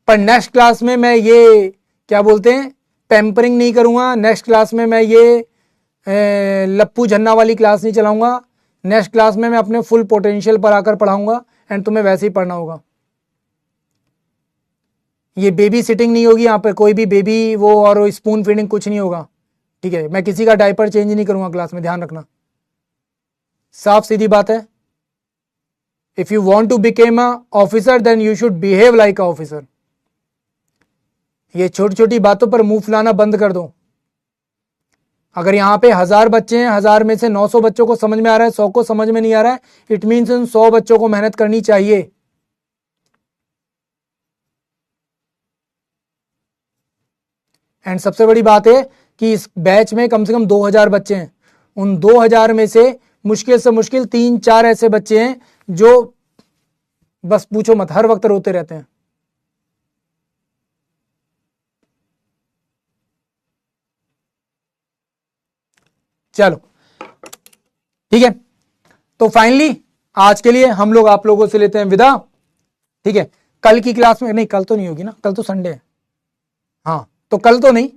पर नेक्स्ट क्लास में मैं ये क्या बोलते हैं, पैम्परिंग नहीं करूंगा। नेक्स्ट क्लास में मैं ये लप्पू झन्ना वाली क्लास नहीं चलाऊंगा। नेक्स्ट क्लास में मैं अपने फुल पोटेंशियल पर आकर पढ़ाऊंगा, एंड तुम्हें वैसे ही पढ़ना होगा। ये बेबी सिटिंग नहीं होगी यहाँ पर, कोई भी बेबी वो और स्पून फीडिंग कुछ नहीं होगा। ठीक है, मैं किसी का डायपर चेंज नहीं करूंगा क्लास में, ध्यान रखना। साफ सीधी बात है, if you want to become a officer then you should behave like a officer. ये छोटी छोटी बातों पर मुंह फुलाना बंद कर दो। अगर यहाँ पे 1000 बच्चे हैं, 1000 में से 900 बच्चों को समझ में आ रहा है, 100 को समझ में नहीं आ रहा है, इट मीन्स उन 100 बच्चों को मेहनत करनी चाहिए। एंड सबसे बड़ी बात है कि इस बैच में कम से कम 2000 बच्चे हैं। उन 2000 में से मुश्किल 3-4 ऐसे बच्चे हैं जो बस पूछो मत, हर वक्त रोते रहते हैं। चलो ठीक है, तो फाइनली आज के लिए हम लोग आप लोगों से लेते हैं विदा। ठीक है, कल की क्लास में नहीं, कल तो नहीं होगी ना, कल तो संडे है। हाँ, तो कल तो नहीं,